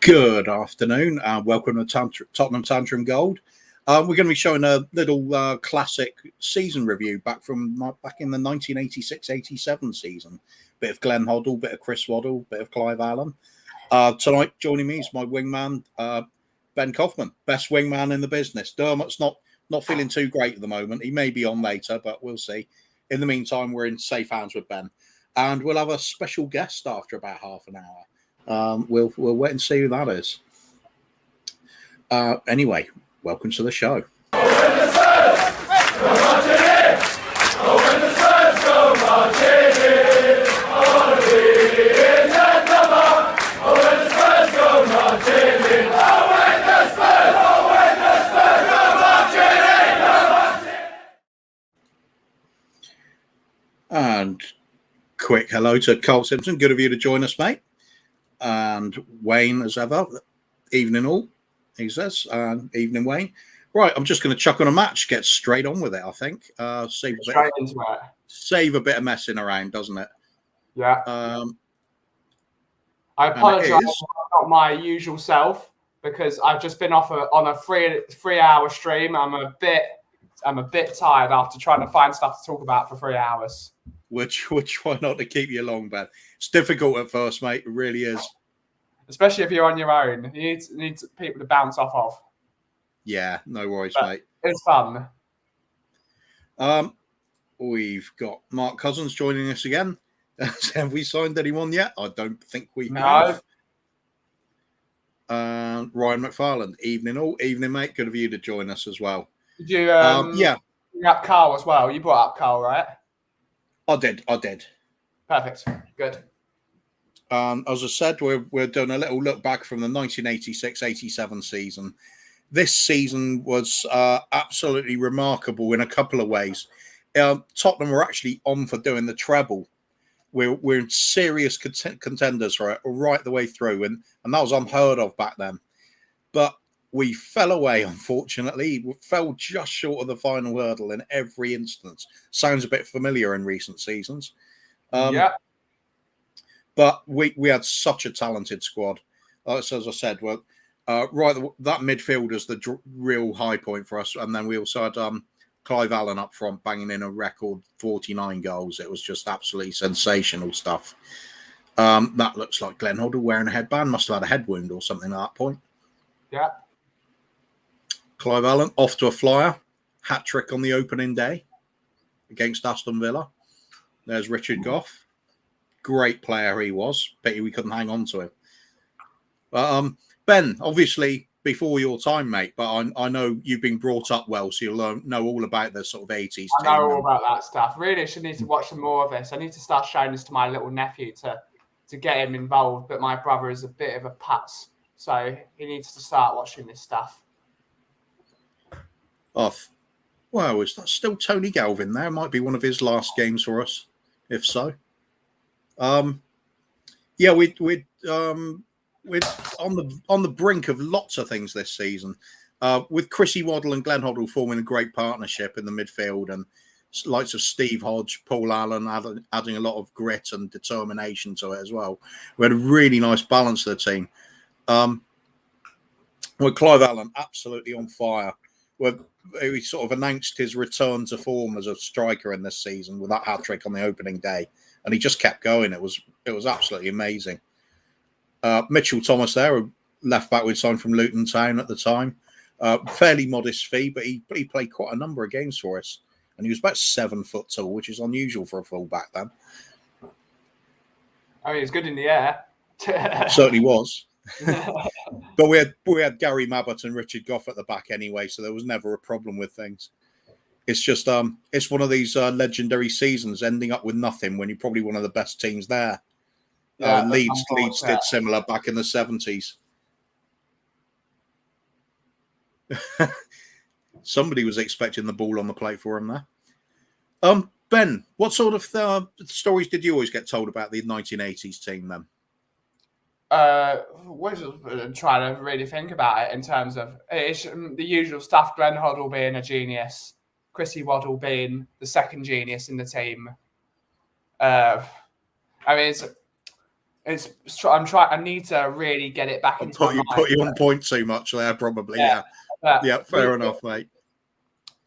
Good afternoon and welcome to Tottenham Tantrum Gold. We're going to be showing a little classic season review back in the 1986-87 season. Bit of Glenn Hoddle, bit of Chris Waddle, bit of Clive Allen. Tonight joining me is my wingman, Ben Kaufman, best wingman in the business. Dermot's not feeling too great at the moment. He may be on later, but we'll see. In the meantime, we're in safe hands with Ben. And we'll have a special guest after about half an hour. We'll wait and see who that is. Anyway, welcome to the show. And quick hello to Carl Simpson. Good of you to join us, mate. And Wayne, as ever. Evening all, he says. Evening, Wayne. Right, I'm just going to chuck on a match, get straight on with it, I think. Save a bit of messing around, doesn't it? Yeah. I apologise for not my usual self because I've just been off on a 3-hour stream. I'm a bit tired after trying to find stuff to talk about for 3 hours. Which try not to keep you long, Ben. It's difficult at first, mate. It really is. Especially if you're on your own. You need people to bounce off of. Yeah, no worries, mate. It's fun. We've got Mark Cousins joining us again. Have we signed anyone yet? I don't think we have. Ryan McFarland. Evening all. Evening, mate. Good of you to join us as well. Did you bring up Carl as well? You brought up Carl, right? I did. Perfect. Good. As I said, we're doing a little look back from the 1986-87 season. This season was absolutely remarkable in a couple of ways. Tottenham were actually on for doing the treble. We're in serious contenders for it right the way through, and that was unheard of back then. But we fell away, unfortunately. We fell just short of the final hurdle in every instance. Sounds a bit familiar in recent seasons. Yeah. But we had such a talented squad. As I said, that midfield is the real high point for us. And then we also had Clive Allen up front banging in a record 49 goals. It was just absolutely sensational stuff. That looks like Glenn Hoddle wearing a headband. Must have had a head wound or something at that point. Yeah. Clive Allen off to a flyer. Hat trick on the opening day against Aston Villa. There's Richard Goff. Great player he was. Pity we couldn't hang on to him. Ben, obviously before your time, mate, but I know you've been brought up well, so you'll know all about the sort of 80s. I know all about that stuff. Really, I should need to watch some more of this. I need to start showing this to my little nephew to get him involved, but my brother is a bit of a putz, so he needs to start watching this stuff. Well, is that still Tony Galvin there? Might be one of his last games for us, if so. Yeah, we're on the brink of lots of things this season. With Chrissy Waddle and Glenn Hoddle forming a great partnership in the midfield, and likes of Steve Hodge, Paul Allen adding a lot of grit and determination to it as well. We had a really nice balance to the team. With Clive Allen absolutely on fire. He sort of announced his return to form as a striker in this season with that hat trick on the opening day, and he just kept going. It was absolutely amazing. Mitchell Thomas there, a left back we'd signed from Luton Town at the time, fairly modest fee, but he played quite a number of games for us, and he was about 7 foot tall, which is unusual for a full back then. I mean, he's good in the air. Certainly was. But we had Gary Mabbott and Richard Goff at the back anyway, so there was never a problem with things. It's just it's one of these legendary seasons ending up with nothing when you're probably one of the best teams there. Yeah, Leeds did similar back in the 70s. Somebody was expecting the ball on the plate for him there. Ben, what sort of stories did you always get told about the 1980s team then? We're trying to really think about it in terms of it's the usual stuff. Glenn Hoddle being a genius, Chrissy Waddle being the second genius in the team. I mean, I'm trying. I need to really get it back into my mind. Put you on point too much there, probably. Yeah. Yeah, fair enough, mate.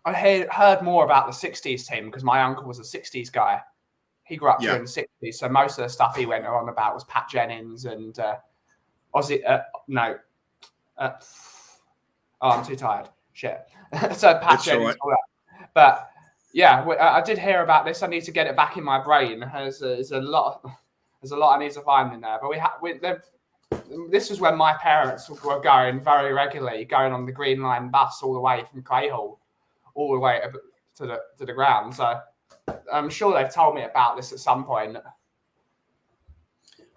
I heard more about the 60s team because my uncle was a 60s guy. He grew up during the 60s. So most of the stuff he went on about was Pat Jennings and Ozzy. I'm too tired. Shit. So Pat Jennings. All that. But yeah, I did hear about this. I need to get it back in my brain. There's a lot I need to find in there. But this was when my parents were going very regularly, going on the Green Line bus all the way from Crayhall, all the way to the ground. So I'm sure they've told me about this at some point.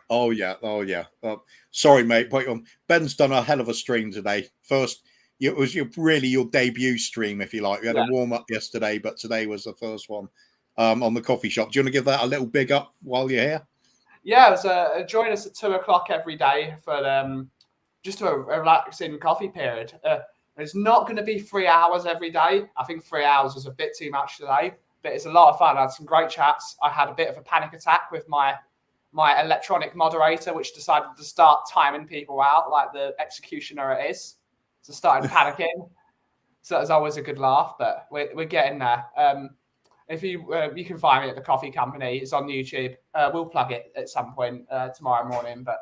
Oh yeah. Sorry, mate. But Ben's done a hell of a stream today. First, it was your debut stream, if you like. We had a warm up yesterday, but today was the first one on the coffee shop. Do you want to give that a little big up while you're here? Yeah, so join us at 2:00 every day for just a relaxing coffee period. It's not going to be 3 hours every day. I think 3 hours was a bit too much today, but it's a lot of fun. I had some great chats. I had a bit of a panic attack with my electronic moderator, which decided to start timing people out like the executioner it is. So started panicking. So that was always a good laugh, but we're getting there. If you can find me at the Coffee Company, it's on YouTube. We'll plug it at some point tomorrow morning. But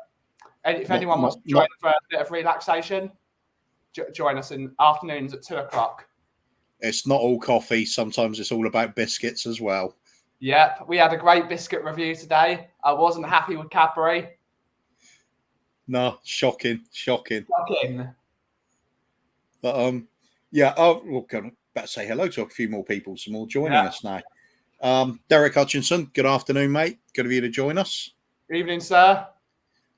if anyone wants to join for a bit of relaxation, join us in afternoons at 2:00. It's not all coffee. Sometimes it's all about biscuits as well. Yep, we had a great biscuit review today. I wasn't happy with Cadbury. No, shocking. But yeah, we're going to better say hello to a few more people. Some more joining us now. Derek Hutchinson, good afternoon, mate. Good of you to join us. Good evening, sir.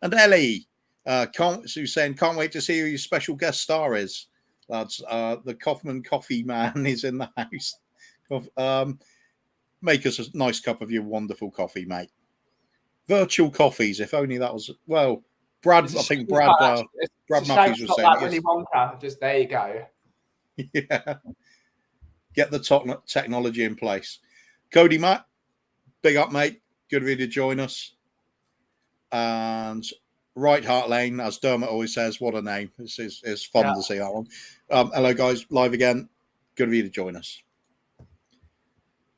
And Ellie, who's saying, can't wait to see who your special guest star is, lads. The Kaufman Coffee Man is in the house. Make us a nice cup of your wonderful coffee, mate. Virtual coffees, if only that was Brad. I think Brad Matthews was saying, Willy Wonka. Just there you go. Yeah. Get the top technology in place. Cody Matt, big up, mate. Good of you to join us. And Right Heart Lane, as Dermot always says, what a name. It's fun to see that one. Hello, guys. Live again. Good of you to join us.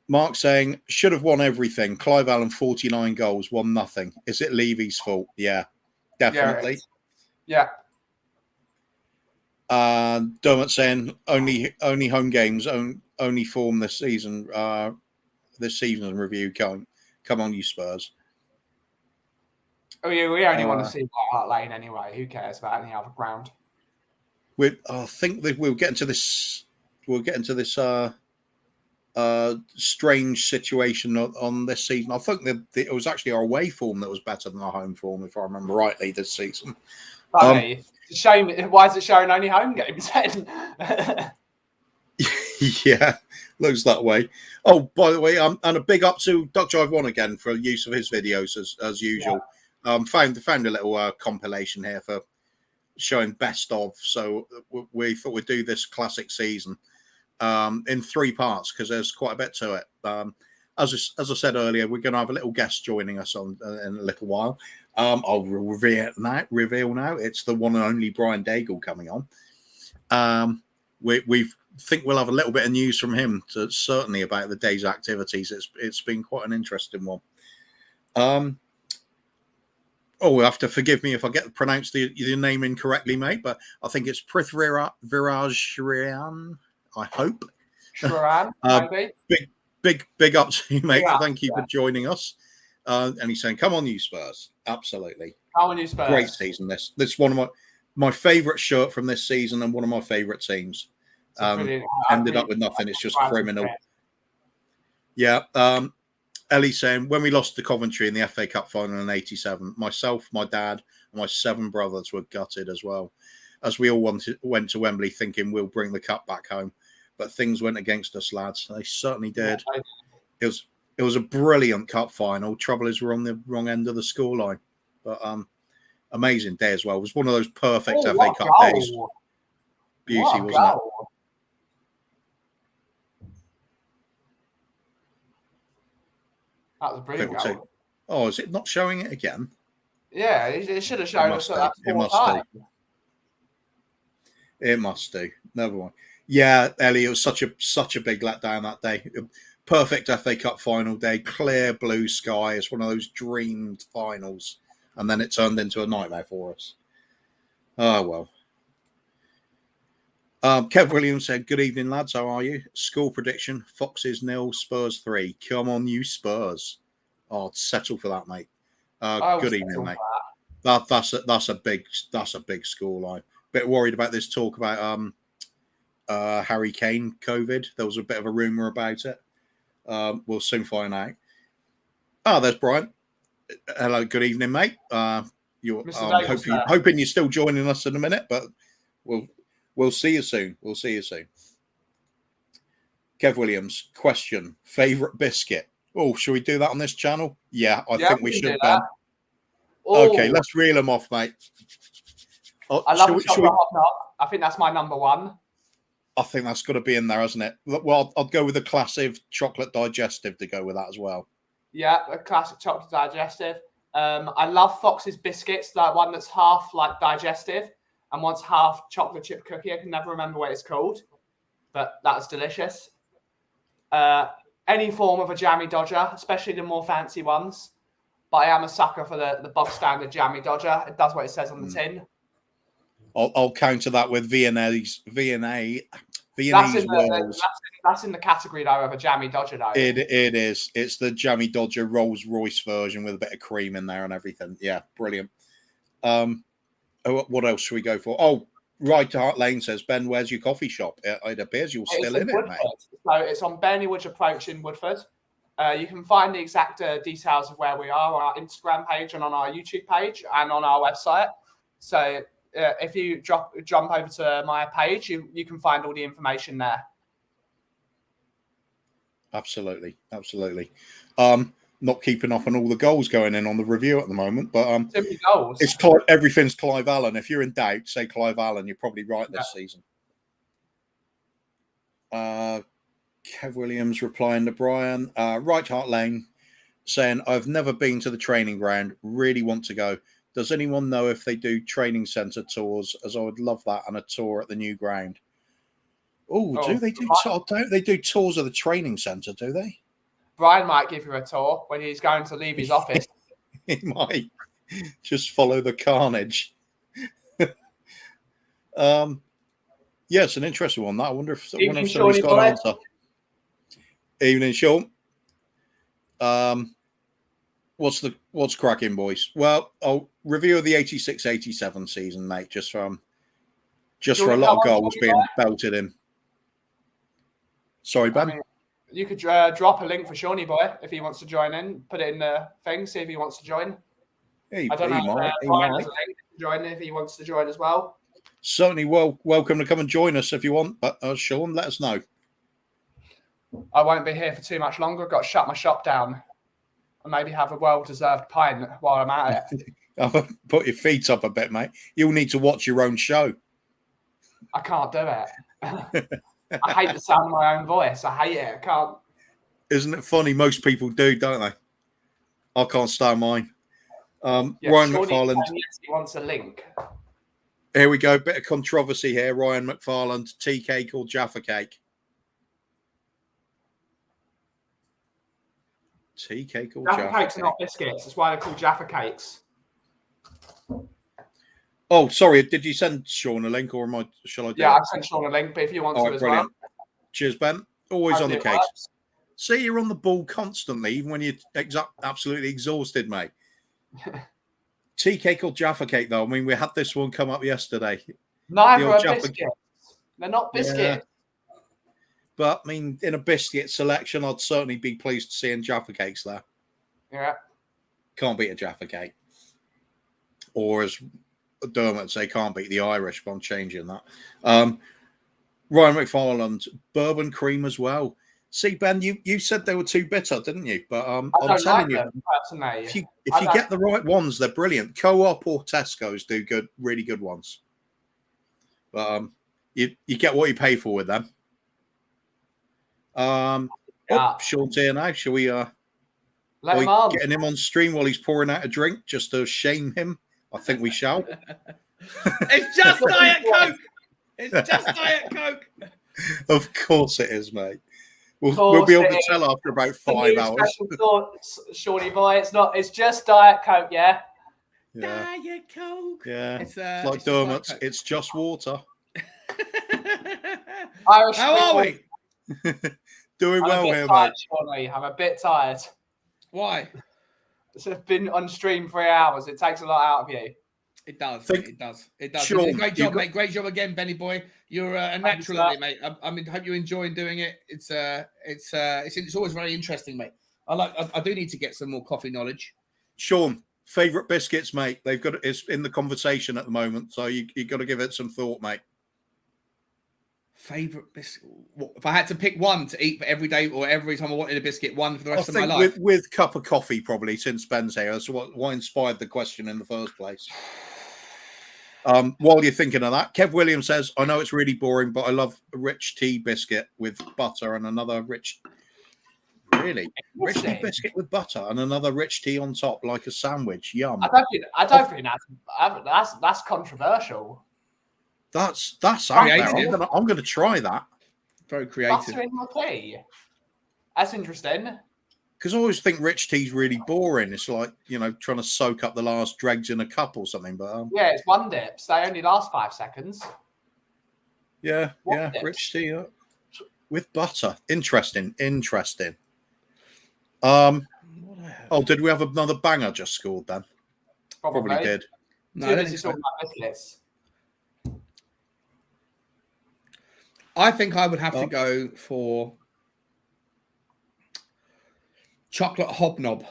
Mark saying, should have won everything. Clive Allen, 49 goals, won nothing. Is it Levy's fault? Yeah, definitely. Yeah. Dermot saying, only home games, only form this season. This season's review. Come on, you Spurs. Oh yeah, we only want to see White Hart Lane anyway. Who cares about any other ground? I think that we'll get into this. We'll get into this strange situation on this season. I think that it was actually our away form that was better than our home form, if I remember rightly, this season. It's a shame. Why is it showing only home games then? Yeah, looks that way. Oh, by the way, and a big up to Duck Drive One again for use of his videos as usual. Found a little compilation here for showing best of. So we thought we'd do this classic season in 3 parts because there's quite a bit to it. As I said earlier, we're going to have a little guest joining us in a little while. I'll reveal now. It's the one and only Brian Daigle coming on. We think we'll have a little bit of news from him, certainly about the day's activities. It's been quite an interesting one. You'll have to forgive me if I get pronounced the name incorrectly, mate, but I think it's Prithviraj Shriyan, I hope. Shriyan, big up to you, mate. Thank you for joining us. And he's saying, come on, you Spurs. Absolutely. Come on, you Spurs. Great season, this. This is one of my favourite shirt from this season and one of my favourite teams. Ended up with nothing. It's just criminal. Yeah. Ellie saying, when we lost to Coventry in the FA Cup final in '87, myself, my dad, and my 7 brothers were gutted as well, as we all went to Wembley thinking we'll bring the cup back home. But things went against us, lads. They certainly did. Yeah. It was a brilliant cup final. Trouble is, we're on the wrong end of the scoreline. But amazing day as well. It was one of those perfect FA Cup days. Beauty, wasn't it? That was a brilliant goal. Oh, is it not showing it again? Yeah, it should have shown us that It 4 must times. do. It must do. Never mind. Yeah, Ellie, it was such a big letdown that day. Perfect FA Cup final day, clear blue sky. It's one of those dreamed finals, and then it turned into a nightmare for us. Oh well. Kev Williams said, "Good evening, lads. How are you? Score prediction: Foxes 0, Spurs 3. Come on, you Spurs. Oh, settle for that, mate. Good evening, mate. That's a big scoreline. Bit worried about this talk about Harry Kane COVID. There was a bit of a rumor about it. We'll soon find out. Oh, there's Brian. Hello, good evening, mate. Hoping you're still joining us in a minute, but we'll see you soon. We'll see you soon. Kev Williams, question: favorite biscuit? Oh, should we do that on this channel? Yeah, I think we should, Ben. Okay, let's reel them off, mate. I love chocolate hot dog. I think that's my number one. I think that's got to be in there, hasn't it? Well, I'll go with the classic chocolate digestive to go with that as well. Yeah, a classic chocolate digestive. I love Fox's biscuits, that one that's half like digestive and one's half chocolate chip cookie. I can never remember what it's called, but that's delicious. Any form of a jammy dodger, especially the more fancy ones. But I am a sucker for the bog standard jammy dodger. It does what it says on the tin. I'll counter that with Viennese rolls. That's in the category though of a jammy dodger though. It is. It's the jammy dodger Rolls Royce version with a bit of cream in there and everything. Yeah, brilliant. What else should we go for? Oh, Right Heart Lane says, Ben, where's your coffee shop? It appears you're still in it, mate. So it's on Burnley Wood Approach in Woodford. You can find the exact details of where we are on our Instagram page and on our YouTube page and on our website. So if you jump over to my page, you can find all the information there. Absolutely. Not keeping up on all the goals going in on the review at the moment, but Simply goals. Everything's Clive Allen. If you're in doubt, say Clive Allen. You're probably right this season. Kev Williams replying to Brian. Right Heart Lane saying, I've never been to the training ground. Really want to go. Does anyone know if they do training centre tours? As I would love that and a tour at the new ground. Do they do tours of the training centre, do they? Brian might give you a tour when he's going to leave his office. He might just follow the carnage. Yeah, it's an interesting one. That I wonder if somebody's got an answer. Evening, Sean. What's cracking, boys? Well, I'll review of the 86-87 season, mate. Just for a lot of goals being belted in. Sorry, Ben. You could drop a link for Shawnee Boy if he wants to join in. Put it in the thing. See if he wants to join. I don't know. He might join if he wants to join as well. Certainly, welcome to come and join us if you want. But Sean, let us know. I won't be here for too much longer. I've got to shut my shop down and maybe have a well-deserved pint while I'm at it. Put your feet up a bit, mate. You'll need to watch your own show. I can't do it. I hate the sound of my own voice. I hate it. I can't. Isn't it funny? Most people do, don't they? I can't stand mine. Ryan McFarland. Yes, he wants a link. Here we go. Bit of controversy here. Ryan McFarland, tea cake or Jaffa cake? Tea cake or Jaffa cakes cake? are not biscuits. That's why they're called Jaffa cakes. Oh, sorry. Did you send Sean a link, or shall I do it? Yeah, I've sent Sean a link, but if you want to as brilliant. well. Cheers, Ben. Always on the case. See, you're on the ball constantly, even when you're absolutely exhausted, mate. Tea cake or Jaffa cake, though? I mean, we had this one come up yesterday. Neither are biscuits. They're not biscuits. Yeah. But, I mean, in a biscuit selection, I'd certainly be pleased to see in Jaffa cakes there. Yeah. Can't beat a Jaffa cake. Or as Dermot would say, can't beat the Irish, but I'm changing that. Ryan McFarland, bourbon cream as well. See, Ben, you said they were too bitter, didn't you? But I'm telling you, if you get the right ones, they're brilliant. Co-op or Tesco's do really good ones. But you get what you pay for with them. Sean's here now. Shall we Let him on. Getting him on stream while he's pouring out a drink just to shame him. I think we shall. It's just Diet Coke. It's just Diet Coke. Of course it is, mate. We'll be able to tell after about 5 hours. Shawnee boy, it's just Diet Coke, yeah. Diet Coke. Yeah. It's like donuts. It's just water. How are we? Doing well here, tired, mate. Shawnee. I'm a bit tired. Why? It's been on stream 3 hours. It takes a lot out of you. It does. It does. Sean, great job, mate. Great job again, Benny boy. You're a natural at it, mate. I mean, hope you enjoy doing it. It's always very interesting, mate. I do need to get some more coffee knowledge. Sean, favorite biscuits, mate. It's in the conversation at the moment, so you got to give it some thought, mate. Favorite biscuit? If I had to pick one to eat for every day or every time I wanted a biscuit, one for the rest of my life. With cup of coffee, probably, since Ben's here. That's what inspired the question in the first place. While you're thinking of that, Kev Williams says, I know it's really boring, but I love a rich tea biscuit with butter and another rich tea biscuit with butter and another rich tea on top, like a sandwich. Yum. I don't think that's controversial. That's out there. I'm gonna try that. Very creative. Butter in your tea. That's interesting. Because I always think rich tea's really boring. It's like, trying to soak up the last dregs in a cup or something. But yeah, it's one dips. They only last 5 seconds. Yeah, rich tea with butter. Interesting. Did we have another banger just scored then? Probably did. No, I think talking about biscuits. I think I would have to go for chocolate hobnob.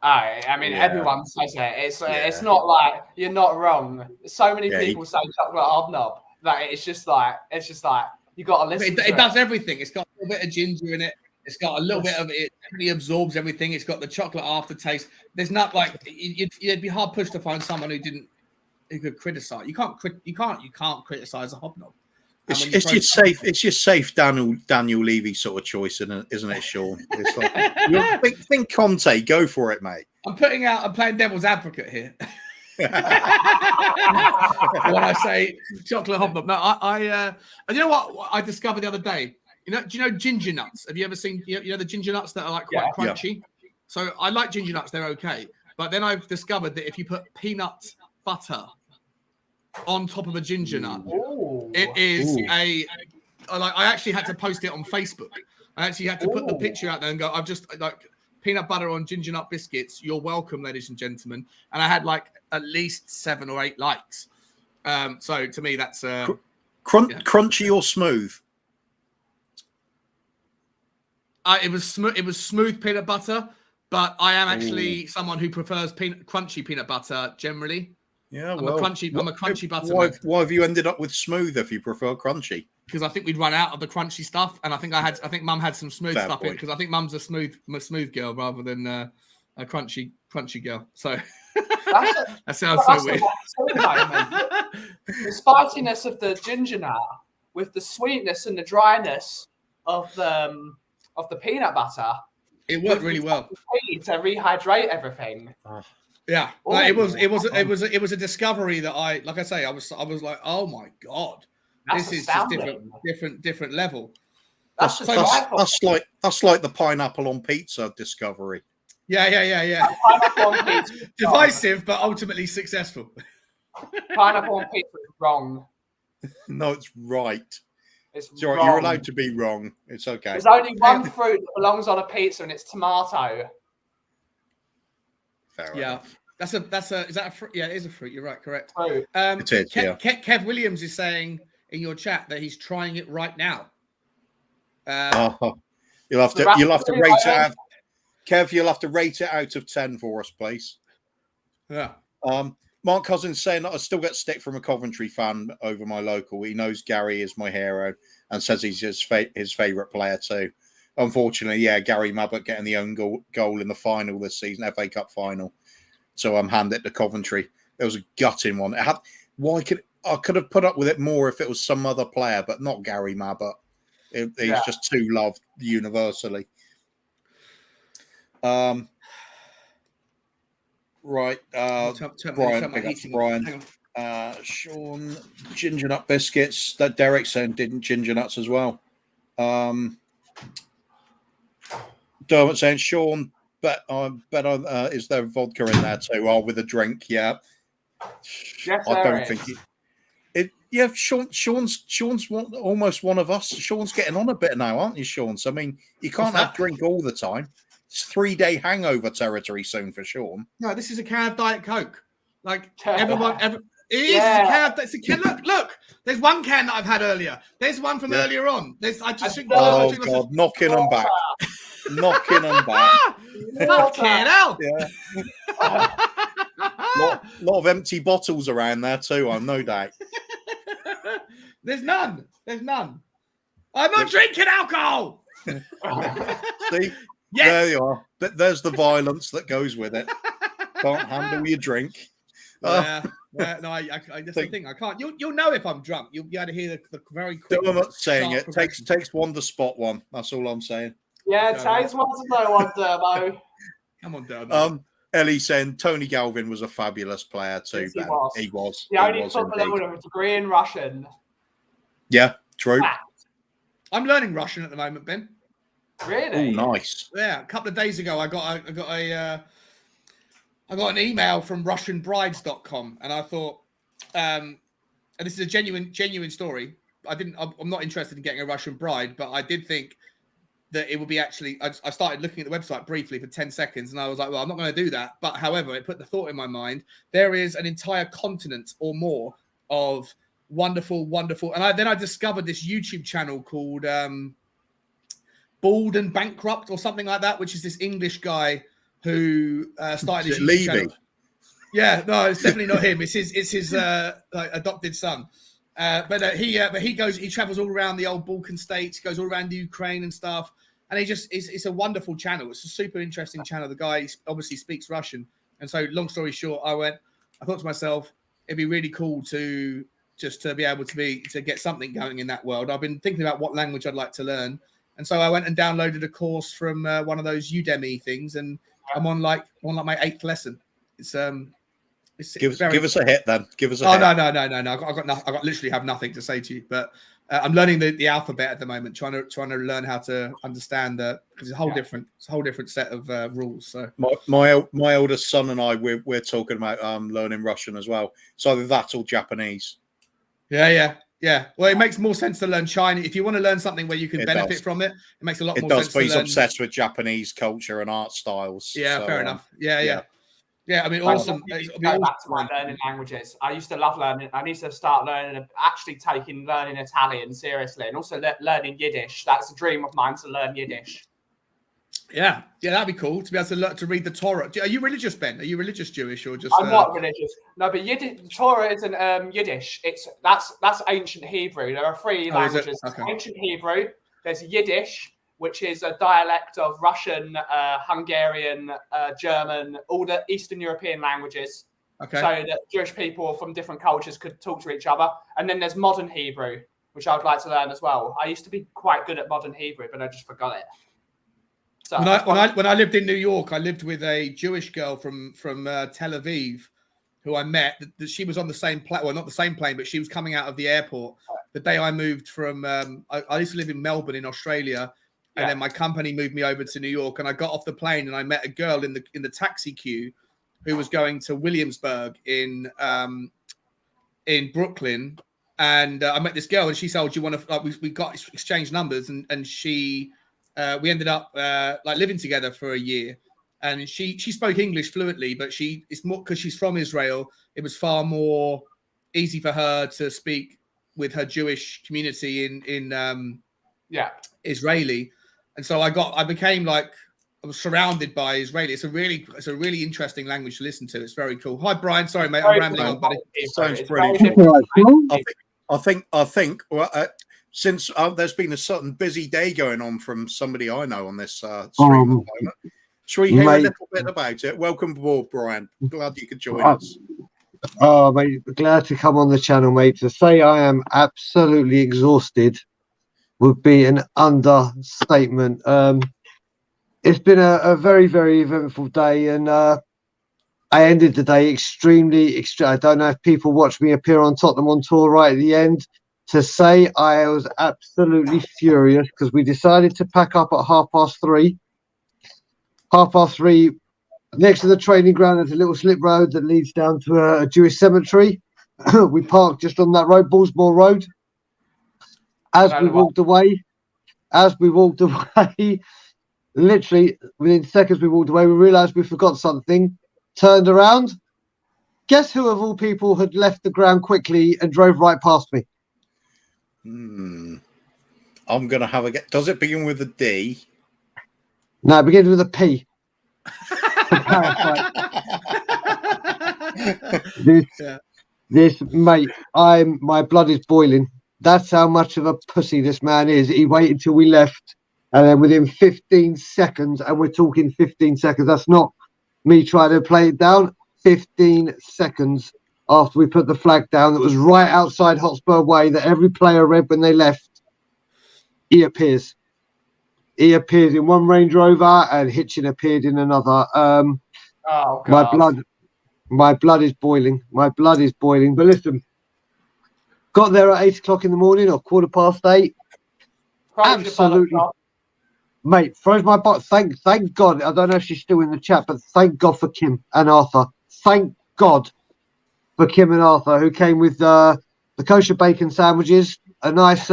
I mean, everyone says it. It's not like you're not wrong. So many people say chocolate hobnob. Like it's just like you got to listen. It does everything. It's got a little bit of ginger in it. It's got a little bit of it. It absorbs everything. It's got the chocolate aftertaste. There's not like you'd be hard pushed to find someone who could criticize. You can't criticize a hobnob. It's your safe Daniel Levy sort of choice, isn't it, Sean? It's like, think Conte, go for it, mate. I'm playing devil's advocate here. When I say chocolate hobnob, no, I you know what I discovered the other day? Do you know ginger nuts? Have you ever seen the ginger nuts that are like quite crunchy? Yeah. So I like ginger nuts; they're okay. But then I've discovered that if you put peanut butter on top of a ginger nut, it is I actually had to post it on Facebook. I actually had to put the picture out there and go, I've just peanut butter on ginger nut biscuits. You're welcome, ladies and gentlemen. And I had at least 7 or 8 likes. So to me, that's crunchy or smooth. It was smooth peanut butter, but I am actually someone who prefers crunchy peanut butter generally. Yeah, I'm a crunchy butter. Why have you ended up with smooth if you prefer crunchy? Because I think we'd run out of the crunchy stuff, and I think Mum had some smooth stuff in it. Because I think Mum's a smooth girl rather than a crunchy girl. So that sounds so weird. The spiciness of the ginger nut with the sweetness and the dryness of the peanut butter. It worked really well to rehydrate everything. Yeah, it was a discovery that I was like, oh my god, this is just different level. That's like the pineapple on pizza discovery. Yeah. Pineapple on pizza divisive, but ultimately successful. Pineapple on pizza is wrong. No, it's right. It's right. You're allowed to be wrong. It's okay. There's only one fruit that belongs on a pizza, and it's tomato. Fair enough. Is that a fruit? Yeah, it is a fruit. You're right. Correct. Fruit. It is, Kev Williams is saying in your chat that he's trying it right now. You'll have to rate it out. Kev, you'll have to rate it out of 10 for us, please. Yeah. Mark Cousins saying that I still get stick from a Coventry fan over my local. He knows Gary is my hero and says he's his favourite player too. Unfortunately, Gary Mabbott getting the own goal in the final this season, FA Cup final. So I'm handed to Coventry. It was a gutting one. I could have put up with it more if it was some other player, but not Gary Mabbott. He's just too loved universally. Right. Brian, big up to Brian. Sean, ginger nut biscuits. That Derek saying didn't ginger nuts as well. Dermot saying Sean, bet is there vodka in there too? Oh, with a drink, yeah. Yes, I don't think it. Yeah, Sean's almost one of us. Sean's getting on a bit now, aren't you, Sean? So I mean, you can't have drink all the time. It's 3-day hangover territory soon for Sean. No, this is a can of Diet Coke. Like everyone, it is a can. It's a can. Look. There's one can that I've had earlier. There's one from earlier on. I just think. Oh God, knocking them back. Knocking them back. Fucking hell. Yeah. lot of empty bottles around there too, I'm no doubt. There's none. I'm not drinking alcohol. See? Yes. There you are. There's the violence that goes with it. Can't handle your drink. No, that's the thing. I can't. You'll know if I'm drunk. You'll be able to hear the very quick. I'm not saying it. Takes one to spot one. That's all I'm saying. Yeah, it takes one to know one, Dermo. Come on, Dermo. Ellie saying Tony Galvin was a fabulous player too. Yes, he was. The only footballer with a degree in Russian. Yeah, true. Fact. I'm learning Russian at the moment, Ben. Really? Oh, nice. Yeah, a couple of days ago, I got an email from RussianBrides.com, and I thought, and this is a genuine story. I'm not interested in getting a Russian bride, but I did think that it would be actually. I started looking at the website briefly for 10 seconds, and I was like, well, I'm not going to do that. But however, it put the thought in my mind. There is an entire continent or more of wonderful, and then I discovered this YouTube channel called Bald and Bankrupt or something like that, which is this English guy who started his YouTube channel. Yeah, no, it's definitely not him. It's his adopted son. But he travels all around the old Balkan states, goes all around Ukraine and stuff. And it's a wonderful channel. It's a super interesting channel. The guy obviously speaks Russian. And so long story short, I thought to myself, it'd be really cool to be able to get something going in that world. I've been thinking about what language I'd like to learn. And so I went and downloaded a course from one of those Udemy things, and I'm on like my 8th lesson. Give us a hit then. Give us a hit. No. I literally have nothing to say to you, but I'm learning the alphabet at the moment, trying to learn how to understand because it's a whole different set of rules. So my oldest son and I we're talking about learning Russian as well. So either that or Japanese. Yeah. Well, it makes more sense to learn Chinese. If you want to learn something where you can benefit from it, it makes a lot more sense. But he's obsessed with Japanese culture and art styles. Yeah, so, fair enough. Yeah. I mean, awesome. Go back to my learning languages. I used to love learning. I need to start learning Italian seriously, and also learning Yiddish. That's a dream of mine to learn Yiddish. Yeah, that'd be cool to be able to learn to read the Torah. Are you religious, Ben? Are you religious Jewish or just? I'm not religious. No, but Yiddish, the Torah isn't Yiddish. That's ancient Hebrew. There are 3 languages. Okay. Ancient Hebrew. There's Yiddish, which is a dialect of Russian, Hungarian, German, all the Eastern European languages. Okay. So that Jewish people from different cultures could talk to each other. And then there's modern Hebrew, which I would like to learn as well. I used to be quite good at modern Hebrew, but I just forgot it. So when I lived in New York, I lived with a Jewish girl from Tel Aviv, who I met. She was on the same plane, well, not the same plane, but she was coming out of the airport the day I moved from. I used to live in Melbourne in Australia, and then my company moved me over to New York. And I got off the plane, and I met a girl in the taxi queue who was going to Williamsburg in Brooklyn. And I met this girl, and she said, "Oh, do you want to?" We got exchanged numbers, and she. We ended up living together for a year, and she spoke English fluently, but it's more because she's from Israel. It was far more easy for her to speak with her Jewish community in Israeli, and so I became I was surrounded by Israeli. It's a really interesting language to listen to. It's very cool. Hi, Brian. Sorry, mate, I'm rambling on, buddy. Sounds brilliant. I think. Well, since there's been a certain busy day going on from somebody I know on this stream at the moment. Should we hear a little bit about it? Welcome aboard, Brian. Glad you could join us. Oh, mate, glad to come on the channel, mate. To say I am absolutely exhausted would be an understatement. it's been a very, very eventful day, and I ended the day extremely. I don't know if people watched me appear on Tottenham on tour right at the end. To say I was absolutely furious because we decided to pack up at 3:30. 3:30, next to the training ground, there's a little slip road that leads down to a Jewish cemetery. We parked just on that road, Ballsmore Road. As we walked away, literally within seconds we walked away, we realised we forgot something, turned around. Guess who of all people had left the ground quickly and drove right past me? I'm going to have a guess. Does it begin with a D? No, it begins with a P. This mate, my blood is boiling. That's how much of a pussy this man is. He waited till we left, and then within 15 seconds, and we're talking 15 seconds, that's not me trying to play it down, 15 seconds after we put the flag down that was right outside Hotspur Way that every player read when they left, he appears. He appears in one Range Rover and Hitchin appeared in another. Oh, God. My blood is boiling. My blood is boiling. But listen, got there at 8 o'clock in the morning or 8:15. Absolutely. Mate, froze my butt. Thank God. I don't know if she's still in the chat, but thank God for Kim and Arthur. Thank God for Kim and Arthur, who came with the kosher bacon sandwiches, a nice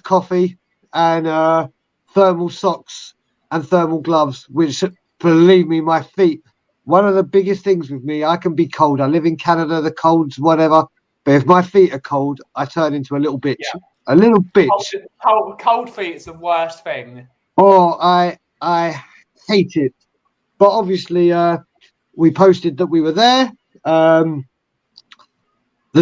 coffee, and thermal socks and thermal gloves, which, believe me, my feet. One of the biggest things with me, I can be cold. I live in Canada, the cold's whatever. But if my feet are cold, I turn into a little bitch. Yeah. A little bitch. Cold feet is the worst thing. Oh, I hate it. But obviously, we posted that we were there. The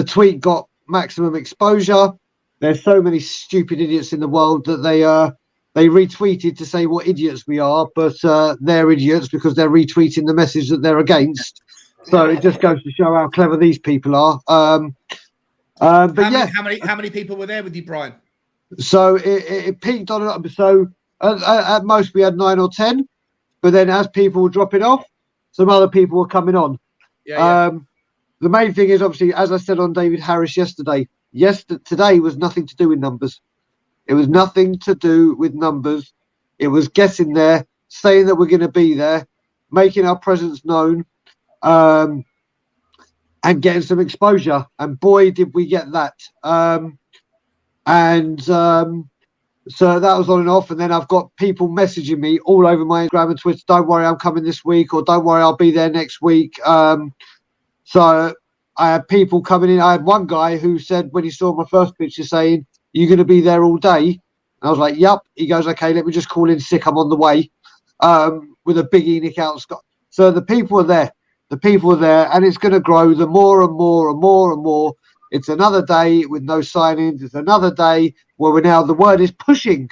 tweet got maximum exposure. There's so many stupid idiots in the world that they retweeted to say what idiots we are, but they're idiots because they're retweeting the message that they're against. So it just goes to show how clever these people are. But how many people were there with you, Brian? So it peaked on it. So at most we had 9 or 10, but then as people were dropping off, some other people were coming on. The main thing is, obviously, as I said on David Harris yesterday, today was nothing to do with numbers. It was nothing to do with numbers. It was getting there, saying that we're going to be there, making our presence known, and getting some exposure. And boy, did we get that. So that was on and off. And then I've got people messaging me all over my Instagram and Twitter, don't worry, I'm coming this week, or don't worry, I'll be there next week. So I had people coming in. I had one guy who said when he saw my first picture saying, "You're going to be there all day?" And I was like, "Yup." He goes, "Okay, let me just call in sick. I'm on the way," with a big Enoch out. So the people are there. The people are there, and it's going to grow. The more and more and more and more. It's another day with no signings. It's another day where we're now, the word is pushing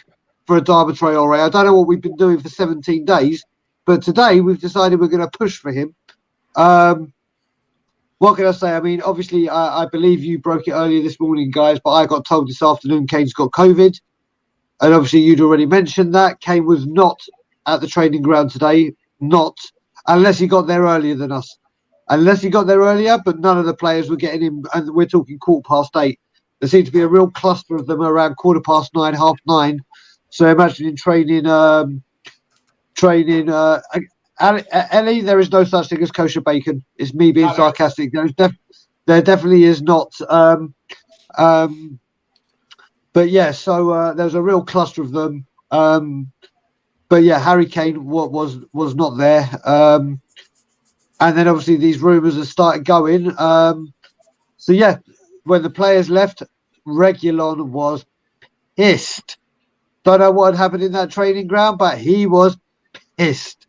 for Adama Traore. I don't know what we've been doing for 17 days, but today we've decided we're going to push for him. What can I say? I mean, obviously, I believe you broke it earlier this morning, guys, but I got told this afternoon Kane's got COVID. And obviously, you'd already mentioned that. Kane was not at the training ground today, not unless he got there earlier than us. Unless he got there earlier, but none of the players were getting him. And we're talking 8:15. There seemed to be a real cluster of them around 9:15, 9:30. So imagine in training, Ellie, there is no such thing as kosher bacon. It's me being sarcastic. There definitely is not. But yeah, so there's a real cluster of them. But yeah, Harry Kane was not there. And then obviously these rumours have started going. So yeah, when the players left, Reguilon was pissed. Don't know what had happened in that training ground, but he was pissed.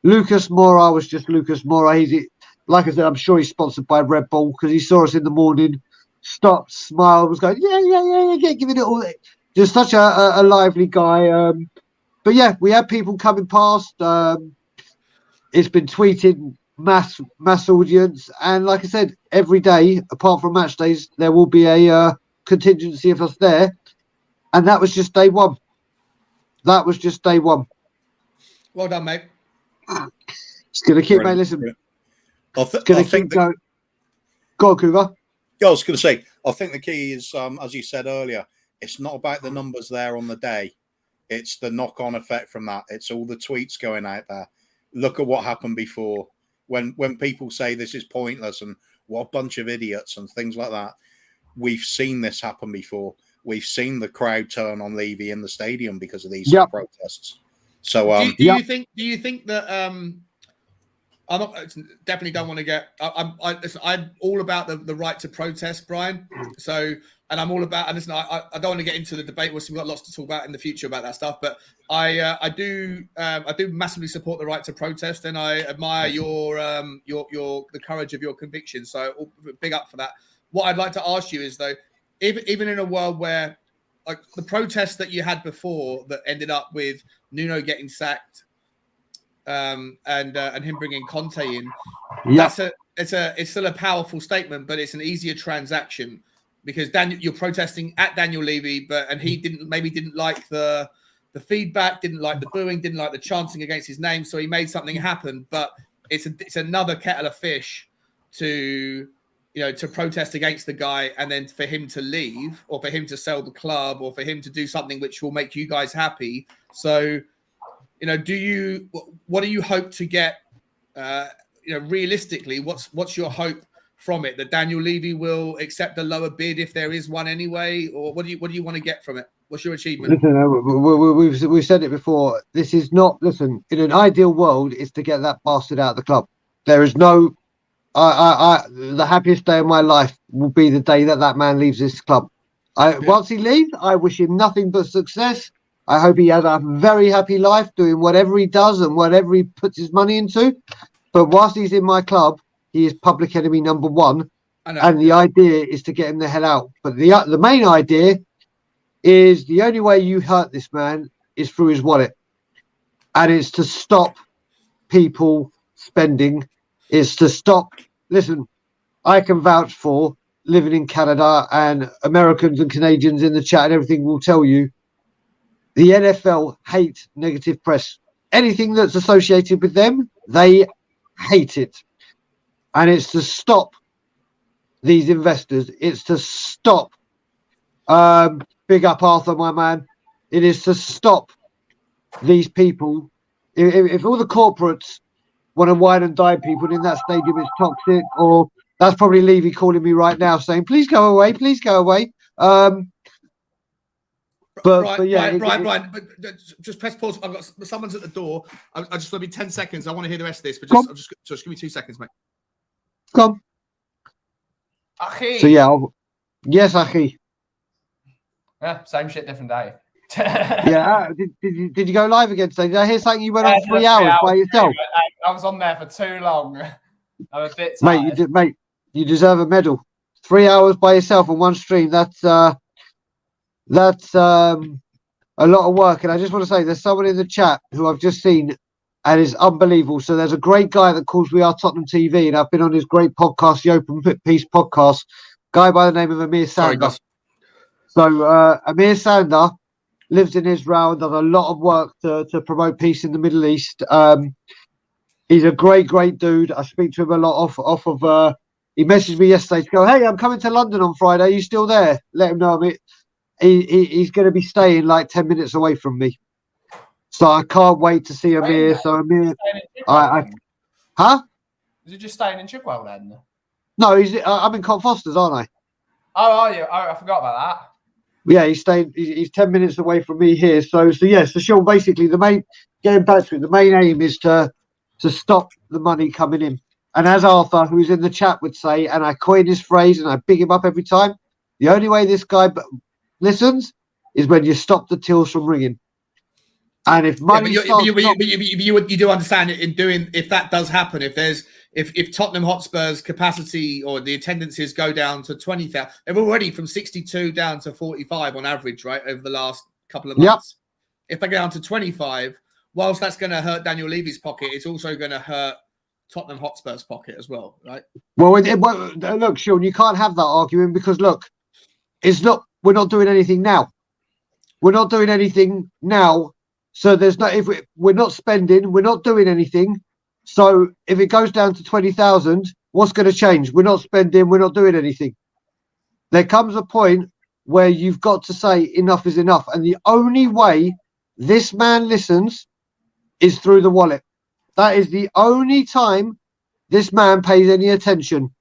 Lucas Moura was just Lucas Moura. He's, like I said, I'm sure he's sponsored by Red Bull because he saw us in the morning, stopped, smiled, was going, yeah, giving it all. Just such a lively guy. But yeah, we had people coming past. It's been tweeted, mass audience. And like I said, every day, apart from match days, there will be a contingency of us there. And that was just day one. That was just day one. Well done, mate. It's going to keep, mate. Listen. It's going to keep going. Go on, Cougar. Yeah, I was going to say, I think the key is, as you said earlier, it's not about the numbers there on the day. It's the knock-on effect from that. It's all the tweets going out there. Look at what happened before. When people say this is pointless and what a bunch of idiots and things like that, we've seen this happen before. We've seen the crowd turn on Levy in the stadium because of these protests. So, do you think that definitely don't want to get. I'm all about the right to protest, Brian. So, and I'm all about. And listen, I don't want to get into the debate. We've got lots to talk about in the future about that stuff. But I do massively support the right to protest, and I admire the courage of your convictions. So, big up for that. What I'd like to ask you is though, even in a world where like the protests that you had before that ended up with Nuno getting sacked. And him bringing Conte in, it's still a powerful statement, but it's an easier transaction because you're protesting at Daniel Levy, and he didn't like the feedback, didn't like the booing, didn't like the chanting against his name, so he made something happen. But it's another kettle of fish to protest against the guy and then for him to leave or for him to sell the club or for him to do something which will make you guys happy. So. What do you hope to get? Realistically, what's your hope from it? That Daniel Levy will accept a lower bid if there is one anyway, or what do you want to get from it? What's your achievement? Listen, we've said it before. This is not. Listen, in an ideal world, is to get that bastard out of the club. There is no. The happiest day of my life will be the day that man leaves this club. Once he leaves, I wish him nothing but success. I hope he has a very happy life doing whatever he does and whatever he puts his money into. But whilst he's in my club, he is public enemy number one. And the idea is to get him the hell out. But the main idea is the only way you hurt this man is through his wallet. And it's to stop people spending. It's to stop. Listen, I can vouch for living in Canada, and Americans and Canadians in the chat and everything will tell you the NFL hate negative press. Anything that's associated with them, they hate it. And it's to stop these investors. It's to stop. Big up Arthur, my man. It is to stop these people. If all the corporates want to wine and dine people in that stadium, it's toxic. Or that's probably Levy calling me right now saying, please go away, please go away. Brian, but just press pause. I've got someone's at the door. I just want to be 10 seconds. I want to hear the rest of this, but just give me 2 seconds, mate. Come. Achi. So yes, Achi. Yeah, same shit, different day. Did you go live again today? Did I hear something you went on 3 hours by yourself? I was on there for too long. I'm a bit tired. Mate, you deserve a medal. 3 hours by yourself on one stream. That's a lot of work. And I just want to say there's someone in the chat who I've just seen and it's unbelievable. So there's a great guy that calls We Are Tottenham TV, and I've been on his great podcast, the Open Peace podcast, guy by the name of Amir Sander. Amir Sander lives in Israel and does a lot of work to promote peace in the Middle East. He's a great dude. I speak to him a lot off of he messaged me yesterday to go, hey, I'm coming to London on Friday. Are you still there? Let him know he's going to be staying like 10 minutes away from me. So I can't wait to see Amir. So Amir, huh? Is he just staying in Chigwell then? No, I'm in Cot Foster's, aren't I? Oh, are you? Oh, I forgot about that. Yeah, he's staying. He's 10 minutes away from me here. So Sean. Basically, getting back to it, the main aim is to stop the money coming in. And as Arthur, who's in the chat, would say, and I coin his phrase and I big him up every time, the only way this guy listens is when you stop the tills from ringing. And if money, you do understand it in doing, if that does happen, if Tottenham Hotspur's capacity or the attendances go down to 20,000, they're already from 62 down to 45 on average, right, over the last couple of months. Yep. If they go down to 25, whilst that's going to hurt Daniel Levy's pocket, it's also going to hurt Tottenham Hotspur's pocket as well, right? Well, look, Sean, you can't have that argument because we're not doing anything now. We're not doing anything now So there's no, if we're not spending, we're not doing anything. So if it goes down to 20,000, what's going to change? We're not spending, we're not doing anything. There comes a point where you've got to say enough is enough. And the only way this man listens is through the wallet. That is the only time this man pays any attention,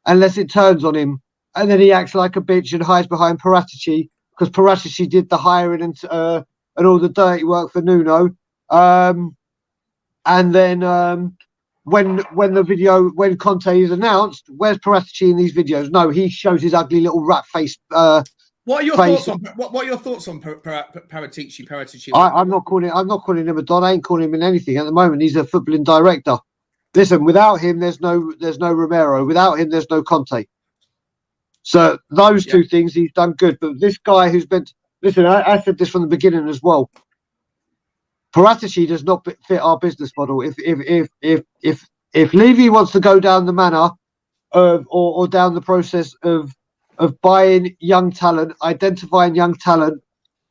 unless it turns on him. And then he acts like a bitch and hides behind Paratici, because Paratici did the hiring and all the dirty work for Nuno. And then when Conte is announced, where's Paratici in these videos? No, he shows his ugly little rat face. What are your thoughts on Paratici? I'm not calling him a don. I ain't calling him in anything at the moment. He's a footballing director. Listen, without him, there's no Romero. Without him, there's no Conte. So those two things he's done good. But this guy who's been listen, I said this from the beginning as well. Paratici does not fit our business model. If Levy wants to go down the manner of or down the process of buying young talent, identifying young talent,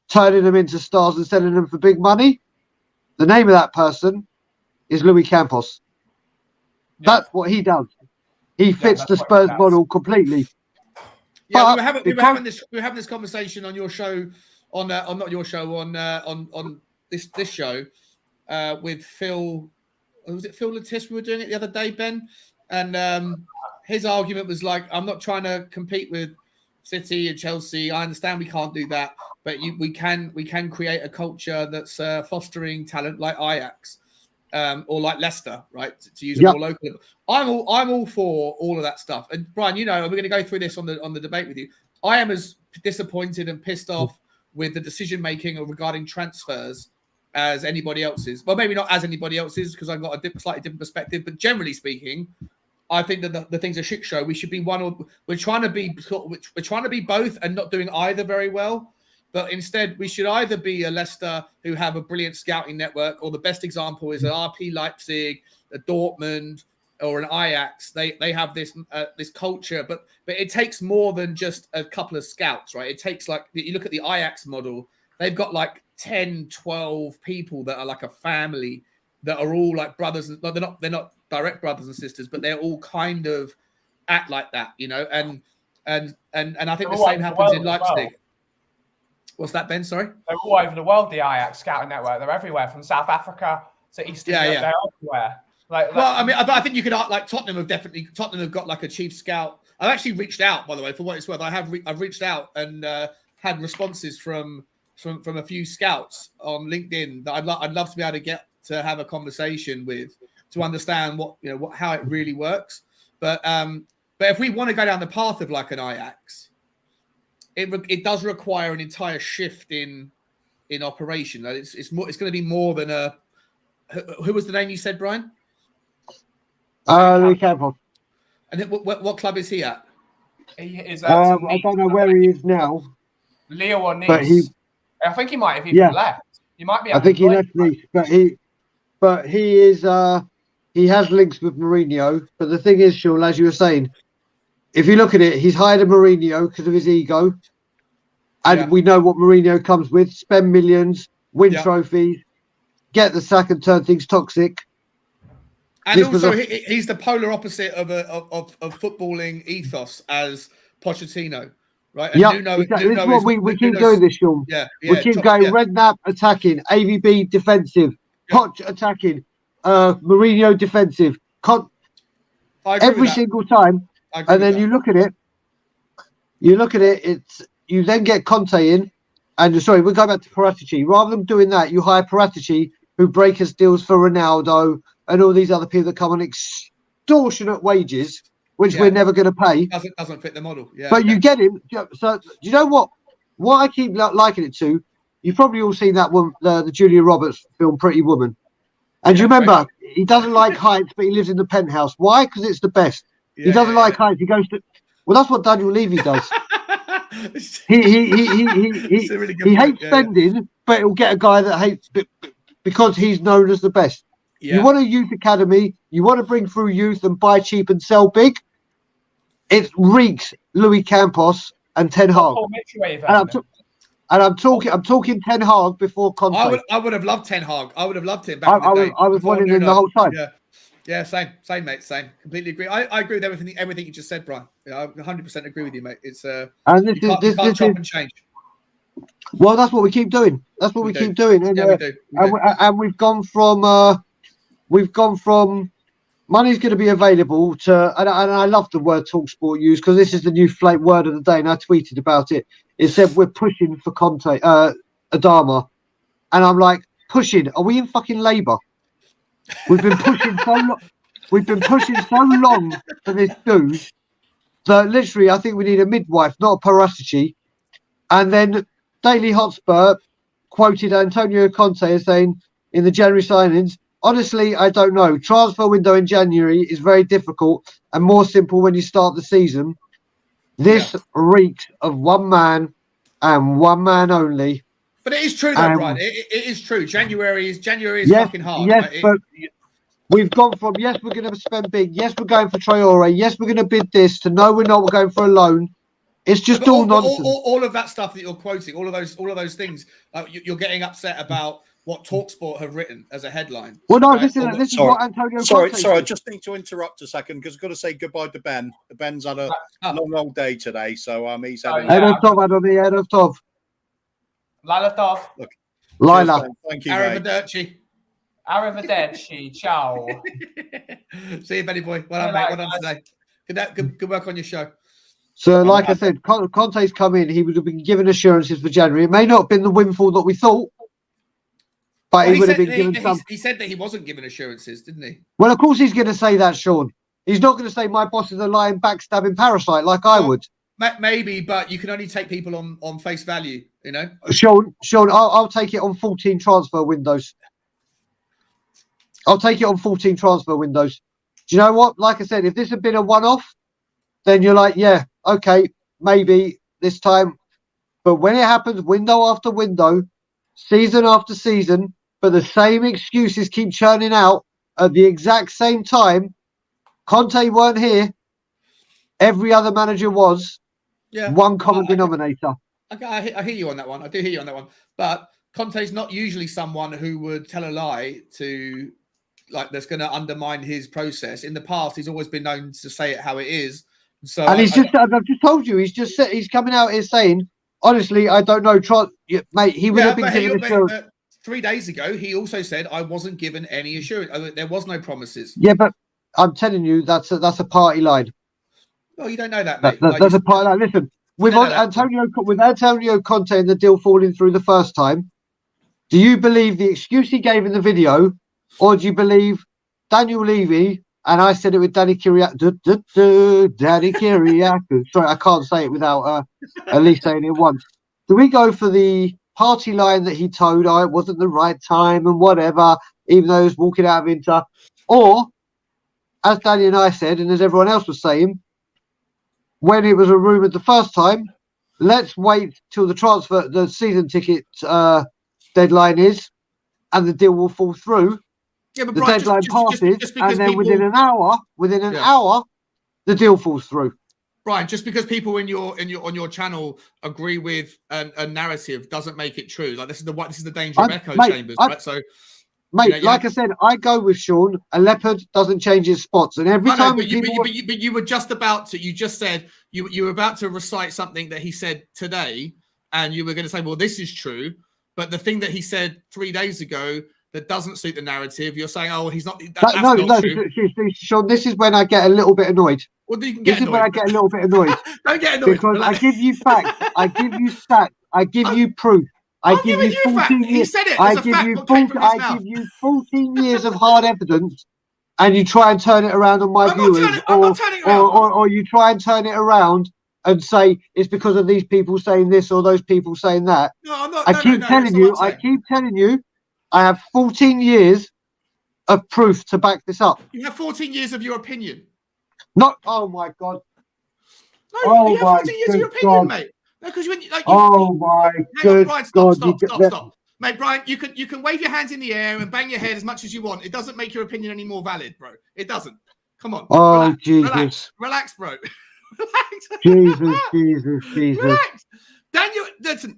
turning them into stars and selling them for big money, the name of that person is Louis Campos. Yeah. That's what he does. He fits the Spurs model completely. Yeah, we were having this conversation on your show, on this show with Phil. Was it Phil Latis? We were doing it the other day, Ben, and his argument was like, "I'm not trying to compete with City and Chelsea. I understand we can't do that, but we can create a culture that's fostering talent like Ajax." Or like Leicester, right? To use a more local. I'm all for all of that stuff. And Brian, you know, we're going to go through this on the debate with you. I am as disappointed and pissed off with the decision making regarding transfers as anybody else is. Well, maybe not as anybody else is, because I've got a slightly different perspective. But generally speaking, I think that the thing's a shit show. We should be we're trying to be both and not doing either very well. But instead, we should either be a Leicester who have a brilliant scouting network, or the best example is an RP Leipzig, a Dortmund, or an Ajax. They have this culture, but it takes more than just a couple of scouts, right? It takes, like, you look at the Ajax model, they've got like 10, 12 people that are like a family that are all like brothers. And they're not direct brothers and sisters, but they're all kind of act like that, you know. And I think the same happens in Leipzig. What's that, Ben? Sorry? They're all over the world, the Ajax scouting network. They're everywhere, from South Africa to Eastern Europe. They're everywhere. I mean, I think you could, like, Tottenham have got like a chief scout. I've actually reached out, by the way, for what it's worth. I've reached out and had responses from a few scouts on LinkedIn that I'd love to be able to get to have a conversation with, to understand how it really works. But if we want to go down the path of like an Ajax, it does require an entire shift in operation. It's going to be more than a. Who was the name you said, Brian? Louis Campbell. And what club is he at? He is. I don't know where he is now. Lille or Nice. But I think he might have even left. He might be. I think he left Nice, but he is. He has links with Mourinho. But the thing is, Sean, as you were saying, if you look at it, he's hired a Mourinho because of his ego. And we know what Mourinho comes with: spend millions, win trophies, get the sack and turn things toxic. And also, he's the polar opposite of footballing ethos as Pochettino, right? And exactly. This is what we keep doing this, Sean. We keep going Redknapp attacking, AVB defensive, Poch attacking, Mourinho defensive. Every single time. And then you look at it. You then get Conte in, and we'll go back to Paratici. Rather than doing that, you hire Paratici, who breakers deals for Ronaldo and all these other people that come on extortionate wages, which we're never going to pay. Doesn't fit the model. Yeah, but you get him. So you know what? What I keep liking it to, you've probably all seen that one, the Julia Roberts film, Pretty Woman. And you remember, he doesn't like heights, but he lives in the penthouse. Why? Because it's the best. He doesn't like heights. He goes to. Well, that's what Daniel Levy does. He hates spending, but he'll get a guy that hates because he's known as the best. You want a youth academy, you want to bring through youth and buy cheap and sell big. It reeks Louis Campos and Ten Hag. And I'm talking Ten Hag before Conte. I would have loved Ten Hag. I would have loved him I was wanting him the whole time. Yeah, same, mate, same. Completely agree. I agree with everything you just said, Brian. I 100% agree with you, mate. It's and this you can't chop and change. Well, that's what we keep doing. That's what we keep doing. And, we do. And we've gone from money's going to be available to, and I love the word TalkSport used because this is the new word of the day, and I tweeted about it. It said we're pushing for Conte, Adama, and I'm like, pushing? Are we in fucking Labour? We've been pushing so long. We've been pushing so long for this dude that literally, I think we need a midwife, not a parasitic. And then Daily Hotspur quoted Antonio Conte as saying in the January signings, honestly, I don't know. Transfer window in January is very difficult and more simple when you start the season. This reeks of one man and one man only. But it is true, though, Brian. It is true. January is fucking hard. Yes, but we've gone from, yes, we're going to spend big. Yes, we're going for Traore. Yes, we're going to bid this to no, we're not. We're going for a loan. It's just all nonsense. All of that stuff that you're quoting, all of those things, you're getting upset about what TalkSport have written as a headline. Well, no, right? this is what Antonio. Sorry, I just need to interrupt a second because I've got to say goodbye to Ben. Ben's had a long old day today, so he's having. Head of top. Lila Tov. Lila. Thank you. Arrivederci. Ciao. See you, Benny boy. Well done, mate. Well done today. Good work on your show. So, like I said, Conte's come in. He would have been given assurances for January. It may not have been the windfall that we thought, but he would have been given some. He said that he wasn't given assurances, didn't he? Well, of course he's going to say that, Sean. He's not going to say my boss is a lying, backstabbing parasite like I would. Maybe, but you can only take people on face value, you know. Sean, I'll take it on 14 transfer windows. I'll take it on 14 transfer windows. Do you know what? Like I said, if this had been a one-off, then you're like, yeah, okay, maybe this time. But when it happens window after window, season after season, but the same excuses keep churning out at the exact same time, Conte weren't here. Every other manager was. Yeah. One common denominator. I hear you on that one. I do hear you on that one. But Conte's not usually someone who would tell a lie to, like, that's going to undermine his process. In the past, he's always been known to say it how it is. So, and I've just told you, he's coming out here saying, honestly, I don't know, mate. He would have been given assurance. 3 days ago, he also said I wasn't given any assurance. There was no promises. Yeah, but I'm telling you, that's a party line. Well, you don't know that, mate. That's a party line. Listen, with Antonio Conte and the deal falling through the first time, do you believe the excuse he gave in the video, or do you believe Daniel Levy? And I said it with Danny Kyriakou. Danny Kyriakou. Sorry, I can't say it without at least saying it once. Do we go for the party line that he told, it wasn't the right time and whatever, even though he was walking out of Inter? Or, as Danny and I said, and as everyone else was saying, when it was a rumoured the first time, let's wait till the season ticket deadline is, and the deal will fall through. Yeah, but the Brian, deadline passes, and then within an hour, the deal falls through. Brian, just because people on your channel agree with a narrative doesn't make it true. Like this is the danger of echo chambers, right? So, mate, I said, I go with Sean. A leopard doesn't change its spots, and every time. But you were just about to. You just said you were about to recite something that he said today, and you were going to say, "Well, this is true," but the thing that he said 3 days ago that doesn't suit the narrative, you're saying, "Oh, he's not." That's not true. Sean, this is when I get a little bit annoyed. Well, you can get this annoyed. Is when I get a little bit annoyed. Don't get annoyed because I give you facts, I give you stats, I give you proof. I give you 14 years. He said it. I give you 14 years of hard evidence, and you try and turn it around on my viewers, or you try and turn it around and say it's because of these people saying this or those people saying that. No, I'm not. I keep telling you. I have 14 years of proof to back this up. You have 14 years of your opinion. Not. Oh my God. No, you have 14 years of your opinion, mate. No, because when stop. Mate, Brian, you can wave your hands in the air and bang your head as much as you want. It doesn't make your opinion any more valid, bro. It doesn't. Come on. Oh, relax, Jesus. Relax, bro. Relax. Jesus. Relax. Daniel, listen,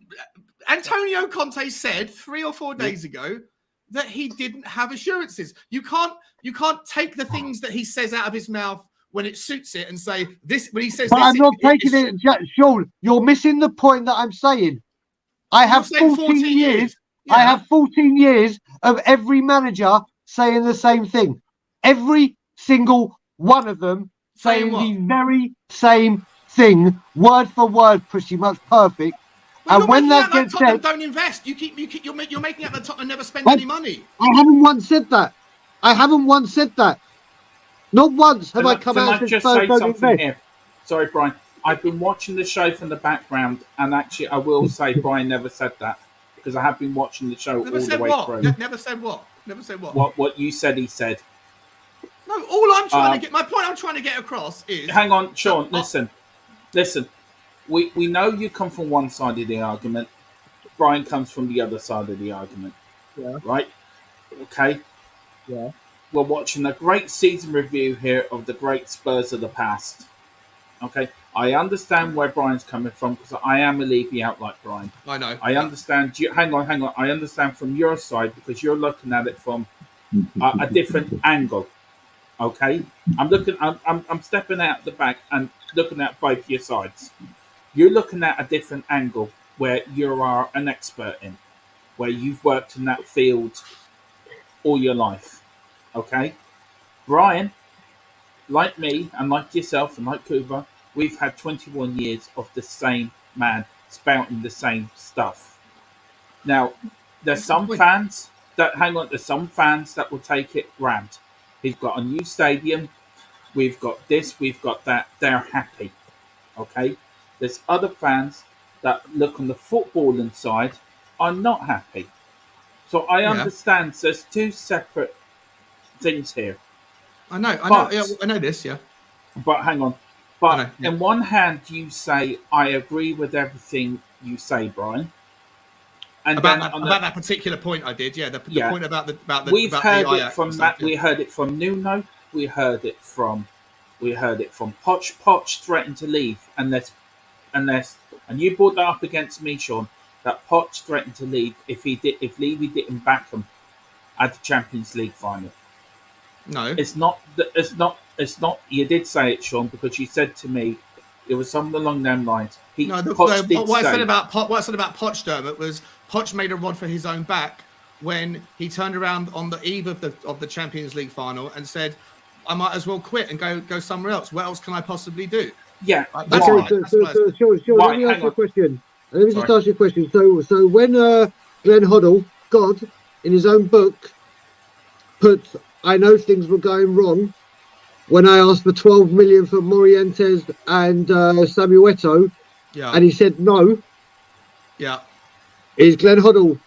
Antonio Conte said 3 or 4 days ago that he didn't have assurances. You can't take the things that he says out of his mouth when it suits it and say this when he says. But this, I'm not taking it, Sean. You're missing the point that I'm saying. I have 14 years. Yeah. I have 14 years of every manager saying the same thing. Every single one of them saying the very same thing, word for word, pretty much perfect. Well, and when that gets Tottenham said, don't invest. You're making out that Tottenham never spend any money. I haven't once said that. Not once have I come out and said Spurs don't invest. Here? Sorry, Brian. I've been watching the show from the background, and actually, I will say Brian never said that because I have been watching the show all the way through. Never said what? What you said, he said. No, all I'm trying to get. My point I'm trying to get across is. Hang on, Sean. Listen. We know you come from one side of the argument. Brian comes from the other side of the argument. Yeah. Right? Okay? Yeah. We're watching a great season review here of the great Spurs of the past. Okay? I understand where Brian's coming from because I am a Levy out like Brian. I know. I understand. Hang on. I understand from your side because you're looking at it from a different angle. Okay? I'm stepping out the back and looking at both your sides. You're looking at a different angle where you are an expert in, where you've worked in that field all your life. Okay? Brian, like me and like yourself and like Cooper, we've had 21 years of the same man spouting the same stuff. Now, there's some fans that will take it grand. He's got a new stadium. We've got this, we've got that. They're happy. Okay? There's other fans that look on the footballing side are not happy. So I understand there's two separate things here. I know this, yeah. But hang on. But in one hand, you say, I agree with everything you say, Brian. And about that particular point I did, the point about the We've heard it from that. We heard it from Nuno. We heard it from Poch. Poch threatened to leave unless you brought that up against me, Sean, that Poch threatened to leave if Levy didn't back him at the Champions League final. No, it's not. You did say it, Sean, because you said to me it was something along them lines. What I said about Poch, Dermot, was Poch made a rod for his own back when he turned around on the eve of the Champions League final and said, "I might as well quit and go somewhere else. What else can I possibly do?" Yeah. Sure. Let me ask you a question. Let me just ask you a question. So when Glenn Hoddle, God, in his own book, put, I know things were going wrong when I asked for 12 million for Morientes and Samuel Eto'o, and he said no. Yeah. Is Glenn Hoddle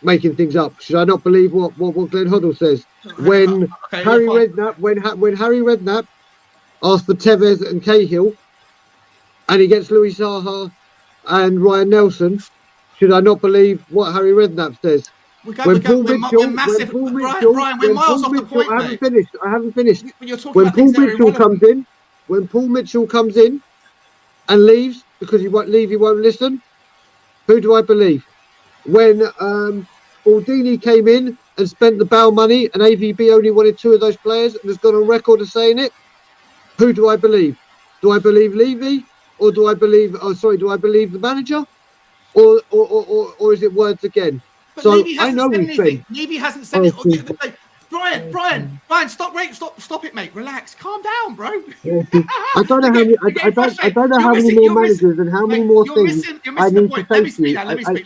making things up? Should I not believe what Glenn Hoddle says? When Harry Redknapp asked for Tevez and Cahill, and he gets Louis Saha and Ryan Nelson, should I not believe what Harry Redknapp says? We're miles off the point. I haven't finished. When Paul Mitchell comes in and leaves because he won't listen, who do I believe? When Aldini came in and spent the bail money and AVB only wanted 2 of those players and has gone on record of saying it, who do I believe? Do I believe Levy, or do I believe the manager, or is it words again? But so Levy I know we spent. Levy hasn't said it. Brian, stop it, mate. Relax, calm down, bro. I don't know how many more managers and how many more things I need to say to you.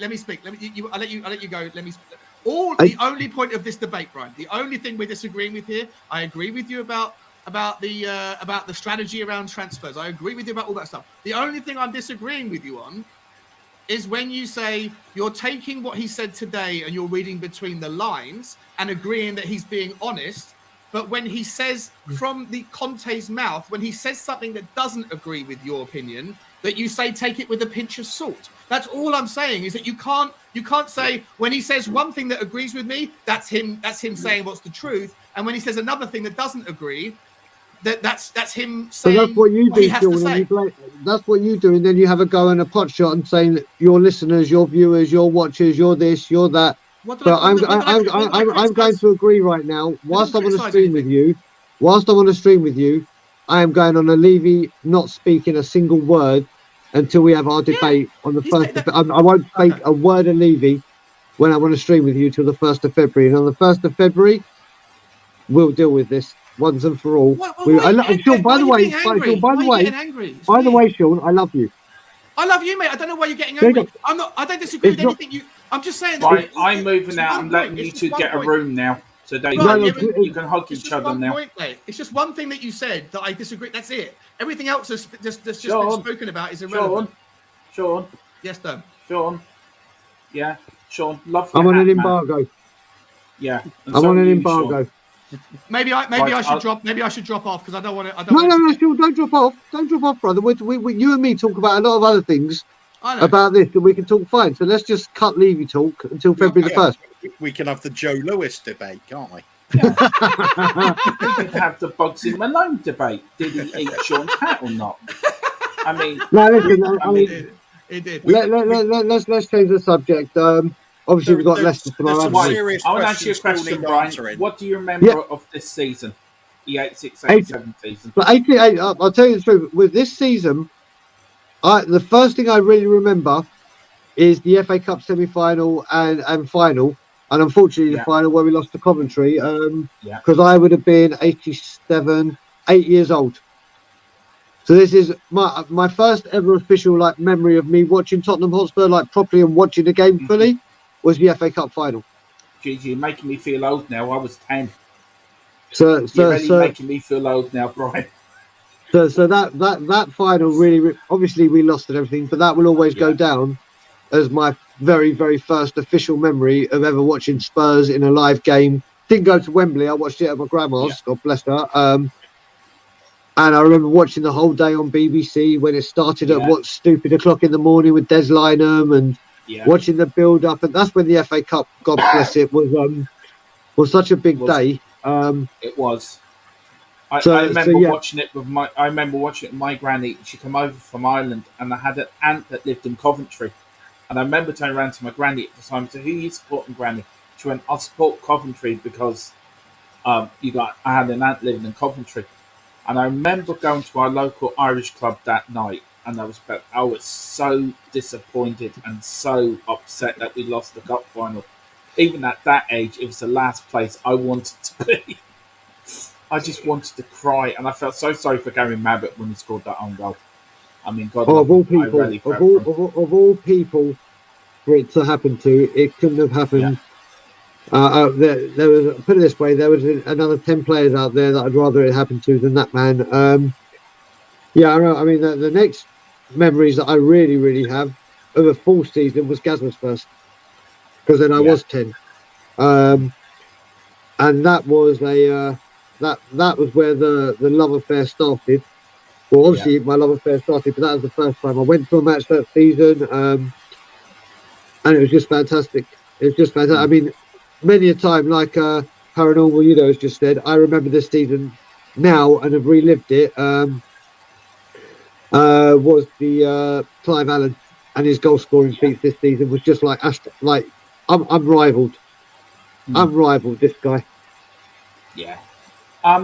Let me speak. I'll let you go. Let me speak. The only point of this debate, Brian, the only thing we're disagreeing with here, I agree with you about the strategy around transfers. I agree with you about all that stuff. The only thing I'm disagreeing with you on is when you say you're taking what he said today and you're reading between the lines and agreeing that he's being honest, but when he says from the Conte's mouth, when he says something that doesn't agree with your opinion, that you say take it with a pinch of salt. That's all I'm saying, is that you can't say when he says one thing that agrees with me, that's him saying what's the truth, and when he says another thing that doesn't agree, that's him So saying that's what you he do, has to Sean. say. That's what you do, and then you have a go and a pot shot and saying that your listeners, your viewers, your watchers, you're this, you're that. But I'm going to agree right now. Whilst I'm on a stream with you, I am going on a Levy, not speaking a single word until we have our debate on the first. I won't speak a word of Levy when I'm on a stream with you till the 1st of February, and on the 1st of February, we'll deal with this once and for all. Sean, by the way, Sean, I love you. I love you, mate. I don't know why you're getting angry. I don't disagree with anything. I'm just saying that I'm moving out. I'm letting you two get a room now. Today, you can hug each other now. Point, mate. It's just one thing that you said that I disagree. That's it. Everything else that's just been spoken about is irrelevant. Sean. Yes, Dan. Sean. Yeah, Sean. Love you. I'm on an embargo. Man. Yeah, I'm on an embargo. Sean. Maybe I should drop. Maybe I should drop off because I don't want to. No, Sean, don't drop off. Don't drop off, brother. We you and me talk about a lot of other things about this, and we can talk fine. So let's just cut Levy talk until February the 1st. We can have the Joe Lewis debate, can't we? Yeah. We could have the Bugsy Malone debate. Did he eat Sean's hat or not? I mean, no, listen. I mean, it did. Let's change the subject. Obviously, we've got Leicester tomorrow. I want to ask you a question, Brian. What do you remember of this season? The 86-87 season. But 88, I'll tell you the truth. With this season, the first thing I really remember is the FA Cup semi-final and final. And unfortunately, the final where we lost to Coventry. Because I would have been 87, 8 years old. So this is my first ever official memory of me watching Tottenham Hotspur properly and watching the game fully was the FA Cup final. Jeez, you're making me feel old now. I was 10. You're really making me feel old now, Brian. So that final really, obviously we lost and everything, but that will always go down as my very, very first official memory of ever watching Spurs in a live game. Didn't go to Wembley. I watched it at my grandma's. God bless her. And I remember watching the whole day on BBC when it started at what stupid o'clock in the morning with Des Lynam and watching the build up. And that's when the FA Cup, God bless it, was such a big day. It was. I remember watching it with my granny. She came over from Ireland, and I had an aunt that lived in Coventry. And I remember turning around to my granny at the time and said, "Who are you supporting, Granny?" She went, "I'll support Coventry because I had an aunt living in Coventry." And I remember going to our local Irish club that night, and I was so disappointed and so upset that we lost the cup final. Even at that age, it was the last place I wanted to be. I just wanted to cry, and I felt so sorry for Gary Mabbott when he scored that own goal. I mean, God, of all people, for it to happen to, it couldn't have happened. There was, put it this way, there was another 10 players out there that I'd rather it happened to than that man. I mean, the next memories that I really, really have of a full season was Gazma's first, because then I was 10, and that was that was where the love affair started. Well, obviously my love affair started, but that was the first time I went to a match that season, and it was just fantastic. It was just fantastic. I mean, many a time, like Paranormal has just said, I remember this season now and have relived it. Was the Clive Allen and his goal scoring feats this season was just I'm rivaled. I'm rivaled, this guy. Yeah.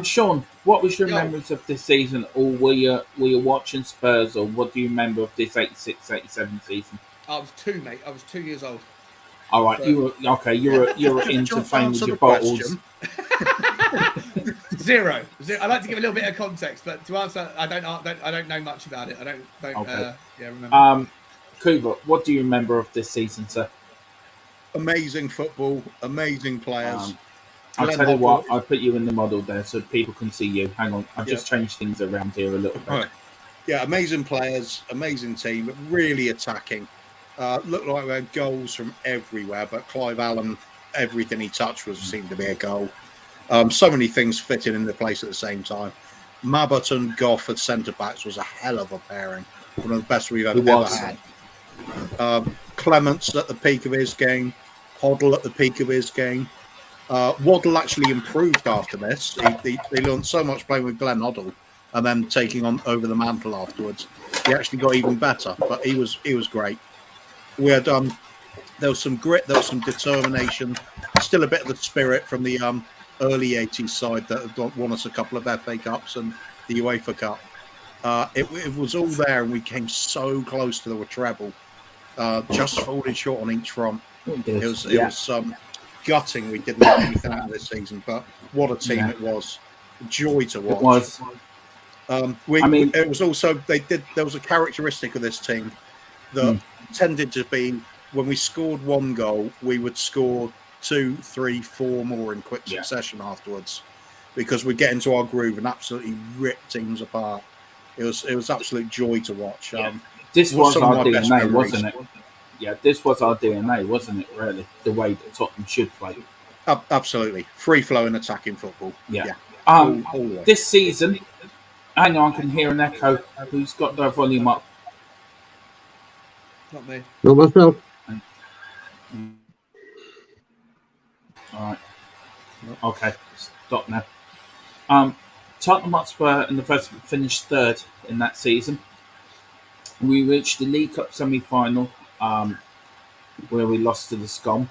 Sean, what was your memories of this season, or were you watching Spurs, or what do you remember of this 86-87 season? I was 2, mate. I was 2 years old. All right, so, you were into playing with your bottles. Zero. I like to give a little bit of context, but to answer, I don't know much about it. I don't remember. Kuba, what do you remember of this season, sir? Amazing football, amazing players. I'll tell you what, I'll put you in the model there so people can see you. Hang on, I've just changed things around here a little bit. Right. Yeah, amazing players, amazing team, but really attacking. Looked like we had goals from everywhere, but Clive Allen, everything he touched seemed to be a goal. So many things fitting into place at the same time. Mabbott and Goff at centre-backs was a hell of a pairing. One of the best we've ever had. Clements at the peak of his game. Hoddle at the peak of his game. Waddle actually improved after this. He learned so much playing with Glenn Hoddle and then taking on over the mantle afterwards. He actually got even better, but he was great. We had there was some grit, there was some determination, still a bit of the spirit from the early 80s side that had won us a couple of FA Cups and the UEFA Cup. It was all there, and we came so close to the treble, just falling short on each front. It was gutting we didn't get anything out of this season, but what a team it was. Joy to watch. It was. It was also there was a characteristic of this team that tended to be when we scored one goal, we would score 2, 3, 4 more in quick succession afterwards, because we get into our groove and absolutely rip teams apart. It was absolute joy to watch. This was our DNA, wasn't it? Yeah, this was our DNA, wasn't it? Really, the way that Tottenham should play. Absolutely, free flowing attacking football. Yeah. All the way. This season, hang on, I can hear an echo. Who's got their volume up? Not me. Not myself. All right. Okay, stop now. Tottenham Hotspur in the first finished third in that season. We reached the League Cup semi-final, where we lost to the Scum,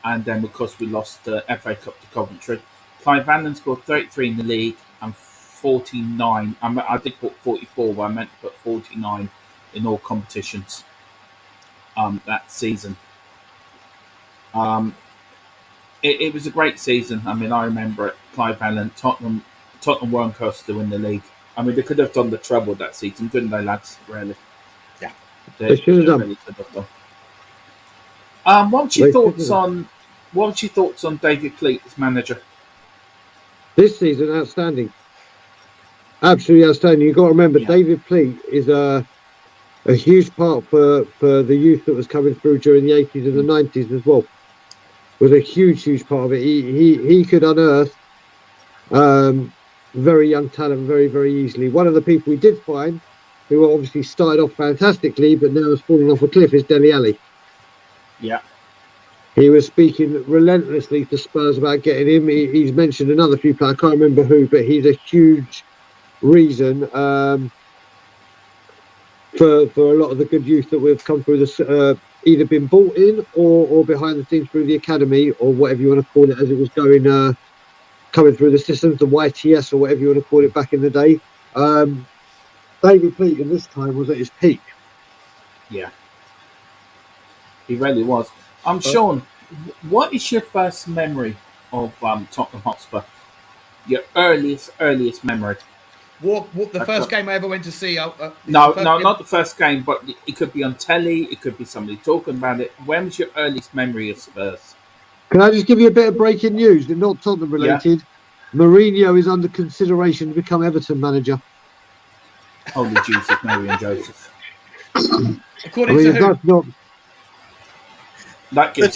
and then because we lost the FA Cup to Coventry. Clive Allen scored 33 in the league and 49. I did put 44, but I meant to put 49 in all competitions that season. It was a great season. I mean, I remember it. Clive Allen, Tottenham weren't close to win the league. I mean, they could have done the treble that season, couldn't they, lads? Really? Yeah. They should have done. Really could have done. What was your thoughts on David Pleat as manager? This season, outstanding. Absolutely outstanding. You've got to remember, David Pleat is a huge part for the youth that was coming through during the 80s and the 90s as well. Was a huge part of it. He could unearth very young talent very, very easily. One of the people we did find, who obviously started off fantastically, but now has fallen off a cliff, is Dele Alli. Yeah. He was speaking relentlessly to Spurs about getting him. He's mentioned another few players, I can't remember who, but he's a huge reason for a lot of the good youth that we've come through this, either been bought in or behind the scenes through the academy, or whatever you want to call it, as it was going coming through the systems, the YTS or whatever you want to call it back in the day. David Pleat in this time was at his peak. Yeah. He really was. Sean, what is your first memory of Tottenham Hotspur? Your earliest memory? The first game I ever went to see. No, not the first game, but it could be on telly. It could be somebody talking about it. When was your earliest memory of Spurs? Can I just give you a bit of breaking news? They're not Tottenham related. Yeah. Mourinho is under consideration to become Everton manager. Holy Jesus, Mary and Joseph. According to who? That gives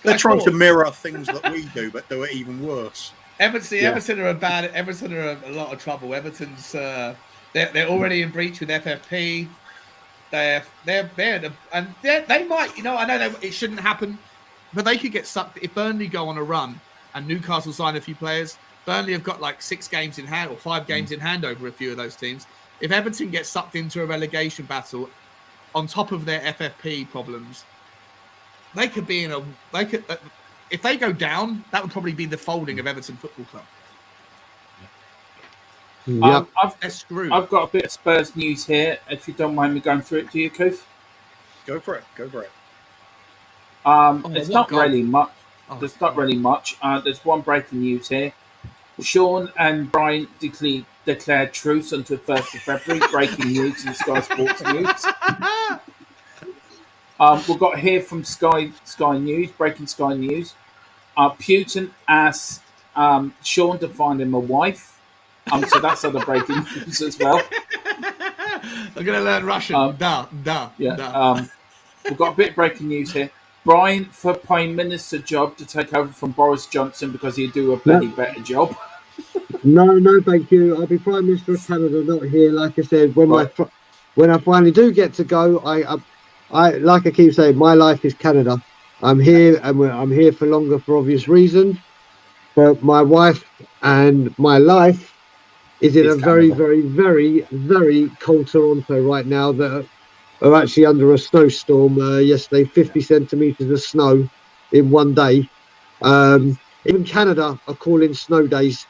they're trying to mirror things that we do, but do it even worse. Everton are bad. Everton are a lot of trouble. Everton's they're already in breach with FFP. They might, I know it shouldn't happen, but they could get sucked if Burnley go on a run and Newcastle sign a few players. Burnley have got like 6 games in hand or 5 games in hand over a few of those teams. If Everton gets sucked into a relegation battle on top of their FFP problems, they could be if they go down, that would probably be the folding of Everton Football Club. They're screwed. I've got a bit of Spurs news here. If you don't mind me going through it to you, Keith. Go for it. It's not really much. There's not really much. There's one breaking news here. Sean and Brian declared truce until 1st of February. Breaking news in Sky Sports News. We've got here from Sky News, breaking Sky News. Putin asked Sean to find him a wife. So that's other breaking news as well. I'm going to learn Russian. We've got a bit of breaking news here. Brian for Prime Minister job to take over from Boris Johnson because he'd do a bloody better job. No, thank you. I'll be Prime Minister of Canada, not here. Like I said, when I finally do get to go, I like I keep saying, my life is Canada. I'm here, and I'm here for longer for obvious reasons. But my wife and my life is in It's a very, Canada. very, very, very cold Toronto right now that are actually under a snowstorm yesterday, 50 centimeters of snow in one day. Even Canada are calling snow days,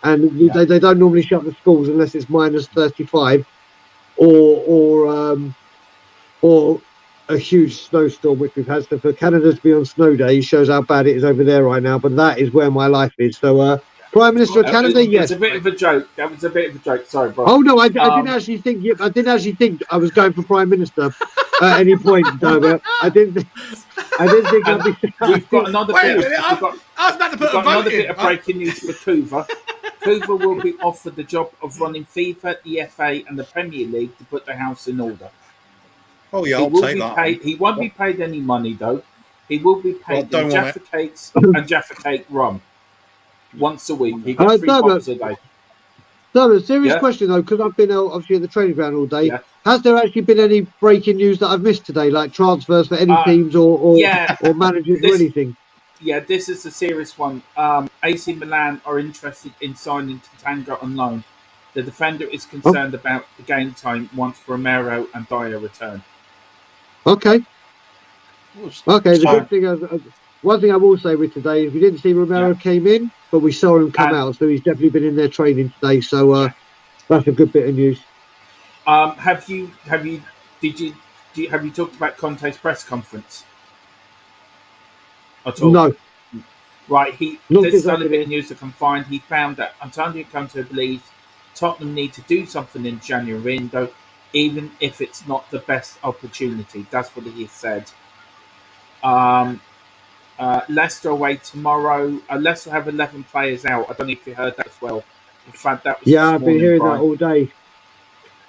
and Yeah. they don't normally shut the schools unless it's minus 35 or a huge snowstorm, which we've had. So for Canada to be on snow day shows how bad it is over there right now. But that is where my life is. So, Prime Minister of Canada, It's yes. a bit of a joke. That was a bit of a joke. Sorry, bro. Oh no, I didn't actually think. I didn't actually think I was going for Prime Minister at any point. But I didn't. I didn't think I'd be. We've got another Wait a bit. minute, I was about to put a We've got vote another in. bit of breaking news for Coover. Coover will be offered the job of running FIFA, the FA, and the Premier League to put the house in order. Oh yeah, He I'll will take be that. paid. He won't be paid any money though. He will be Well, paid don't in want Jaffa cakes and Jaffa cake rum once a week. He gets 3 bottles a day. No, a serious Yeah. question though, because I've been obviously at the training ground all day. Yeah. Has there actually been any breaking news that I've missed today, like transfers for any teams Yeah. or managers or anything? Yeah, this is a serious one. AC Milan are interested in signing Tantrum on loan. The defender is concerned about the game time once Romero and Dyer return. Okay. Okay. The So- good thing, one thing I will say with today is we didn't see Romero came in, but we saw him come out, so he's definitely been in their training today. So that's a good bit of news. Have you talked about Conte's press conference at all? No. Right, Not this is the exactly only bit it. of news I can find. He found that Antonio Conte believes Tottenham need to do something in January window, even if it's not the best opportunity. That's what he said. Leicester away tomorrow. Leicester have 11 players out. I don't know if you heard that as well. In fact, that was Yeah, this I've been morning, hearing Brian. that all day.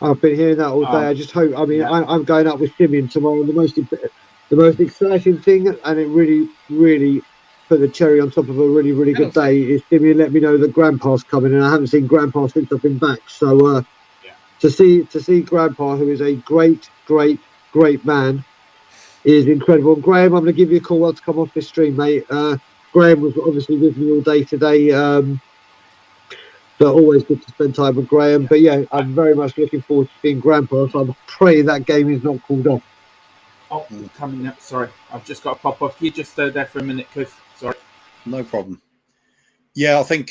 I've been hearing that all day. I just hope. I mean, yeah. I'm going up with Simeon tomorrow. The most exciting thing, and it really, really put the cherry on top of a really, really good day, is Simeon let me know that Grandpa's coming, and I haven't seen Grandpa since I've been back. So to see Grandpa, who is a great, great, great man, is incredible. And Graham, I'm going to give you a call to come off this stream, mate. Graham was obviously with me all day today. So always good to spend time with Graham. But yeah, I'm very much looking forward to seeing Grandpa. So I'm praying that game is not called off. Oh, coming up. Sorry, I've just got to pop off. You just stay there for a minute, Cliff. Sorry. No problem. Yeah, I think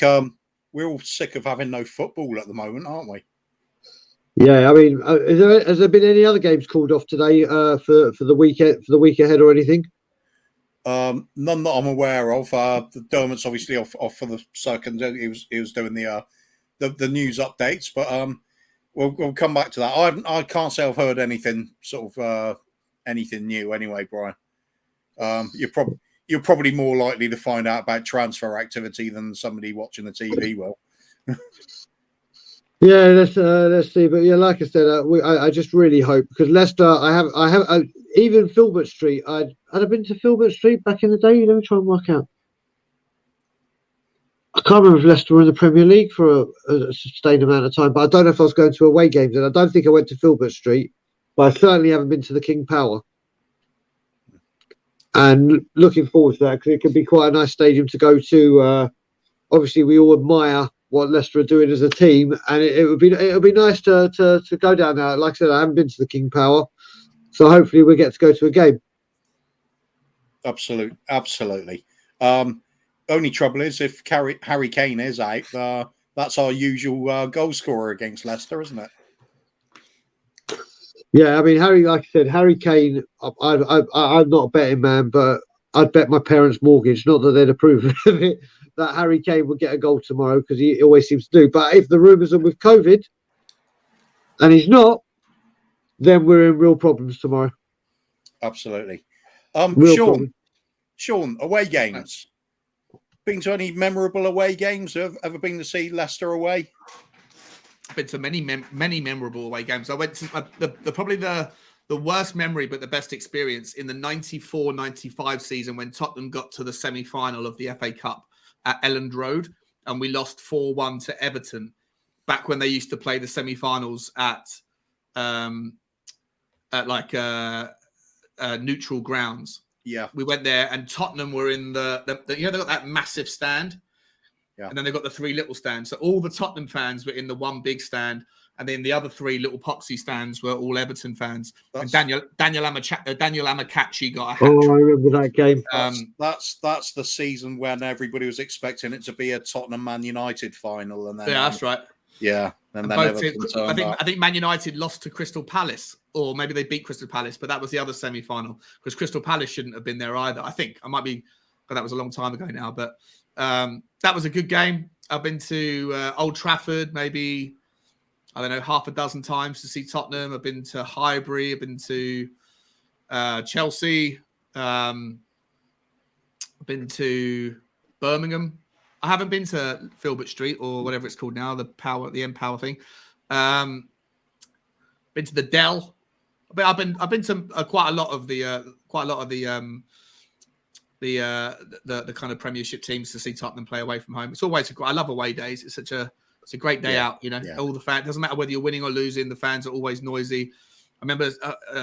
we're all sick of having no football at the moment, aren't we? Yeah, I mean, has there been any other games called off today for the week ahead or anything? None that I'm aware of. Dermot's obviously off for the second. He was doing the news updates, but we'll come back to that. I can't say I've heard anything sort of anything new anyway, Brian. You're probably more likely to find out about transfer activity than somebody watching the TV will. Yeah, let's see. But yeah, like I said, I just really hope, because Leicester, I have even Filbert Street. Had I been to Filbert Street back in the day? Let me try and work out. I can't remember if Leicester were in the Premier League for a sustained amount of time, but I don't know if I was going to away games. And I don't think I went to Filbert Street, but I certainly haven't been to the King Power. And looking forward to that, because it could be quite a nice stadium to go to. Obviously, we all admire what Leicester are doing as a team, and it would be nice to go down there. Like I said, I haven't been to the King Power, so hopefully we get to go to a game. Absolutely. Only trouble is if Harry Kane is out, that's our usual goal scorer against Leicester, isn't it? Yeah, I mean, like I said, Harry Kane. I'm not a betting man, but I'd bet my parents' mortgage, not that they'd approve of it, that Harry Kane would get a goal tomorrow, because he always seems to do. But if the rumours are with COVID and he's not, then we're in real problems tomorrow. Absolutely. Sean, away games. Been to any memorable away games? Have ever been to see Leicester away? I've been to many memorable away games. I went to probably the worst memory, but the best experience in the 94-95 season when Tottenham got to the semi-final of the FA Cup at Elland Road, and we lost 4-1 to Everton. Back when they used to play the semi-finals at neutral grounds, Yeah. We went there, and Tottenham were in the you know, they got that massive stand. Yeah. And then they got the 3 little stands. So all the Tottenham fans were in the one big stand, and then the other 3 little poxy stands were all Everton fans. And Daniel Amakachi got a hat Oh, trick. I remember that game. That's the season when everybody was expecting it to be a Tottenham Man United final, and then that's right. Yeah, and then Everton I think Man United lost to Crystal Palace, or maybe they beat Crystal Palace, but that was the other semi-final, because Crystal Palace shouldn't have been there either. I think I might be, but that was a long time ago now. But that was a good game. I've been to Old Trafford maybe, I don't know, half a dozen times to see Tottenham. I've been to Highbury. I've been to Chelsea. I've been to Birmingham. I haven't been to Filbert Street or whatever it's called now, the Empower thing. Been to the Dell. But I've been to quite a lot of the kind of Premiership teams to see Tottenham play away from home. It's always I love away days. It's a great day out. You know, all the fans, doesn't matter whether you're winning or losing. The fans are always noisy. I remember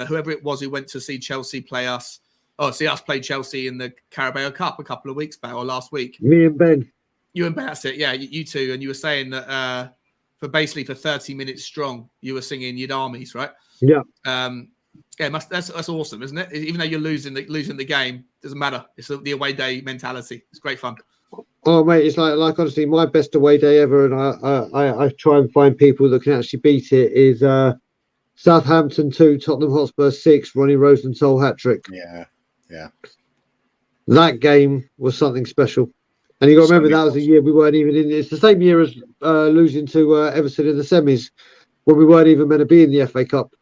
whoever it was who went to see Chelsea play us. Oh, see us play Chelsea in the Carabao Cup a couple of weeks back or last week. Me and Ben. You and Ben, that's it. Yeah, you two. And you were saying that for 30 minutes strong, you were singing "You'd Armies," right? Yeah. That's awesome, isn't it? Even though you're losing the game, doesn't matter. It's the away day mentality. It's great fun. Oh mate, it's like honestly my best away day ever, and I try and find people that can actually beat it. Is Southampton 2, Tottenham Hotspur 6, Ronnie Rosenthal hat trick. Yeah. That game was something special. And you got to remember that was a year we weren't even in. It's the same year as losing to Everton in the semis, when we weren't even meant to be in the FA Cup.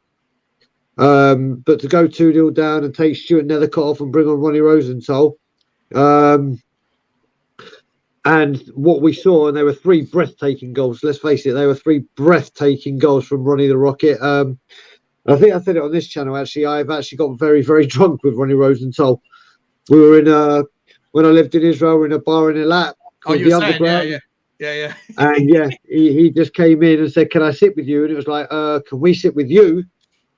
But to go 2-0 down and take Stuart Nethercott off and bring on Ronnie Rosenthal, and what we saw, and there were 3 breathtaking goals. Let's face it, there were 3 breathtaking goals from Ronnie the Rocket. I think I said it on this channel. Actually, I've actually got very, very drunk with Ronnie Rosenthal. We were in when I lived in Israel, we were in a bar in Eilat. Oh, you were saying, yeah. And he just came in and said, "Can I sit with you?" And it was like, "Can we sit with you?"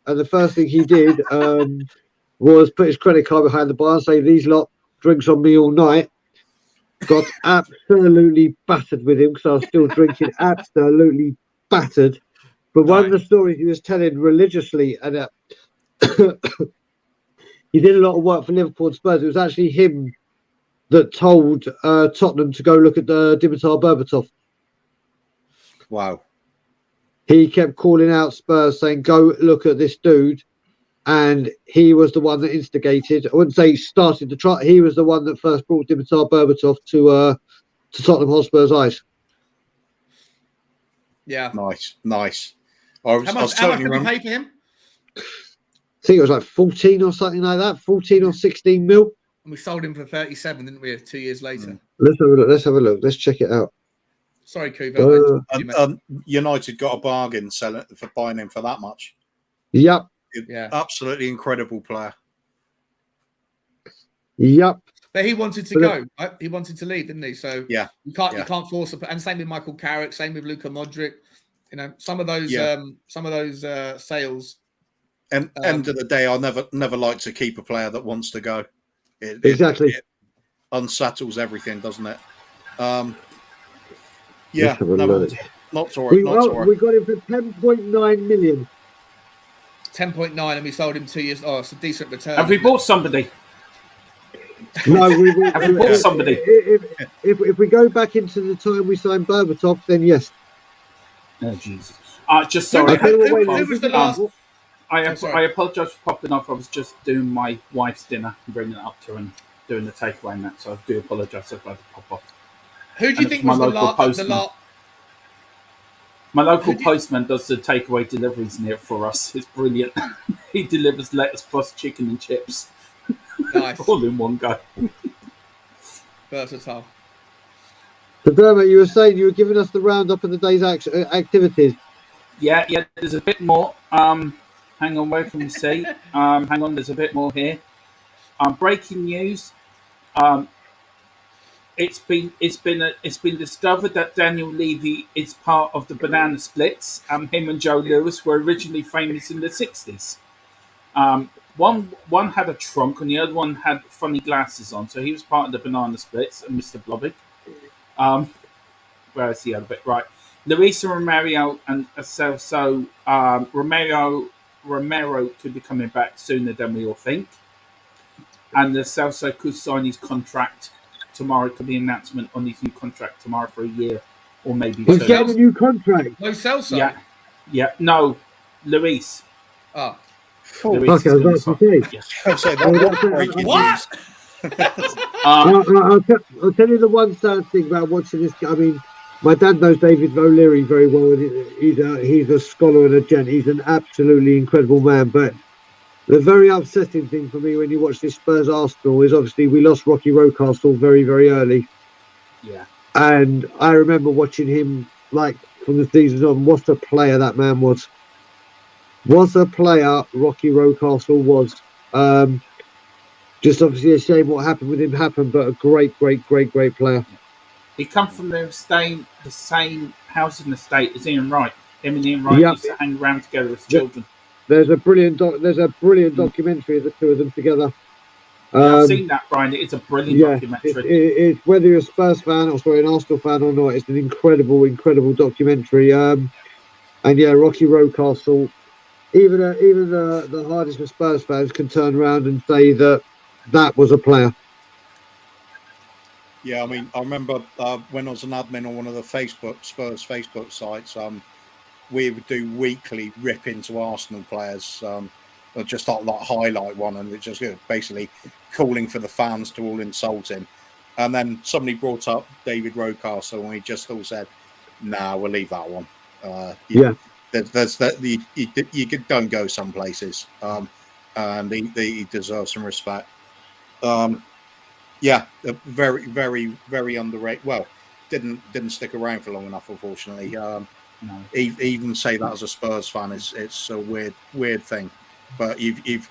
And the first thing he did was put his credit card behind the bar and say, "These lot drinks on me all night." Got absolutely battered with him because I was still drinking, absolutely battered. But one of the stories he was telling religiously, and he did a lot of work for Liverpool and Spurs. It was actually him that told Tottenham to go look at the Dimitar Berbatov. Wow. He kept calling out Spurs saying, "Go look at this dude." And he was the one that instigated. I wouldn't say he started the trial. He was the one that first brought Dimitar Berbatov to Tottenham Hotspur's eyes. Yeah. Nice. How much did you pay for him? I think it was like 14 or something like that. 14 or 16 mil. And we sold him for 37, didn't we? 2 years later. Let's have a look. Let's check it out. Sorry, Kubo. United got a bargain selling for buying him for that much. Yep. Yeah. Absolutely incredible player. Yep. But he wanted to go. Right? He wanted to leave, didn't he? So you can't force it. And same with Michael Carrick. Same with Luka Modric. You know, some of those sales. And end of the day, I'll never like to keep a player that wants to go. Exactly. It unsettles everything, doesn't it? Not to worry. We got him for 10.9 million. 10.9, and we sold him 2 years. Oh, it's a decent return. Have we bought somebody? No, we bought somebody. If we go back into the time we signed Berbatov, then yes. Oh Jesus! Just sorry. Who was the last? I apologise for popping off. I was just doing my wife's dinner and bringing it up to her and doing the takeaway and that. So I do apologise if I had to pop off. Who do you think was the last? My local postman does the takeaway deliveries near for us. It's brilliant. He delivers lettuce plus chicken and chips. Nice. All in one go. Versatile. So Dermot, you were saying you were giving us the roundup of the day's activities. Yeah, there's a bit more. Hang on, where can we see? Hang on, there's a bit more here. Breaking news. It's been discovered that Daniel Levy is part of the Banana Splits. Him and Joe Lewis were originally famous in the 60s. One had a trunk and the other one had funny glasses on. So he was part of the Banana Splits and Mr. Blobby. Whereas the other bit, right? Luis and Romero and so Romero could be coming back sooner than we all think. And the Celso could sign his contract tomorrow. Could be an announcement on his new contract tomorrow for a year or maybe He's 2. getting a new contract. No Celso. Yeah. No, Luis. Oh. Luis Okay, I was about to say. Yeah. So that was breaking What? news. I'll tell you the one sad thing about watching this. I mean, my dad knows David O'Leary very well. And he's a scholar and a gent. He's an absolutely incredible man. But the very upsetting thing for me when you watch this Spurs Arsenal is obviously we lost Rocky Rocastle very, very early. Yeah. And I remember watching him like from the season on. What a player that man was. What a player Rocky Rocastle was. Just obviously a shame what happened with him happened, but a great player. He come from the same housing estate as Ian Wright. Him and Ian Wright used to hang around together as children. There's a brilliant documentary of the two of them together. I've seen that, Brian. It's a brilliant documentary. It's whether you're a Spurs fan or an Arsenal fan or not, it's an incredible documentary. And yeah, Rocky Rocastle. Even the hardest of Spurs fans can turn around and say that was a player. Yeah, I mean, I remember when I was an admin on one of the Spurs Facebook sites, we would do weekly rip into Arsenal players, just like highlight one, and it's just basically calling for the fans to all insult him. And then somebody brought up David Rocastle, and we just all said, "Nah, we'll leave that one." There's that you don't go some places, and he deserves some respect. Very underrated. Well, didn't stick around for long enough, unfortunately. No. Even say that as a Spurs fan it's a weird thing, but you've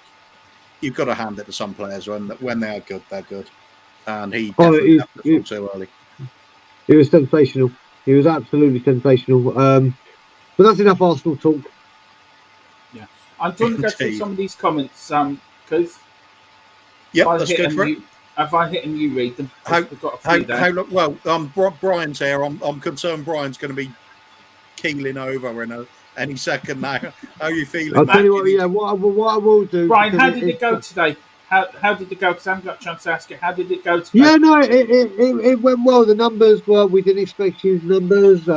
got to hand it to some players when they are good, they're good, and he definitely left the too early. He was sensational. He was absolutely sensational. But that's enough Arsenal talk. Yeah, I'm trying to go through some of these comments, Keith. Yeah, let's go for it. Have I hit and you read them? Well, Brian's here. I'm concerned Brian's going to be keeling over in any second now. How are you feeling? I'll tell you what. Yeah, what I will do. Brian, how did it go today? How did it go? Because I haven't got a chance to ask you. How did it go today? Yeah, no, it went well. The numbers were. We didn't expect huge numbers.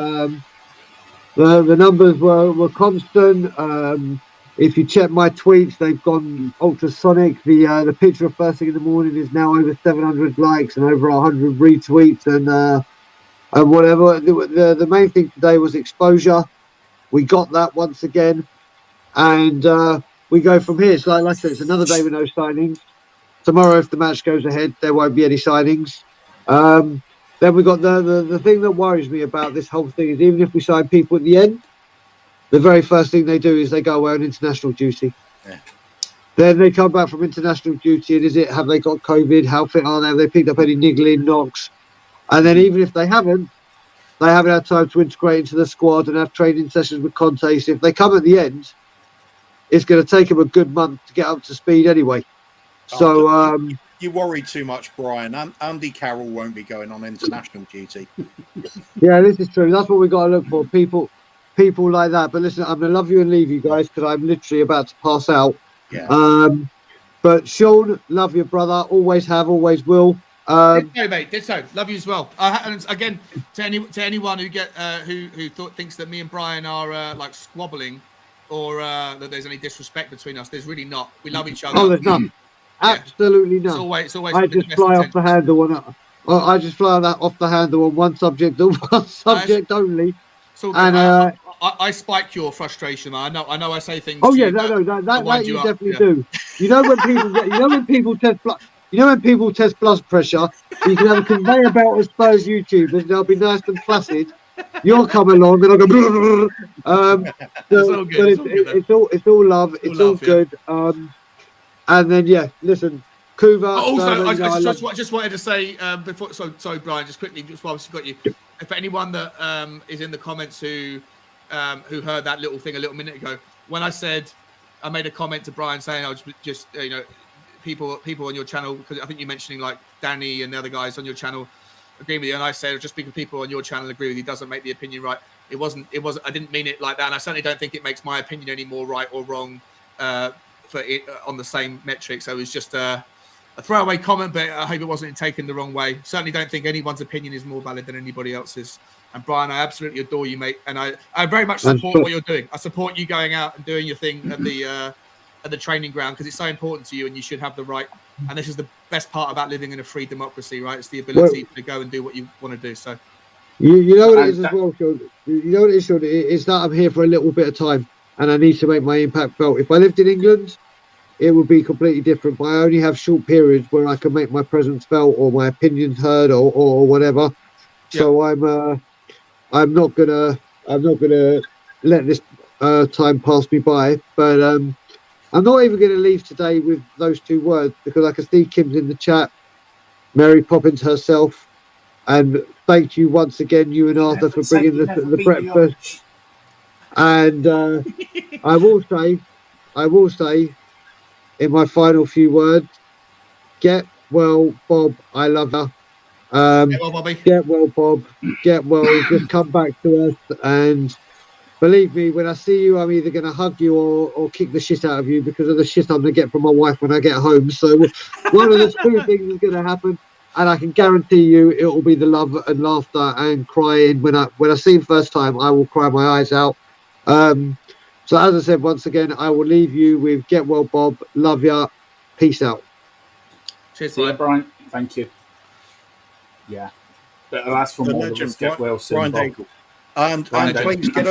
The numbers were constant. If you check my tweets, they've gone ultrasonic. The picture of first thing in the morning is now over 700 likes and over 100 retweets and whatever. The main thing today was exposure. We got that once again, and we go from here. It's like I said, it's another day with no signings. Tomorrow, if the match goes ahead, there won't be any signings. Then we got the thing that worries me about this whole thing is even if we sign people at the end, the very first thing they do is they go away on international duty. Yeah. Then they come back from international duty, and have they got COVID? How fit are they? Have they picked up any niggling knocks? And then even if they haven't had time to integrate into the squad and have training sessions with Conte. So if they come at the end, it's going to take them a good month to get up to speed anyway. So you worry too much, Brian. Andy Carroll won't be going on international duty. Yeah, this is true. That's what we've got to look for. People like that. But listen, I'm going to love you and leave you guys because I'm literally about to pass out. Yeah. But Sean, love your brother. Always have, always will. Did so, mate. Did so. Love you as well. And again, to anyone who thinks that me and Brian are like squabbling or that there's any disrespect between us, there's really not. We love each other. Oh, there's none. Absolutely none. It's always. I just fly off the handle on. I just fly off the handle on one subject, only. And I spike your frustration. I know. I say things. Oh yeah, that you definitely do. You know when people test blood pressure, you can have a conveyor belt of Spurs YouTubers. They'll be nice and placid. You'll come along and I'll go. It's all love. It's all good. And then listen, Kuva. Also, I just wanted to say before. Sorry, Brian. Just quickly, just while I've got you. For anyone that is in the comments who heard that little thing a little minute ago, when I said I made a comment to Brian saying I was just people on your channel, because I think you're mentioning like Danny and the other guys on your channel agreeing with you, and I said just because people on your channel agree with you doesn't make the opinion right. It wasn't. I didn't mean it like that, and I certainly don't think it makes my opinion any more right or wrong for it on the same metric. So it was just a throwaway comment, but I hope it wasn't taken the wrong way. Certainly don't think anyone's opinion is more valid than anybody else's. And Brian, I absolutely adore you, mate, and I very much support what you're doing. I support you going out and doing your thing at the training ground, because it's so important to you, and you should have the right. And this is the best part about living in a free democracy, right? It's the ability to go and do what you want to do. So, you know what it is as well, Sean. You know what it is, Sean. It's that I'm here for a little bit of time, and I need to make my impact felt. If I lived in England, it would be completely different. But I only have short periods where I can make my presence felt or my opinions heard or whatever. Yeah. So I'm not gonna let this time pass me by. But I'm not even going to leave today with those two words, because I can see Kim's in the chat, Mary Poppins herself, and thank you once again, you and Arthur, for bringing the breakfast. And I will say, in my final few words, get well, Bob. I love you. Get well, Bobby. Get well, Bob. Get well. Just come back to us, and believe me, when I see you, I'm either going to hug you or kick the shit out of you because of the shit I'm going to get from my wife when I get home. So one of the two things is going to happen, and I can guarantee you it will be the love and laughter and crying. When I see him first time, I will cry my eyes out. So as I said, once again, I will leave you with get well, Bob. Love ya. Peace out. Cheers, Brian. Thank you. Yeah. But alas, for more of us, get well soon, Bob. And please get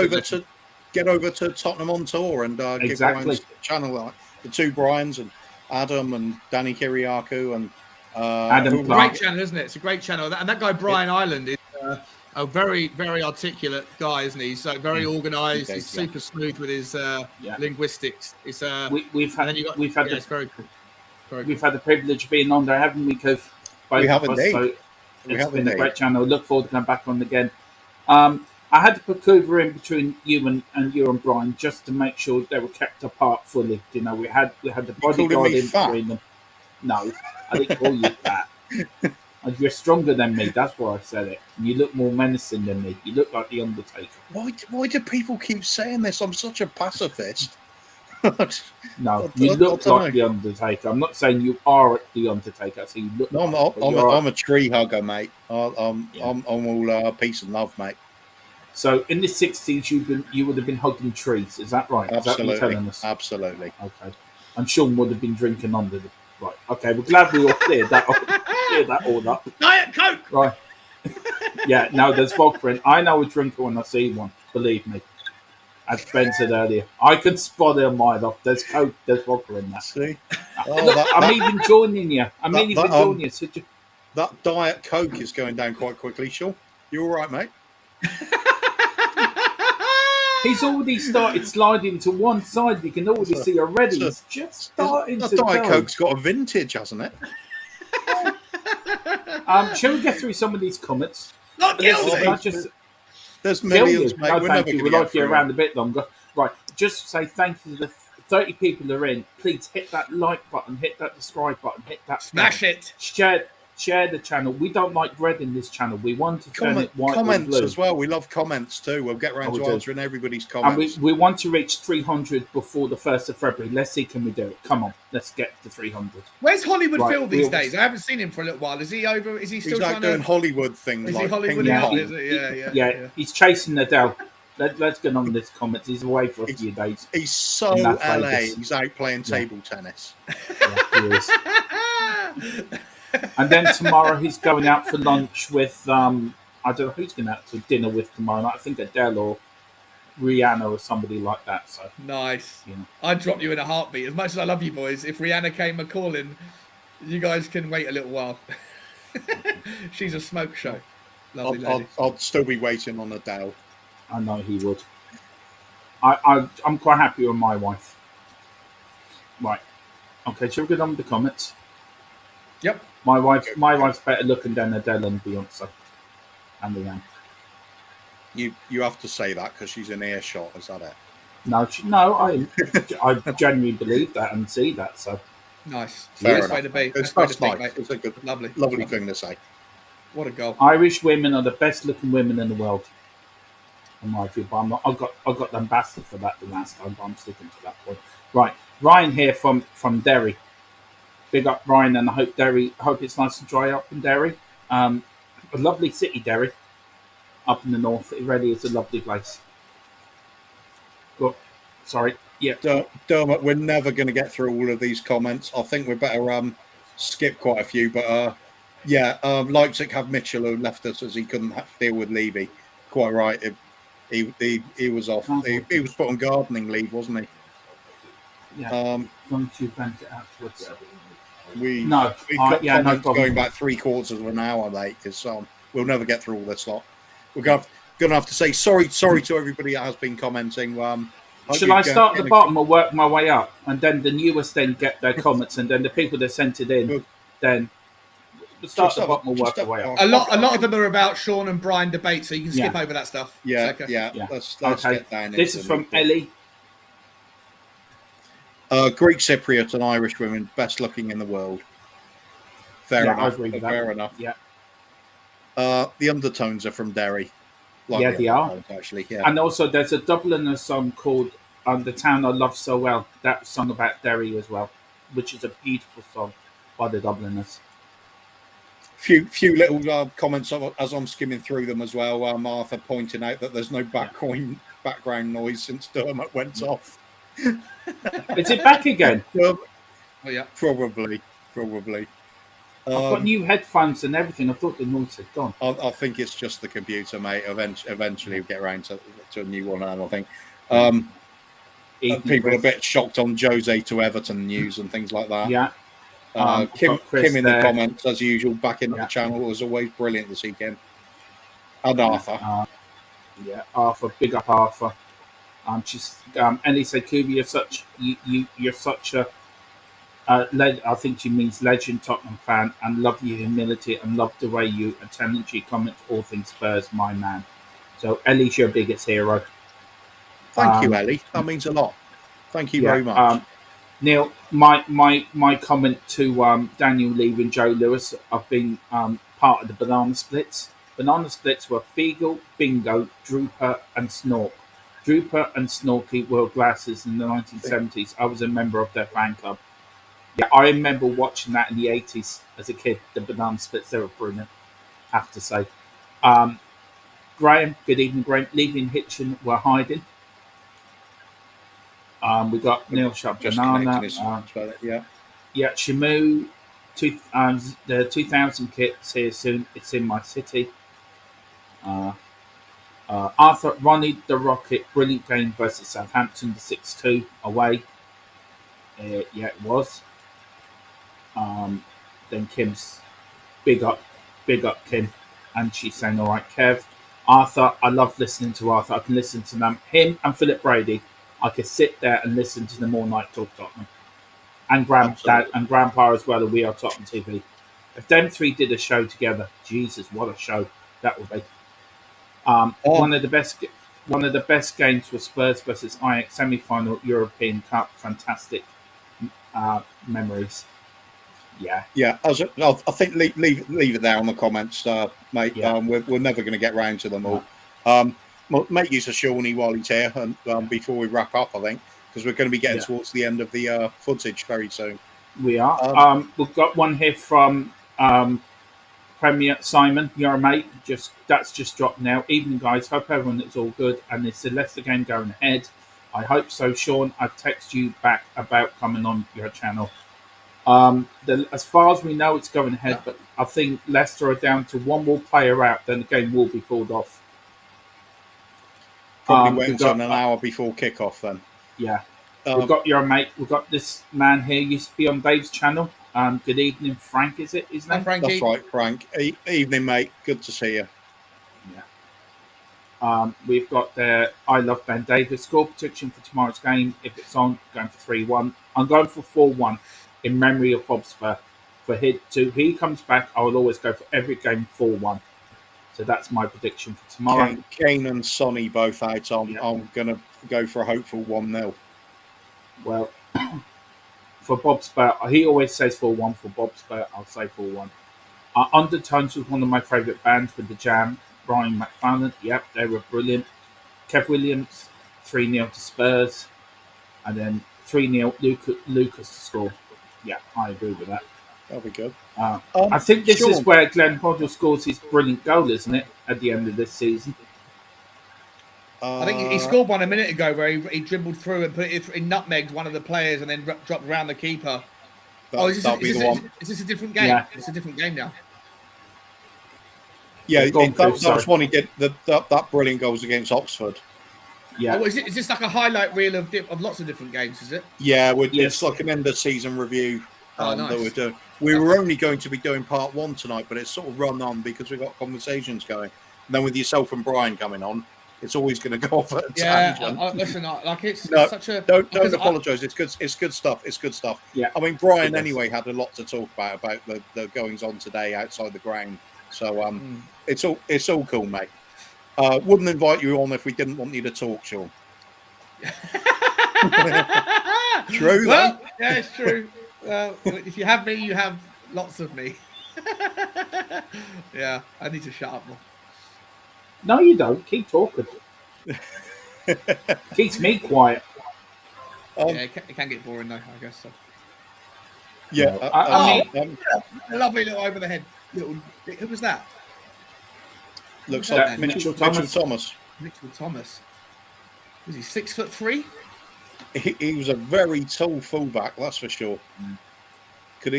over to Tottenham on tour and give Brian's channel, the two Brians, and Adam and Danny Kiriakou and Adam. Great channel, isn't it? It's a great channel, and that guy Brian Ireland is a very, very articulate guy, isn't he? He's so very organised. He's super smooth with his linguistics. It's we've had it's very cool. We've had the privilege of being on there, haven't we? Because we have indeed. So it's been a great channel. Look forward to coming back on again. I had to put Coover in between you and Brian just to make sure they were kept apart fully. You know, we had the bodyguard in between them. No, I didn't call you fat. You're stronger than me. That's why I said it. And you look more menacing than me. You look like the Undertaker. Why do people keep saying this? I'm such a pacifist. No, you look like the Undertaker. I'm not saying you are the Undertaker. So you look. No, I'm a tree hugger, mate. I'm all peace and love, mate. So in the 60s, you would have been hugging trees. Is that right? Absolutely. Is that what you're telling us? Absolutely. Okay. And Sean would have been drinking under the. Right. Okay. We're glad we all cleared that all up. Diet Coke. Right. Yeah. No, there's vodka in. I know a drinker when I see one. Believe me. As Ben said earlier, I can spot it a mile off. There's Coke. There's vodka in that. See. Look, I'm even joining you. Joining you. So that Diet Coke is going down quite quickly, Sean. You all right, mate? He's already started sliding to one side. You can already see already. He's just starting to Diet go. Coke's got a vintage, hasn't it? Shall we get through some of these comments? Not guilty. There's millions, mate. No, thank you. We'd like you around a bit longer. Right. Just say thank you to the 30 people that are in. Please hit that like button, hit that subscribe button, hit that smash it. Share the channel. We don't like red in this channel. We want to turn it white comments or blue. As well. We love comments too. We'll get around to answering everybody's comments. And we want to reach 300 before the 1st of February. Let's see, can we do it? Come on, let's get to 300. Where's Hollywood Phil these days? I haven't seen him for a little while. Is he over? Is he still like doing Hollywood things? Is like he Hollywood? Yeah. He's chasing Adele. Let's get on this comments. He's away for a few days. He's so LA. He's out playing table tennis. Yeah, he is. And then tomorrow he's going out for lunch with I don't know who's going out to dinner with tomorrow night. I think Adele or Rihanna or somebody like that. So nice. I'd drop you in a heartbeat. As much as I love you boys, if Rihanna came a calling, you guys can wait a little while. She's a smoke show. Lovely lady. I'll still be waiting on Adele. I know he would. I'm quite happy with my wife. Right. Okay, shall we get on with the comments? Yep. My wife's better looking than Adele and Beyonce and Rihanna. You have to say that because she's in earshot. Is that it? No, I genuinely believe that and see that. So Nice. Fair Best way enough. to be. It's Best way to nice. think, mate. It's a good, Lovely. lovely thing to say. What a goal. Irish women are the best looking women in the world, in my view. But I got them bastard for that the last time, but I'm sticking to that point. Right, Ryan here from Derry. Big up Ryan, and I hope it's nice and dry up in Derry. A lovely city, Derry, up in the north. It really is a lovely place. Go, sorry, yeah. Dermot, we're never going to get through all of these comments. I think we better skip quite a few. But Leipzig have Mitchell who left us as he couldn't deal with Levy. Quite right. He was off. He was put on gardening leave, wasn't he? Yeah. Don't you vent it afterwards? We've got comments going back 3/4 of an hour, mate. Because we'll never get through all this lot. We're going to have to say sorry to everybody that has been commenting. Should I start at the bottom or work my way up, and then the newest then get their comments, and then the people that sent it in, then we'll start at the bottom or work our way up. A lot of them are about Sean and Brian debate, so you can skip over that stuff. Yeah. Let's get down. This is from Ellie. Greek Cypriot and Irish women, best looking in the world. Fair enough. I agree with that. Fair enough. Yeah. The Undertones are from Derry. They are. Actually, yeah. And also, there's a Dubliner song called "The Town I Love So Well." That song about Derry as well, which is a beautiful song by the Dubliners. Few little comments as I'm skimming through them as well. Arthur pointing out that there's no background noise since Dermot went off. Is it back again? Oh yeah, probably. I've got new headphones and everything. I thought the noise had gone. I think it's just the computer, mate. Eventually, we'll get around to a new one. And I think people are a bit shocked on Jose to Everton news and things like that. Yeah. Kim in the comments as usual. Back in the channel, it was always brilliant to see Kim and Arthur. Arthur. Big up Arthur. Ellie said, "Kubi, you're such a." I think she means legend Tottenham fan, and love your humility and love the way you attentively comment all things Spurs, my man. So Ellie's your biggest hero. Thank you, Ellie. That means a lot. Thank you very much. Neil, my comment to Daniel Levy and Joe Lewis, I've been part of the Banana Splits. Banana Splits were Feagle, Bingo, Drooper and Snork. Drooper and Snorky wore glasses in the 1970s. I was a member of their fan club. Yeah, I remember watching that in the 80s as a kid, the Banana Splits. They were brilliant, I have to say. Graham, good evening, Graham. Levy and Hitchin were hiding. We got Neil Sharp Banana. Shamu. The 2000 kit's here soon. It's in my city. Arthur, Ronnie the Rocket, brilliant game versus Southampton, the 6-2 away. It was. Then Kim's big up Kim, and she's saying, "All right, Kev." Arthur, I love listening to Arthur. I can listen to him and Philip Brady. I could sit there and listen to them all night talk Tottenham, and Granddad and Grandpa as well. And We Are Tottenham TV. If them three did a show together, Jesus, what a show that would be. One of the best games was Spurs versus Ajax semi-final European Cup. Fantastic memories. Yeah. I think leave it there on the comments, mate. Yeah. We're never going to get round to them all. Make use of Shawnee while he's here, and before we wrap up, I think, because we're going to be getting towards the end of the footage very soon. We are. We've got one here from Premier Simon. You're a mate. That's just dropped now. Evening, guys. Hope everyone is all good, and it's the Leicester game going ahead. I hope so, Sean. I've texted you back about coming on your channel. As far as we know, it's going ahead, but I think Leicester are down to one more player out, then the game will be called off. Probably wait until an hour before kickoff then. Yeah. We've got your mate. We've got this man here, used to be on Dave's channel. Good evening, Frank, is it? His name? Frankie. That's right, Frank. Evening, mate. Good to see you. Yeah. We've got the I Love Ben Davis score prediction for tomorrow's game. If it's on, going for 3-1. I'm going for 4-1 in memory of Bob Spur. For he comes back, I will always go for every game 4-1. So that's my prediction for tomorrow. Kane and Sonny both out. I'm going to go for a hopeful 1-0. Well, for Bob Spout, he always says 4-1. For Bob Spout, I'll say 4-1. Undertones was one of my favourite bands with the Jam. Brian McFarlane, yep, they were brilliant. Kev Williams, 3-0 to Spurs. And then 3-0 Lucas to score. Yeah, I agree with that. That'll be good. I think this is where Glenn Hoddle scores his brilliant goal, isn't it, at the end of this season? I think he scored one a minute ago where he dribbled through and put it in, nutmegged one of the players and then dropped around the keeper. Is this a different game? Yeah. It's a different game now. Yeah, that was one he did. That brilliant goals against Oxford. Yeah. Is this like a highlight reel of lots of different games? Is it? Yeah, it's like an end of season review nice. that we're doing. We were only going to be doing part 1 tonight, but it's sort of run on because we've got conversations going. And then with yourself and Brian coming on, it's always going to go off at a tangent. Listen, it's such a don't apologise. It's good. It's good stuff. It's good stuff. Yeah. I mean, Brian anyway had a lot to talk about the goings on today outside the ground. So it's all cool, mate. Wouldn't invite you on if we didn't want you to talk, Sean. True. Well, yeah, it's true. If you have me, you have lots of me. Yeah, I need to shut up more. No, you don't. Keep talking. Keeps me quiet. Yeah, it can get boring though, I guess so. Yeah. Lovely little over the head. Who was that? Looks like Mitchell Thomas. Mitchell Thomas. Was he 6'3"? He was a very tall fullback, that's for sure. Could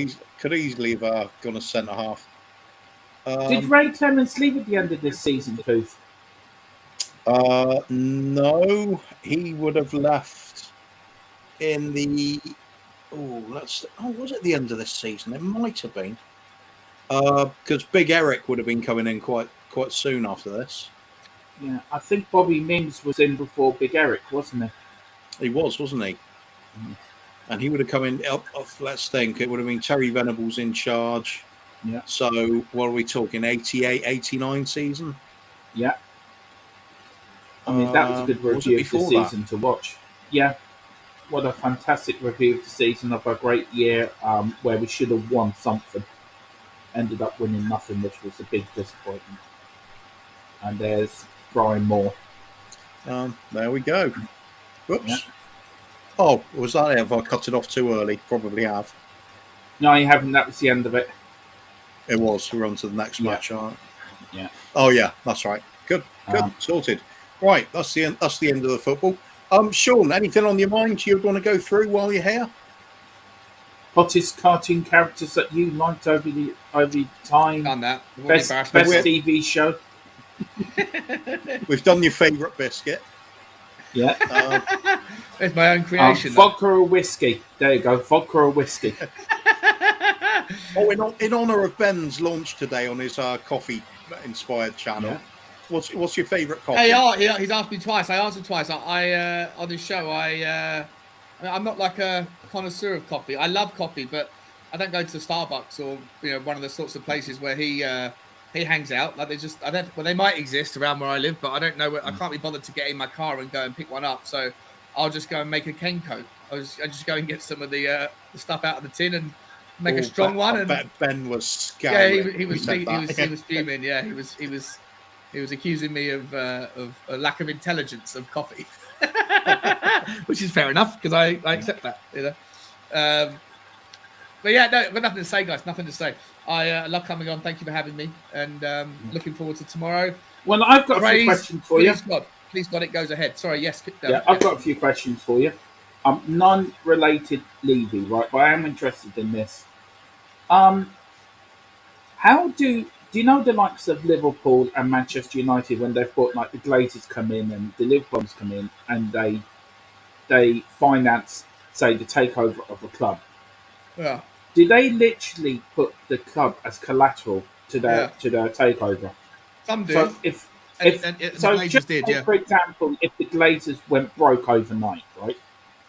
easily have gone as centre half. Did Ray Clements leave at the end of this season, Booth? No, he would have left in the. Was it the end of this season? It might have been. Because Big Eric would have been coming in quite soon after this. Yeah, I think Bobby Mims was in before Big Eric, wasn't he? He wasn't he? And he would have come in. Let's think. It would have been Terry Venables in charge. Yeah. So what are we talking? 88, 89 season? Yeah. I mean, that was a good review of the season to watch. Yeah. What a fantastic review of the season, of a great year where we should have won something. Ended up winning nothing, which was a big disappointment. And there's Brian Moore. There we go. Whoops. Yeah. Oh, was that it? Have I cut it off too early? Probably have. No, you haven't. That was the end of it. It was. We're on to the next match, aren't we? Yeah. Oh yeah, that's right. Good. Sorted. Right, that's the end. That's the end of the football. Sean, anything on your mind you'd want to go through while you're here? Hottest cartoon characters that you liked over time. Done that. Best TV show. We've done your favourite biscuit. Yeah. It's my own creation. Vodka or whiskey. There you go. Vodka or whiskey. In honour of Ben's launch today on his coffee-inspired channel, what's your favourite coffee? Hey, he's asked me twice. I answered twice. I on this show, I'm not like a connoisseur of coffee. I love coffee, but I don't go to Starbucks or one of the sorts of places where he hangs out. Like they might exist around where I live, but I don't know. I can't be bothered to get in my car and go and pick one up. So I'll just go and make a Kenko. I just go and get some of the stuff out of the tin and make a strong one. And Ben was scowling. Yeah, he was fuming. Yeah, he was accusing me of a lack of intelligence of coffee, which is fair enough because I accept that. But yeah, no, got nothing to say, guys. Nothing to say. I love coming on. Thank you for having me, and looking forward to tomorrow. Well, I've got a few questions for you. Please, God, it goes ahead. Sorry, yes. I've got a few questions for you. None related Levy, right? But I am interested in this. How do you know the likes of Liverpool and Manchester United when they've bought like the Glazers come in and the Liverpools come in and they finance, say, the takeover of a club? Yeah. Do they literally put the club as collateral to their takeover? Some do. So the Glazers did, for example, if the Glazers went broke overnight, right?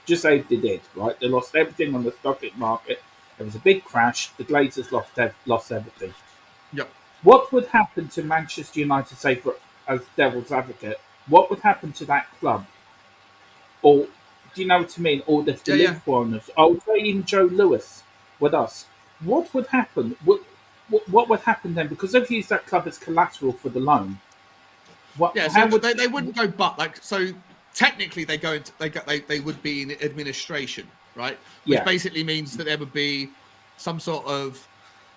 Just say if they did, right? They lost everything on the stock market. There was a big crash. The Glazers lost everything. Yep. What would happen to Manchester United, say, for as devil's advocate? What would happen to that club? Or do you know what I mean? Or if the Liverpool owners, or say even Joe Lewis with us, what would happen? What would happen then? Because they've used that club as collateral for the loan. They wouldn't go, but like, so technically they would be in administration, right? Which basically means that there would be some sort of,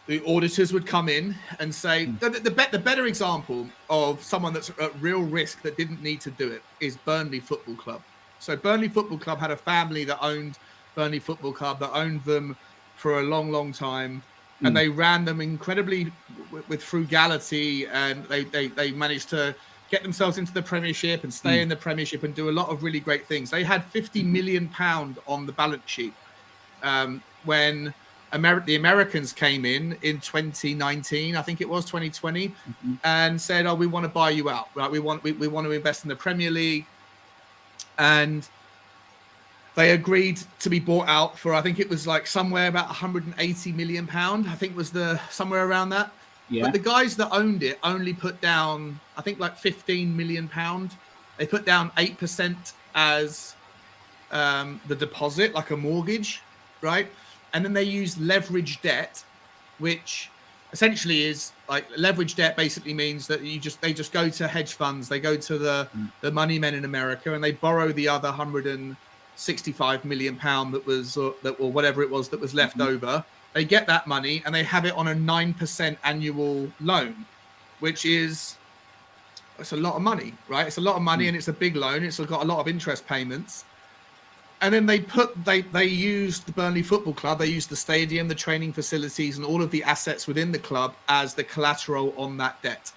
the auditors would come in and say, the better example of someone that's at real risk that didn't need to do it is Burnley Football Club. So Burnley Football Club had a family that owned Burnley Football Club, that owned them for a long, long time. And they ran them incredibly with frugality, and they managed to get themselves into the Premiership and stay in the Premiership and do a lot of really great things. They had £50 million on the balance sheet when the Americans came in 2019, I think it was 2020, and said, "Oh, we want to buy you out. Right? We want to invest in the Premier League," and they agreed to be bought out for, I think it was like somewhere about £180 million. I think was somewhere around that. Yeah. But the guys that owned it only put down, I think, like £15 million. They put down 8% as the deposit, like a mortgage, right? And then they used leverage debt, which essentially is like leverage debt. Basically means that they just go to hedge funds, they go to the money men in America, and they borrow the other £165 million that was or whatever it was that was left over. They get that money and they have it on a 9% annual loan, which it's a lot of money, right? It's a lot of money and it's a big loan. It's got a lot of interest payments. And then they used the Burnley Football Club. They used the stadium, the training facilities, and all of the assets within the club as the collateral on that debt.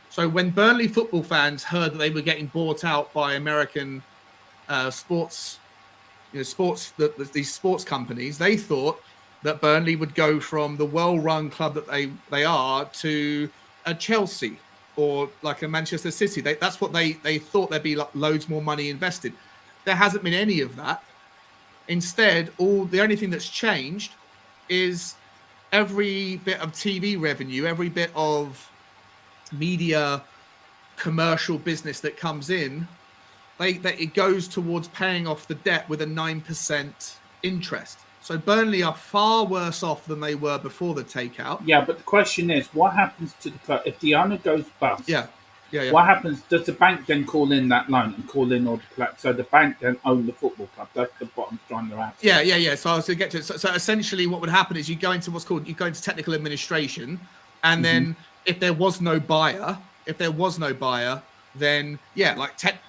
So when Burnley football fans heard that they were getting bought out by American these sports companies, they thought that Burnley would go from the well-run club that they are to a Chelsea or like a Manchester City. That's what they thought. There'd be like loads more money invested. There hasn't been any of that. Instead, the only thing that's changed is every bit of TV revenue, every bit of media commercial business that comes in, it goes towards paying off the debt with a 9% interest. So Burnley are far worse off than they were before the takeout. Yeah, but the question is, what happens to the club if the owner goes bust? Yeah. What happens? Does the bank then call in that loan and call in order to collect? So the bank then own the football club. That's the bottom line they're at. Yeah. So I was going to get to it. So essentially, what would happen is you go into technical administration, and then if there was no buyer, then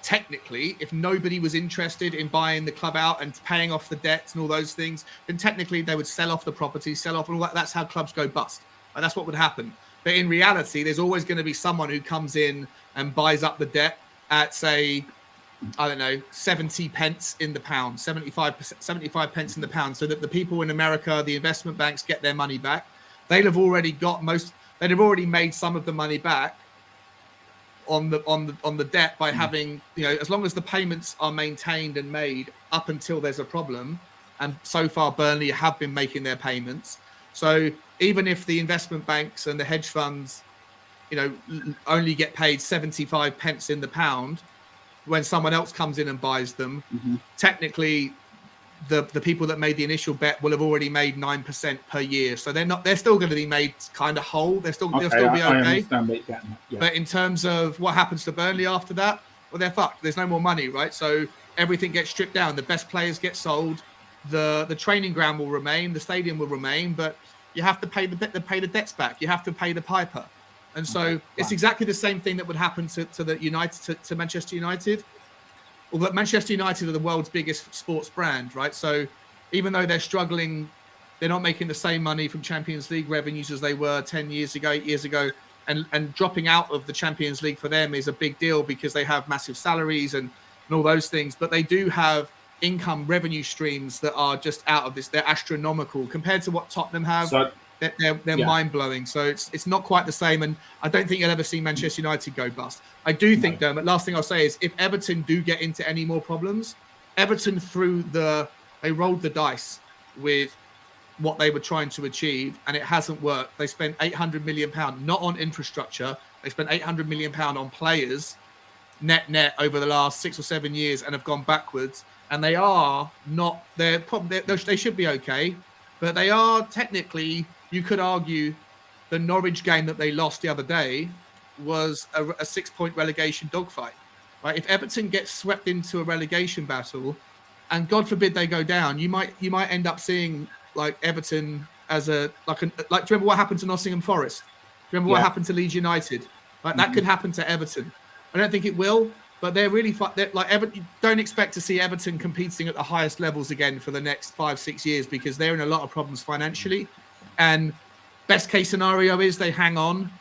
technically, if nobody was interested in buying the club out and paying off the debts and all those things, then technically they would sell off the property, sell off all that. That's how clubs go bust, and that's what would happen. But in reality, there's always going to be someone who comes in and buys up the debt at, say, 70 pence in the pound, 75 pence in the pound, so that the people in America, the investment banks, get their money back. They'd have already made some of the money back on the debt by having, as long as the payments are maintained and made up until there's a problem. And so far, Burnley have been making their payments. So even if the investment banks and the hedge funds, only get paid 75 pence in the pound, when someone else comes in and buys them, technically the people that made the initial bet will have already made 9% per year. So they're still going to be made kind of whole. They'll still be okay. I understand what you're getting at. Yeah. But in terms of what happens to Burnley after that, well, they're fucked. There's no more money, right? So everything gets stripped down. The best players get sold. The training ground will remain. The stadium will remain, but you have to pay the debts back. You have to pay the piper. And so it's exactly the same thing that would happen to the United, to Manchester United. Although Manchester United are the world's biggest sports brand, right? So even though they're struggling, they're not making the same money from Champions League revenues as they were 10 years ago, 8 years ago. And dropping out of the Champions League for them is a big deal because they have massive salaries and all those things. But they do have income revenue streams that are just out of this. They're astronomical compared to what Tottenham have. So, they're mind-blowing. So it's not quite the same. And I don't think you'll ever see Manchester United go bust. I do think, Dermot, last thing I'll say is if Everton do get into any more problems, Everton they rolled the dice with what they were trying to achieve, and it hasn't worked. They spent £800 million, not on infrastructure. They spent £800 million on players, net over the last 6 or 7 years, and have gone backwards. And they are not. They should be okay, but they are technically. You could argue the Norwich game that they lost the other day was a 6-point relegation dogfight. Right? If Everton gets swept into a relegation battle, and God forbid they go down, you might end up seeing like Everton as do you remember what happened to Nottingham Forest? Do you remember what happened to Leeds United? Like that could happen to Everton. I don't think it will, but they're really Everton. Don't expect to see Everton competing at the highest levels again for the next 5-6 years, because they're in a lot of problems financially. And best case scenario is they hang on.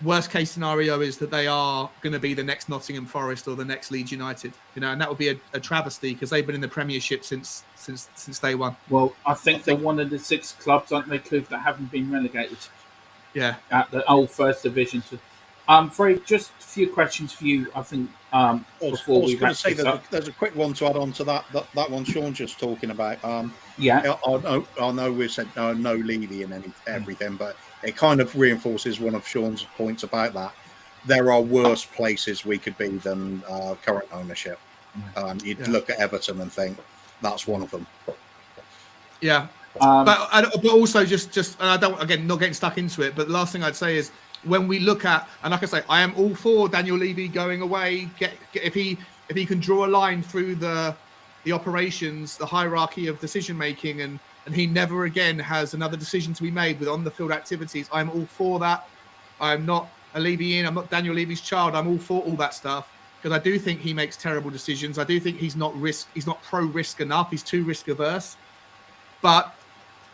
Worst case scenario is that they are going to be the next Nottingham Forest or the next Leeds United, and that would be a travesty, because they've been in the Premiership since day one. Well, I think they're one of the 6 clubs, aren't they, Cliff, that haven't been relegated? Yeah, at the old First Division. Fred, just a few questions for you. I think before we wrap this up. There's a quick one to add on to that one Sean's just talking about. I know we've said no Levy and everything, but it kind of reinforces one of Sean's points about that. There are worse places we could be than current ownership. You'd look at Everton and think that's one of them. Yeah, but also just and I don't, again, not getting stuck into it, but the last thing I'd say is, when we look at, and like I say, I am all for Daniel Levy going away. If he can draw a line through the operations, the hierarchy of decision making, and he never again has another decision to be made with on the field activities, I'm all for that. I'm not a Levy in. I'm not Daniel Levy's child. I'm all for all that stuff, because I do think he makes terrible decisions. I do think he's not pro risk enough. He's too risk averse. But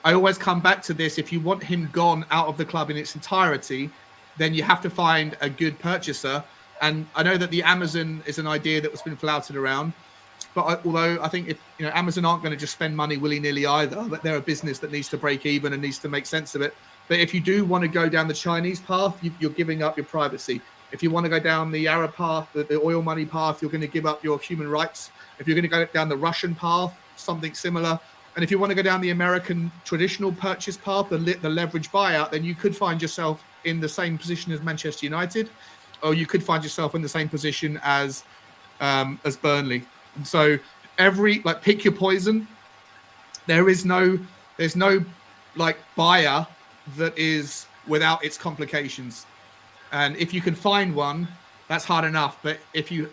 I always come back to this: if you want him gone out of the club in its entirety, then you have to find a good purchaser. And I know that the Amazon is an idea that was been flouted around, but although I think if Amazon aren't going to just spend money willy-nilly either, but they're a business that needs to break even and needs to make sense of it. But if you do want to go down the Chinese path, you're giving up your privacy. If you want to go down the Arab path, the oil money path, you're going to give up your human rights. If you're going to go down the Russian path, something similar. And if you want to go down the American traditional purchase path, the leverage buyout, then you could find yourself in the same position as Manchester United, or you could find yourself in the same position as Burnley. And so pick your poison. There's no buyer that is without its complications. And if you can find one, that's hard enough. But if you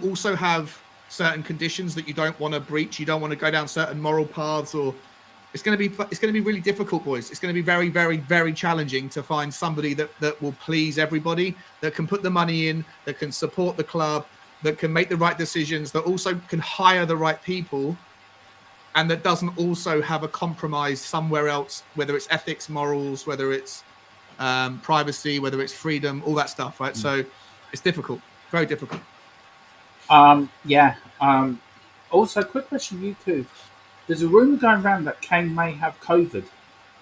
also have certain conditions that you don't want to breach, you don't want to go down certain moral paths, or it's going to be really difficult, boys. It's going to be very, very, very challenging to find somebody that will please everybody, that can put the money in, that can support the club, that can make the right decisions, that also can hire the right people, and that doesn't also have a compromise somewhere else, whether it's ethics, morals, whether it's privacy, whether it's freedom, all that stuff, right? So it's difficult, very difficult. Also, quick question for you too. There's a rumour going around that Kane may have COVID,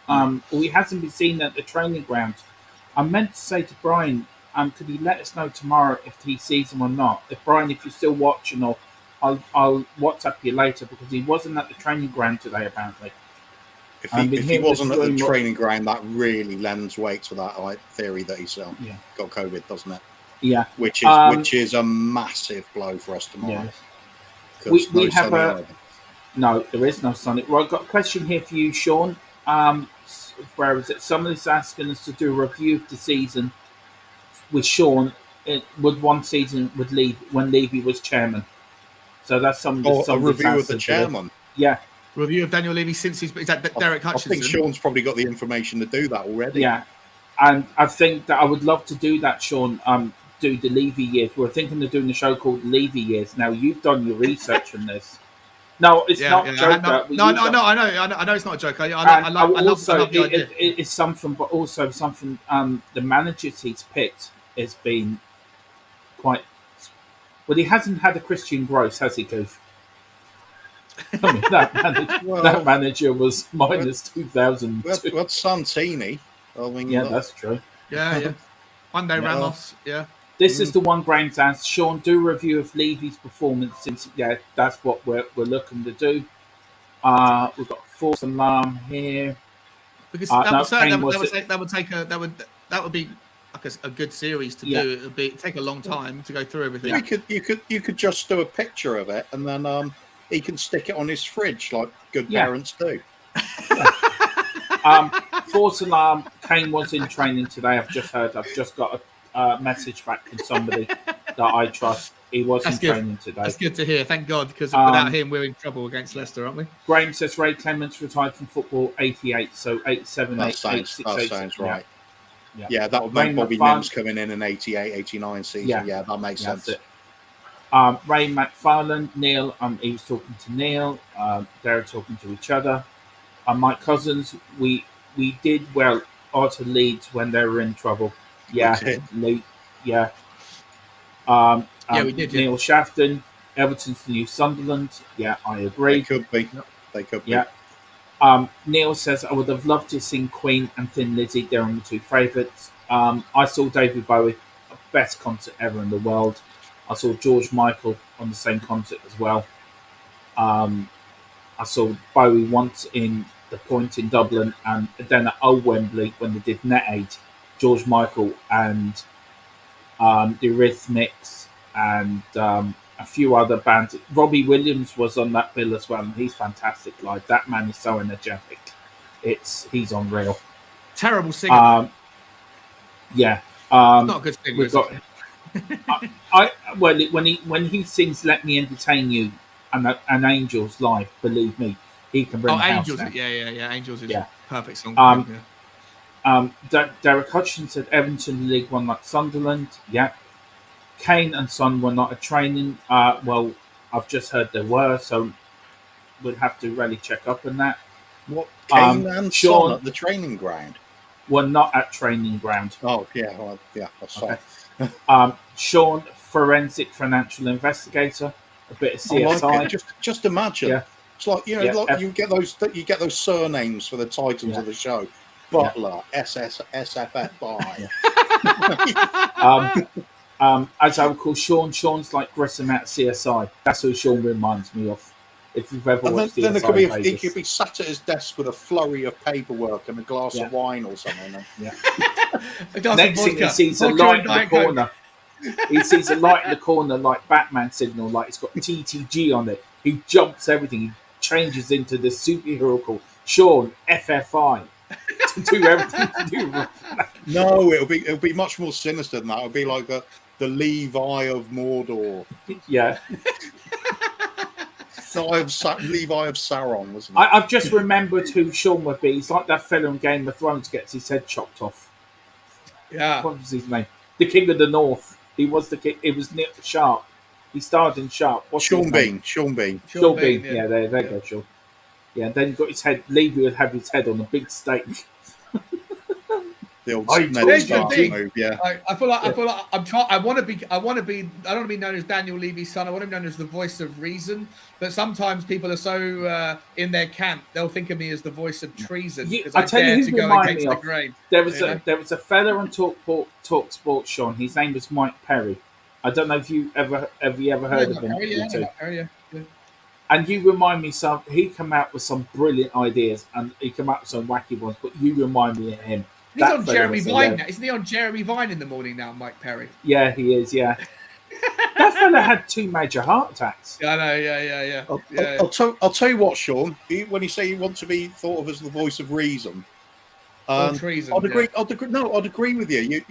or he hasn't been seen at the training ground. I meant to say to Brian, could he let us know tomorrow if he sees him or not? If Brian, if you're still watching, or I'll WhatsApp you later, because he wasn't at the training ground today, apparently. If he wasn't at the training ground, that really lends weight to that theory that he's got COVID, doesn't it? Yeah, which is a massive blow for us tomorrow. Yeah. We have no, there is no Sonic. Well, I've got a question here for you, Sean. Where is it? Somebody's asking us to do a review of the season with Sean. With one season with Levy, when Levy was chairman. So that's somebody's a review of the chairman. Yeah. Review of Daniel Levy since is that Derek Hutchinson? I think Sean's probably got the information to do that already. Yeah, and I think that I would love to do that, Sean. Do the Levy years. We're thinking of doing a show called Levy Years. Now you've done your research on this. No, it's not a joke. I know it's not a joke. I love the idea. It's something, but also something. The managers he's picked has been quite. Well, he hasn't had a Christian Gross, has he, Goof? I mean, that manager was minus 2,000. What's Santini? I mean, yeah, that's true. Yeah. Monday Ramos. Yeah. This is the one Graham's asked. Sean, do a review of Levy's performance, since that's what we're looking to do. We've got false alarm here. Because No, that would be like a good series to do. It'd take a long time to go through everything. You could just do a picture of it, and then he can stick it on his fridge like good parents do. False alarm. Kane was in training today. I've just heard. I've just got a message back from somebody that I trust. He was in training today. That's good to hear. Thank God, because without him, we're in trouble against Leicester, aren't we? Graham says Ray Clements retired from football 88, so 87, That 88, sounds right. Yeah, Yeah, that would make Bobby Mims coming in 88, 89 season. Yeah, that makes sense. Ray McFarland, Neil, he was talking to Neil. They're talking to each other. Mike Cousins, we did well out of Leeds when they were in trouble. Yeah, we did. Neil Shafton, Everton's the new Sunderland. Yeah, I agree. They could be. Yeah. Neil says, I would have loved to have seen Queen and Thin Lizzy. They're my two favourites. I saw David Bowie, best concert ever in the world. I saw George Michael on the same concert as well. I saw Bowie once in the Point in Dublin, and then at Old Wembley when they did Net Aid, George Michael and the Eurythmics and a few other bands. Robbie Williams was on that bill as well, and he's fantastic live. That man is so energetic. He's unreal. Terrible singer. Not a good singer. We've got. When he sings "Let Me Entertain You" and Angels live, believe me, he can bring. Angels, Angels is a perfect song. Derek Hodgson said Everton League One like Sunderland. Yeah. Kane and Son were not at training. Well, I've just heard they were, so we'll have to really check up on that. What, Kane and Son at the training ground? Were not at training ground. Oh, yeah, that's fine. Okay. Sean, forensic financial investigator, a bit of CSI. Like just imagine. Yeah. It's like you get those surnames for the titles of the show. Butler, SFFI. As I would call Sean, Sean's like Grissom out of CSI. That's who Sean reminds me of. If you've ever watched CSI, then he could be sat at his desk with a flurry of paperwork and a glass of wine or something. Next thing he sees a light in the corner. He sees a light in the corner like Batman signal, like it's got TTG on it. He jumps everything. He changes into the superhero called Sean FFI to do everything to do. No, it'll be much more sinister than that. It'll be like the Levi of Mordor. Yeah. Levi of Sauron, wasn't it? I've just remembered who Sean would be. He's like that fellow in Game of Thrones gets his head chopped off. Yeah. What was his name? The King of the North. He was the king. It was Nick Sharp. He starred in Sharp. Sean Bean. Sean Bean. Yeah, there go, Sean. Yeah, and then he got his head. Levi would have his head on a big stake. The old Ned Stark move, yeah. I feel like I'm trying. I want to be. I don't want to be known as Daniel Levy's son. I want to be known as the voice of reason. But sometimes people are so in their camp, they'll think of me as the voice of treason. I tell you who reminded me of. There was a fella on Talk Sports, Sean. His name was Mike Perry. I don't know if you ever heard of him. Yeah. And you remind me he came out with some brilliant ideas, and he came out with some wacky ones. But you remind me of him. He's on Jeremy Vine now. Isn't he on Jeremy Vine in the morning now, Mike Perry? Yeah, he is, yeah. That fella had 2 major heart attacks. I know, yeah. I'll tell you what, Sean, when you say you want to be thought of as the voice of reason, treason, I'd agree. I'd agree with you.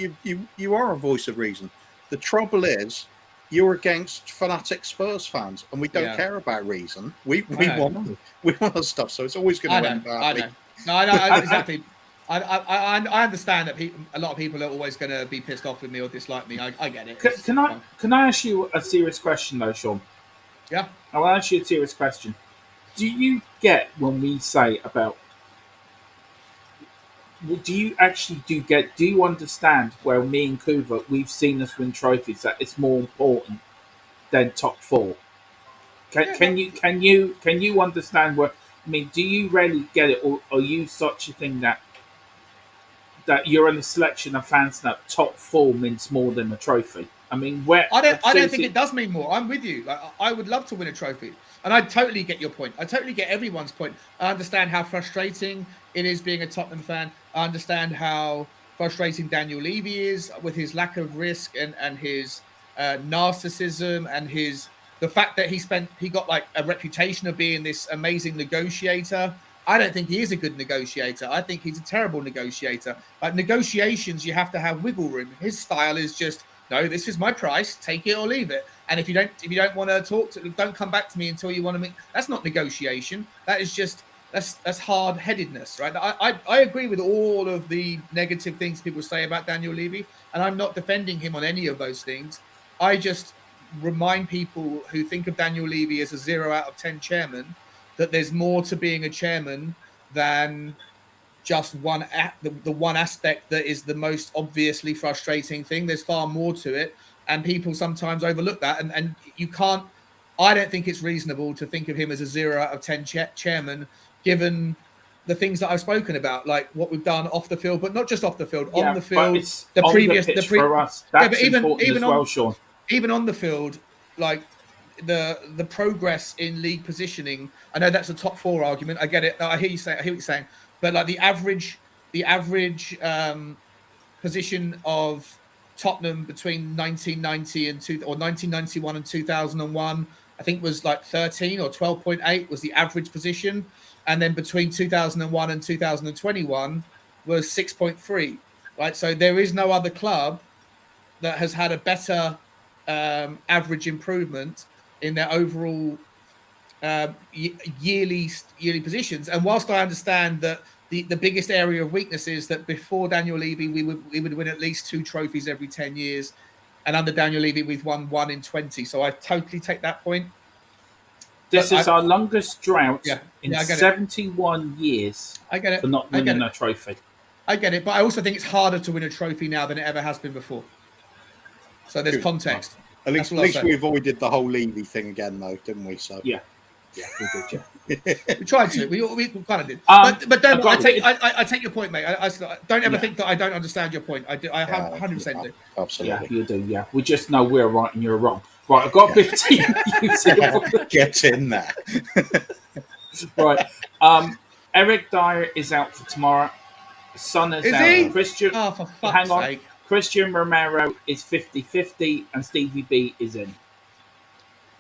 You are a voice of reason. The trouble is, you're against fanatic Spurs fans, and we don't care about reason. We want our stuff, so it's always going to end badly. I know exactly. I understand that a lot of people are always going to be pissed off with me or dislike me. I get it. Can I ask you a serious question though, Sean? Yeah. I will ask you a serious question. Do you get when we say about? Do you understand where me and Kuva we've seen us win trophies that it's more important than top 4? Can you understand where? I mean, do you really get it, or are you such a thing that that you're in a selection of fans that top 4 means more than a trophy. I mean, I don't think it does mean more. I'm with you. Like, I would love to win a trophy, and I totally get your point. I totally get everyone's point. I understand how frustrating it is being a Tottenham fan. I understand how frustrating Daniel Levy is with his lack of risk and his narcissism and the fact that he got like a reputation of being this amazing negotiator. I don't think he is a good negotiator. I think he's a terrible negotiator. Like negotiations, you have to have wiggle room. His style is just, no, this is my price, take it or leave it. And if you don't want to talk to, don't come back to me until you want to meet. That's not negotiation. That is just that's hard-headedness, right? I agree with all of the negative things people say about Daniel Levy, and I'm not defending him on any of those things. I just remind people who think of Daniel Levy as a 0 out of 10 chairman that there's more to being a chairman than just the one aspect that is the most obviously frustrating thing. There's far more to it, and people sometimes overlook that. And you can't. I don't think it's reasonable to think of him as a 0 out of 10 chairman, given the things that I've spoken about, like what we've done off the field, but not just off the field, on the field. It's the previous for us. That's important as well, Sean. Even on the field, like the progress in league positioning. I know that's a top 4 argument. I get it. I hear what you're saying. But like the average position of Tottenham between 1990 or 1991 and 2001, I think was like 13 or 12.8 was the average position, and then between 2001 and 2021 was 6.3. Right, so there is no other club that has had a better average improvement in their overall yearly positions. And whilst I understand that the biggest area of weakness is that before Daniel Levy, we would win at least 2 trophies every 10 years. And under Daniel Levy, we've won 1 in 20. So I totally take that point. This is our longest drought in 71 years I get it. for not winning a trophy. I get it. But I also think it's harder to win a trophy now than it ever has been before. So there's context. At least we avoided the whole Levy thing again, though, didn't we? So yeah, we did. Yeah. We tried to. We kind of did. But don't. I take your point, mate. I don't ever think that I don't understand your point. I do. I 100% do. Absolutely. Yeah, you do. Yeah, we just know we're right and you're wrong. Right, I've got a bit of team music. Get in there. Right. Eric Dyer is out for tomorrow. Son is out. He? Christian. Oh, for fuck's sake. Christian Romero is 50-50 and Stevie B is in.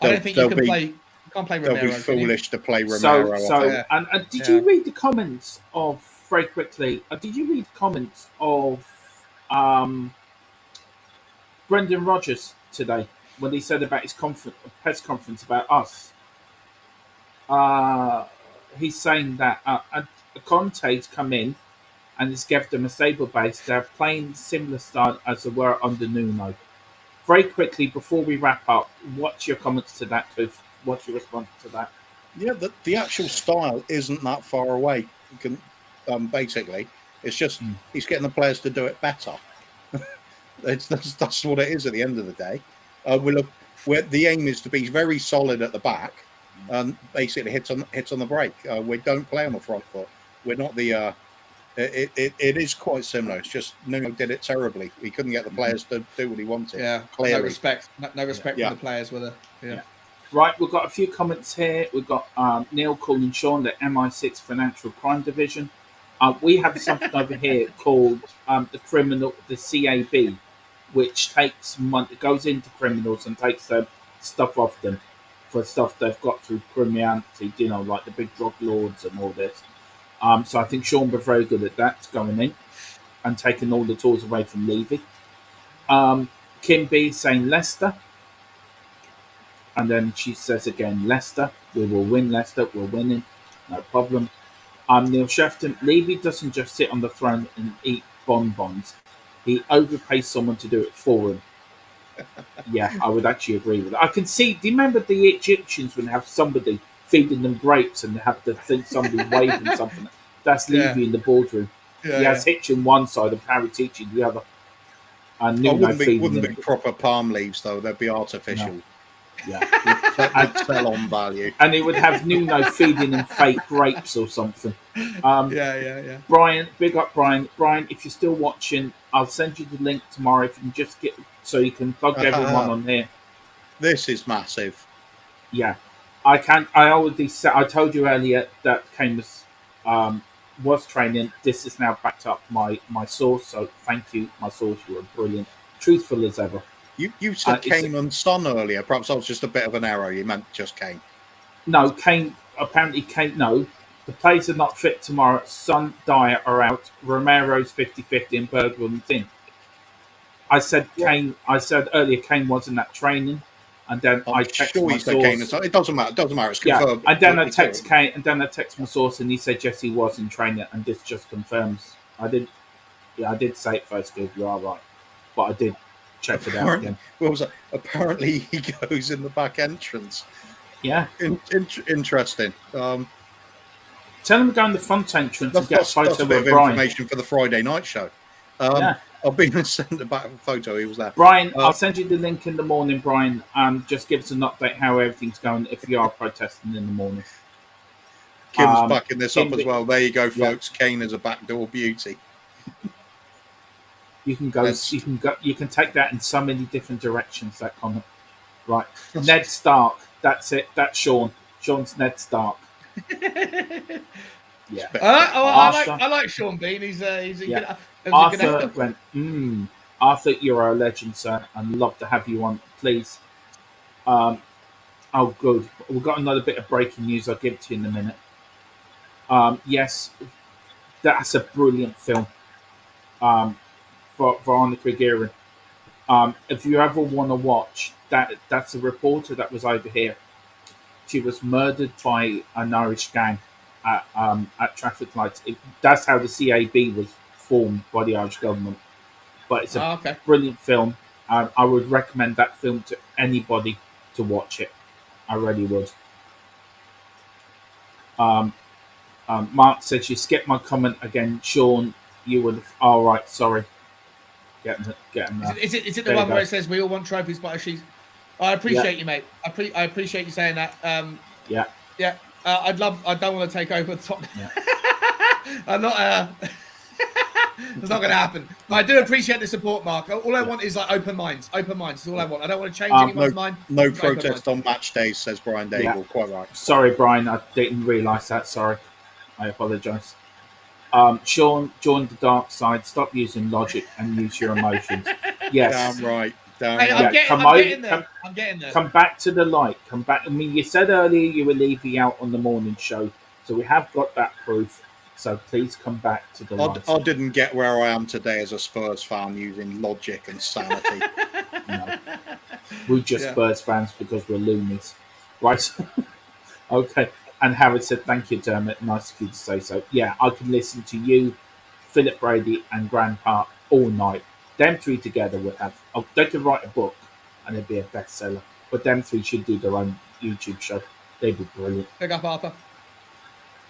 I don't think you can play. You can't play Romero. They'll be foolish to play Romero. And did you read the comments of very quickly? Did you read the comments of Brendan Rodgers today when he said about his press conference about us? He's saying that Conte's come in and it's given them a stable base. They're playing similar style as they were under Nuno. Very quickly, before we wrap up, what's your comments to that, Cliff? What's your response to that? Yeah, the actual style isn't that far away. Basically, it's just he's getting the players to do it better. That's what it is at the end of the day. The aim is to be very solid at the back and basically hits on the break. We don't play on the front foot. We're not the. It is quite similar. It's just Nuno did it terribly. He couldn't get the players to do what he wanted. Yeah, clearly. No respect from the players, were there? Yeah. Right, we've got a few comments here. We've got Neil calling Sean the MI6 Financial Crime Division. We have something over here called the CAB, which takes money, goes into criminals and takes their stuff off them for stuff they've got through criminality, like the big drug lords and all this. So I think Sean was very good at that, going in and taking all the tools away from Levy. Kim B saying Leicester. And then she says again, Leicester. We will win, Leicester. We're winning. No problem. Neil Shefton. Levy doesn't just sit on the throne and eat bonbons. He overpays someone to do it for him. Yeah, I would actually agree with that. I can see, do you remember the Egyptians when they have somebody feeding them grapes and they have to think somebody waving something? That's Levy in the boardroom. He has Hitchin one side and Harry teaching the other. And wouldn't be proper palm leaves, though. They'd be artificial. Yeah. I'd sell on value. And it would have Nuno feeding him fake grapes or something. Yeah. Brian, big up Brian. Brian, if you're still watching, I'll send you the link tomorrow if you can just get so you can plug everyone on here. This is massive. Yeah. I already said I told you earlier that Kane was training. This is now backed up my source, so thank you, my source, you were brilliant. Truthful as ever. You said Kane and Son earlier. Perhaps that was just a bit of an error. You meant just Kane. No, Kane. Apparently, Kane. No, the players are not fit tomorrow. Son, Dyer are out. Romero's 50-50 and Bergwin's in. I said Kane. I said earlier Kane wasn't at training, and then I texted my source. Kane it doesn't matter. It doesn't matter. It's confirmed. And then I text Kane, and then I text my source, and he said yes, he was in training, and this just confirms. I did say it first, Steve. You are right, but I did. Check it out again. What was it? Apparently, he goes in the back entrance. Yeah, interesting. Tell him to go in the front entrance and get a photo that's a bit of of Brian. Information for the Friday night show. I've been sent back a photo. He was there. Brian, I'll send you the link in the morning, Brian. Just give us an update how everything's going if you are protesting in the morning. Kim's backing this up as well. There you go, folks. Yeah. Kane is a backdoor beauty. You can go. You can take that in so many different directions. That comment, right? Ned Stark. That's it. That's Sean. Sean's Ned Stark. Yeah. I like Sean Bean. He's a good. Arthur went. Arthur, you're a legend, sir. I'd love to have you on, please. Oh, good. We've got another bit of breaking news. I'll give it to you in a minute. Yes, that's a brilliant film. For Veronica Guerin. If you ever want to watch that's a reporter that was over here. She was murdered by an Irish gang at traffic lights. That's how the CAB was formed by the Irish government. But it's a brilliant film. I would recommend that film to anybody to watch it. I really would. Mark said you skipped my comment again. Sean, you would. All right, sorry. Getting Is it the one where it says we all want trophies, but she's? I appreciate you, mate. I appreciate you saying that. Yeah. I don't want to take over the top. Yeah. I'm not. It's not going to happen. But I do appreciate the support, Mark. All I want is like open minds. Open minds is all I want. I don't want to change anyone's mind. No protest on match days, says Brian Daigle. Yeah. Quite right. Sorry, Brian. I didn't realise that. Sorry. I apologise. Sean, join the dark side. Stop using logic and use your emotions. Yes. Damn right. I'm getting there. Come back to the light. Come back. I mean, you said earlier you were leaving out on the morning show, so we have got that proof. So please come back to the light. I didn't get where I am today as a Spurs fan using logic and sanity. No. We're just Spurs fans because we're loonies. Right? Okay. And Howard said, thank you, Dermot. Nice of you to say so. Yeah, I can listen to you, Philip Brady, and Grandpa all night. Them three together would have... they could write a book and it'd be a bestseller. But them three should do their own YouTube show. They'd be brilliant. Pick up Arthur.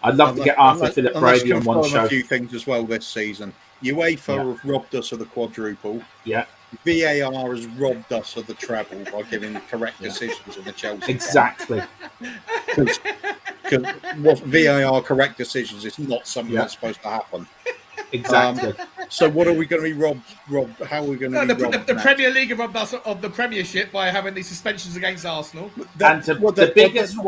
I'd love to get Arthur Philip Brady on one show. A few things as well this season. UEFA have robbed us of the quadruple. Yeah. VAR has robbed us of the treble by giving the correct decisions in the Chelsea. Exactly. Because what VAR correct decisions is not something that's supposed to happen. Exactly. So what are we going to be robbed? How are we going to be robbed? The Premier League have robbed us of the Premiership by having these suspensions against Arsenal. The biggest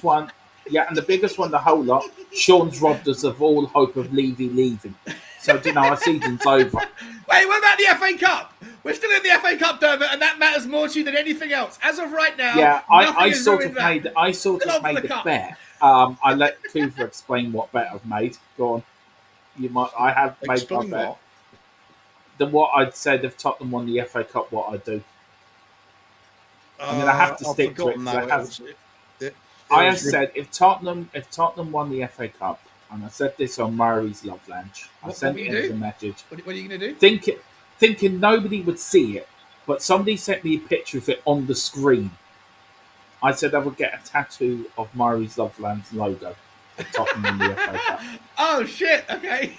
one. Yeah, and the biggest one, the whole lot, Sean's robbed us of all hope of leaving. So, our season's over. Wait, what about the FA Cup? We're still in the FA Cup, Dermot, and that matters more to you than anything else. As of right now, yeah, I sort of made a bet. I let Cooper explain what bet I've made. Go on. I have made my bet. What I'd said if Tottenham won the FA Cup, what I'd do. I mean, I have to stick to it. I have said if Tottenham won the FA Cup, and I said this on Murray's Love Lounge. I sent it as a message. What are you going to do? Thinking nobody would see it, but somebody sent me a picture of it on the screen. I said I would get a tattoo of Murray's Love Lounge logo at Tottenham in the FA Cup. Oh shit! Okay.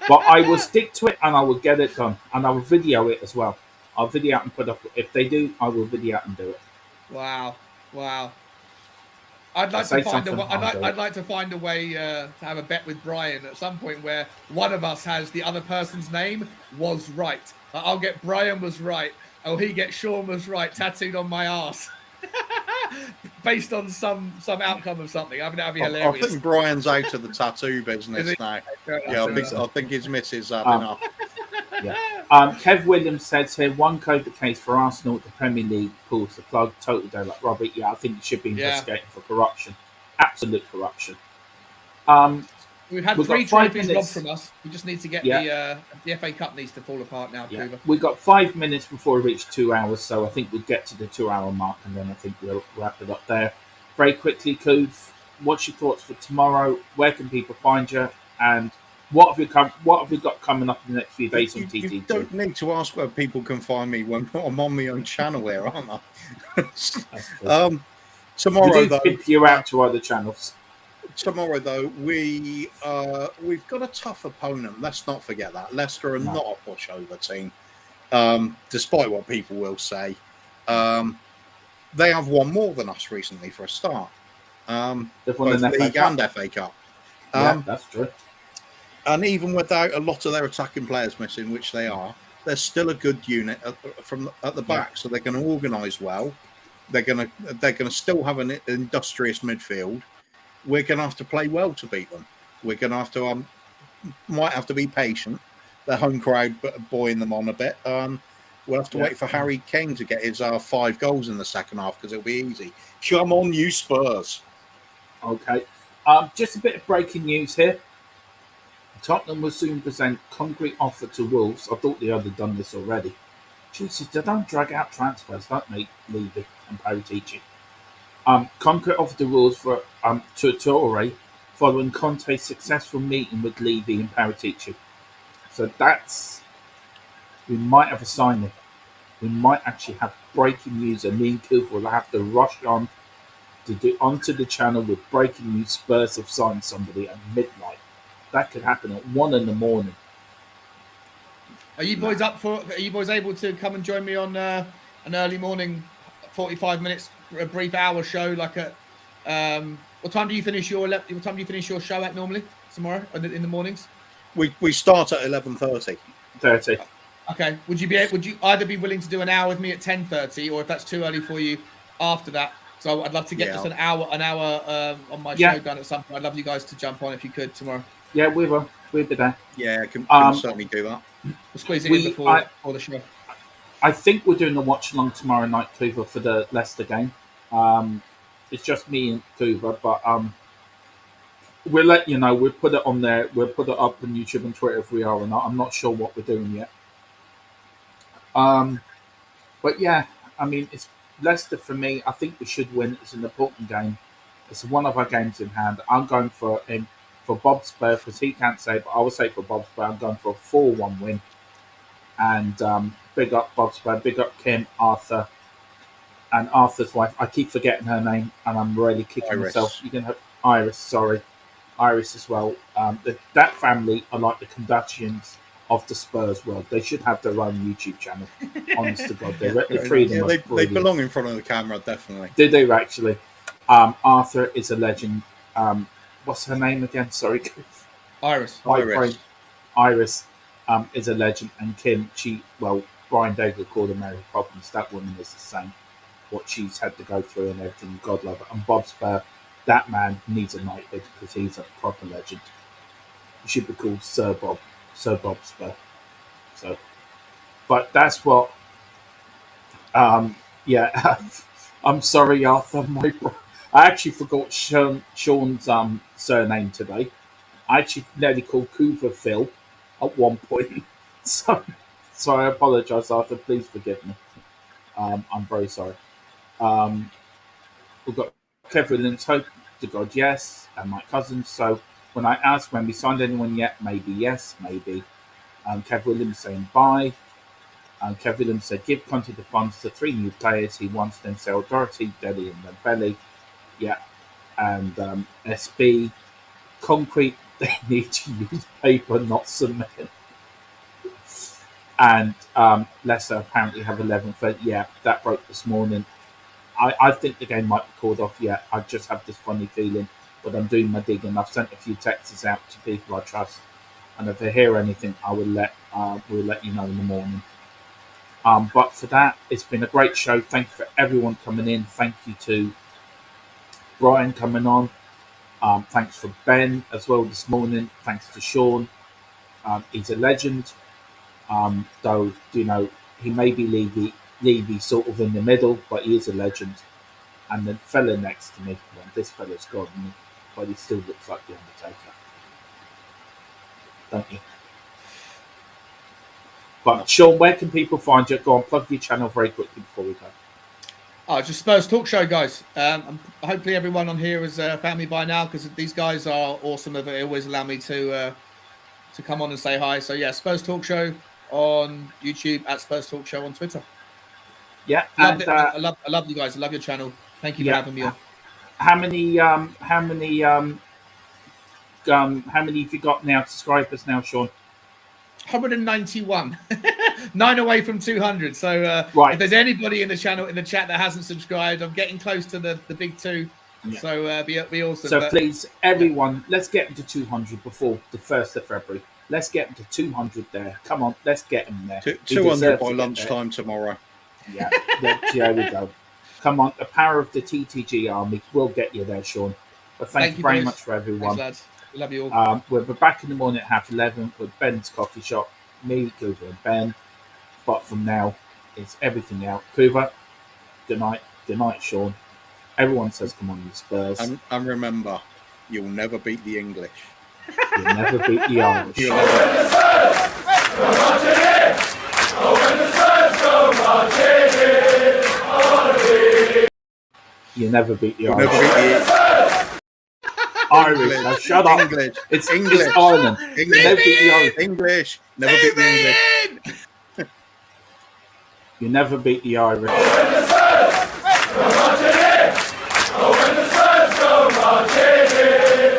But I will stick to it, and I will get it done, and I will video it as well. I'll video out and put up. If they do, I will video out and do it. Wow. I'd like Say to find a something, way. I'll do it. I'd like to find a way to have a bet with Brian at some point where one of us has the other person's name was right. I'll get Brian was right, or he gets Sean was right tattooed on my arse, based on some outcome of something. I mean, that'd be hilarious. I think Brian's out of the tattoo business now. Yeah, I think his missus had enough. Yeah. Kev Williams says here, one COVID case for Arsenal at the Premier League pulls the plug. Totally don't like Robert. Yeah, I think it should be investigating for corruption. Absolute corruption. We've had 3 trophies robbed from us. We just need to get the FA Cup needs to fall apart now, yeah. Coover. We've got 5 minutes before we reach 2 hours, so I think we'll get to the 2 hour mark and then I think we'll wrap it up there. Very quickly, Coov, what's your thoughts for tomorrow? Where can people find you? And what have you got coming up in the next few days on TT2? You don't need to ask where people can find me when I'm on my own channel here, aren't I? Tomorrow, we do pimp you out to other channels. Tomorrow, though, we've got a tough opponent. Let's not forget that. Leicester are not a pushover team, despite what people will say. They have won more than us recently for a start. They've won the League and FA Cup. Yeah, that's true. And even without a lot of their attacking players missing, which they are, they're still a good unit at the back. So they're going to organise well. They're going to still have an industrious midfield. We're going to have to play well to beat them. We're going to have to might have to be patient. The home crowd buoying them on a bit. We'll have to wait for Harry Kane to get his 5 goals in the second half because it'll be easy. Come on, you Spurs. Okay. Just a bit of breaking news here. Tottenham will soon present concrete offer to Wolves. I thought they had done this already. Jesus, they don't drag out transfers, don't they, Levy and Paratici? Concrete offer to Wolves for to Torre following Conte's successful meeting with Levy and Paratici. So we might have a signing. We might actually have breaking news, and me and Coof will have to rush on onto the channel with breaking news. Spurs have signed somebody at midnight. That could happen at 1 a.m. Are you boys Are you boys able to come and join me on an early morning, 45 minutes, a brief hour show? Like what time do you finish your show at normally tomorrow in the mornings? We start at 11:30. 30. Okay. Would you either be willing to do an hour with me at 10:30, or if that's too early for you, after that? So I'd love to get just an hour on my show done at some point. I'd love you guys to jump on if you could tomorrow. Yeah, we will. We'll be there. Yeah, I can certainly do that. We'll squeeze it in before the show. I think we're doing a watch along tomorrow night, Coover, for the Leicester game. It's just me and Coover, but we'll let you know. We'll put it on there. We'll put it up on YouTube and Twitter if we are or not. I'm not sure what we're doing yet. But yeah, I mean, it's Leicester for me. I think we should win. It's an important game. It's one of our games in hand. I'm going for Bob Spur because he can't say, but I will say for Bob Spur, I'm going for a 4-1 win. And big up Bob Spur, big up Kim, Arthur, and Arthur's wife. I keep forgetting her name, and I'm really kicking myself. You can have Iris as well. That family are like the Kardashians of the Spurs world. They should have their own YouTube channel. Honest to God, the three of them. They belong in front of the camera, definitely. They do actually. Arthur is a legend. What's her name again? Sorry, Iris. Iris is a legend, and Kim. Brian Daigle called her Mary Poppins. That woman is the same. What she's had to go through and everything. God love her. And Bob Spur, that man needs a knighthood because he's a proper legend. He should be called Sir Bob Spur. So, but that's what. Yeah, I'm sorry, Arthur. I actually forgot Sean's surname today. I actually nearly called Coover Phil at one point. So I apologise, Arthur. Please forgive me. I'm very sorry. We've got Kevin Williams, hope to God, yes, and my cousins. So when I asked when we signed anyone yet, maybe yes, maybe. Kev Williams saying bye. Kev Williams said give Conte the funds to 3 new players he wants, then sell Doherty, Dele, and then Belly. Yeah, and SB concrete. They need to use paper, not cement. and Leicester apparently have 11th. But yeah, that broke this morning. I think the game might be called off. Yeah, I just have this funny feeling, but I'm doing my digging. I've sent a few texts out to people I trust, and if I hear anything, I will we'll let you know in the morning. But for that, it's been a great show. Thank you for everyone coming in. Thank you to Brian coming on. Thanks for Ben as well this morning. Thanks to Sean. He's a legend. Though, he may be Levy sort of in the middle, but he is a legend. And the fella next to me, well, this fella's gone, but he still looks like the Undertaker. Don't you? But Sean, where can people find you? Go on, plug your channel very quickly before we go. Oh, just Spurs Talk Show, guys. Hopefully everyone on here has found me by now, because these guys are awesome. They always allow me to come on and say hi. So yeah, Spurs Talk Show on YouTube, at Spurs Talk Show on Twitter. Yeah, I love you guys. I love your channel. Thank you for having me on. How many have you got now? Subscribers now, Sean? 191, 9 away from 200. So right. If there's anybody in the channel, in the chat, that hasn't subscribed, I'm getting close to the big 2. Yeah. So be awesome. So please, everyone, let's get them to 200 before the 1st of February. Let's get them to 200 there. Come on, let's get them there. 200 by lunchtime tomorrow. Yeah, there we go. Come on, the power of the TTG army will get you there, Sean. But thank you very much for everyone. Thanks, lads. Love you all. We'll be back in the morning at 11:30 with Ben's Coffee Shop. Me, Coover, and Ben. But from now, it's everything out. Coover, good night. Good night, Sean. Everyone says, come on, you Spurs. And remember, you'll never beat the English. You'll never beat the Irish. You'll never beat the Irish. Irish. Now shut up. English. It's English. It's Ireland. English. Never beat the Irish. English. Never beat the English. You never beat the Irish. When the Spurs go marching in,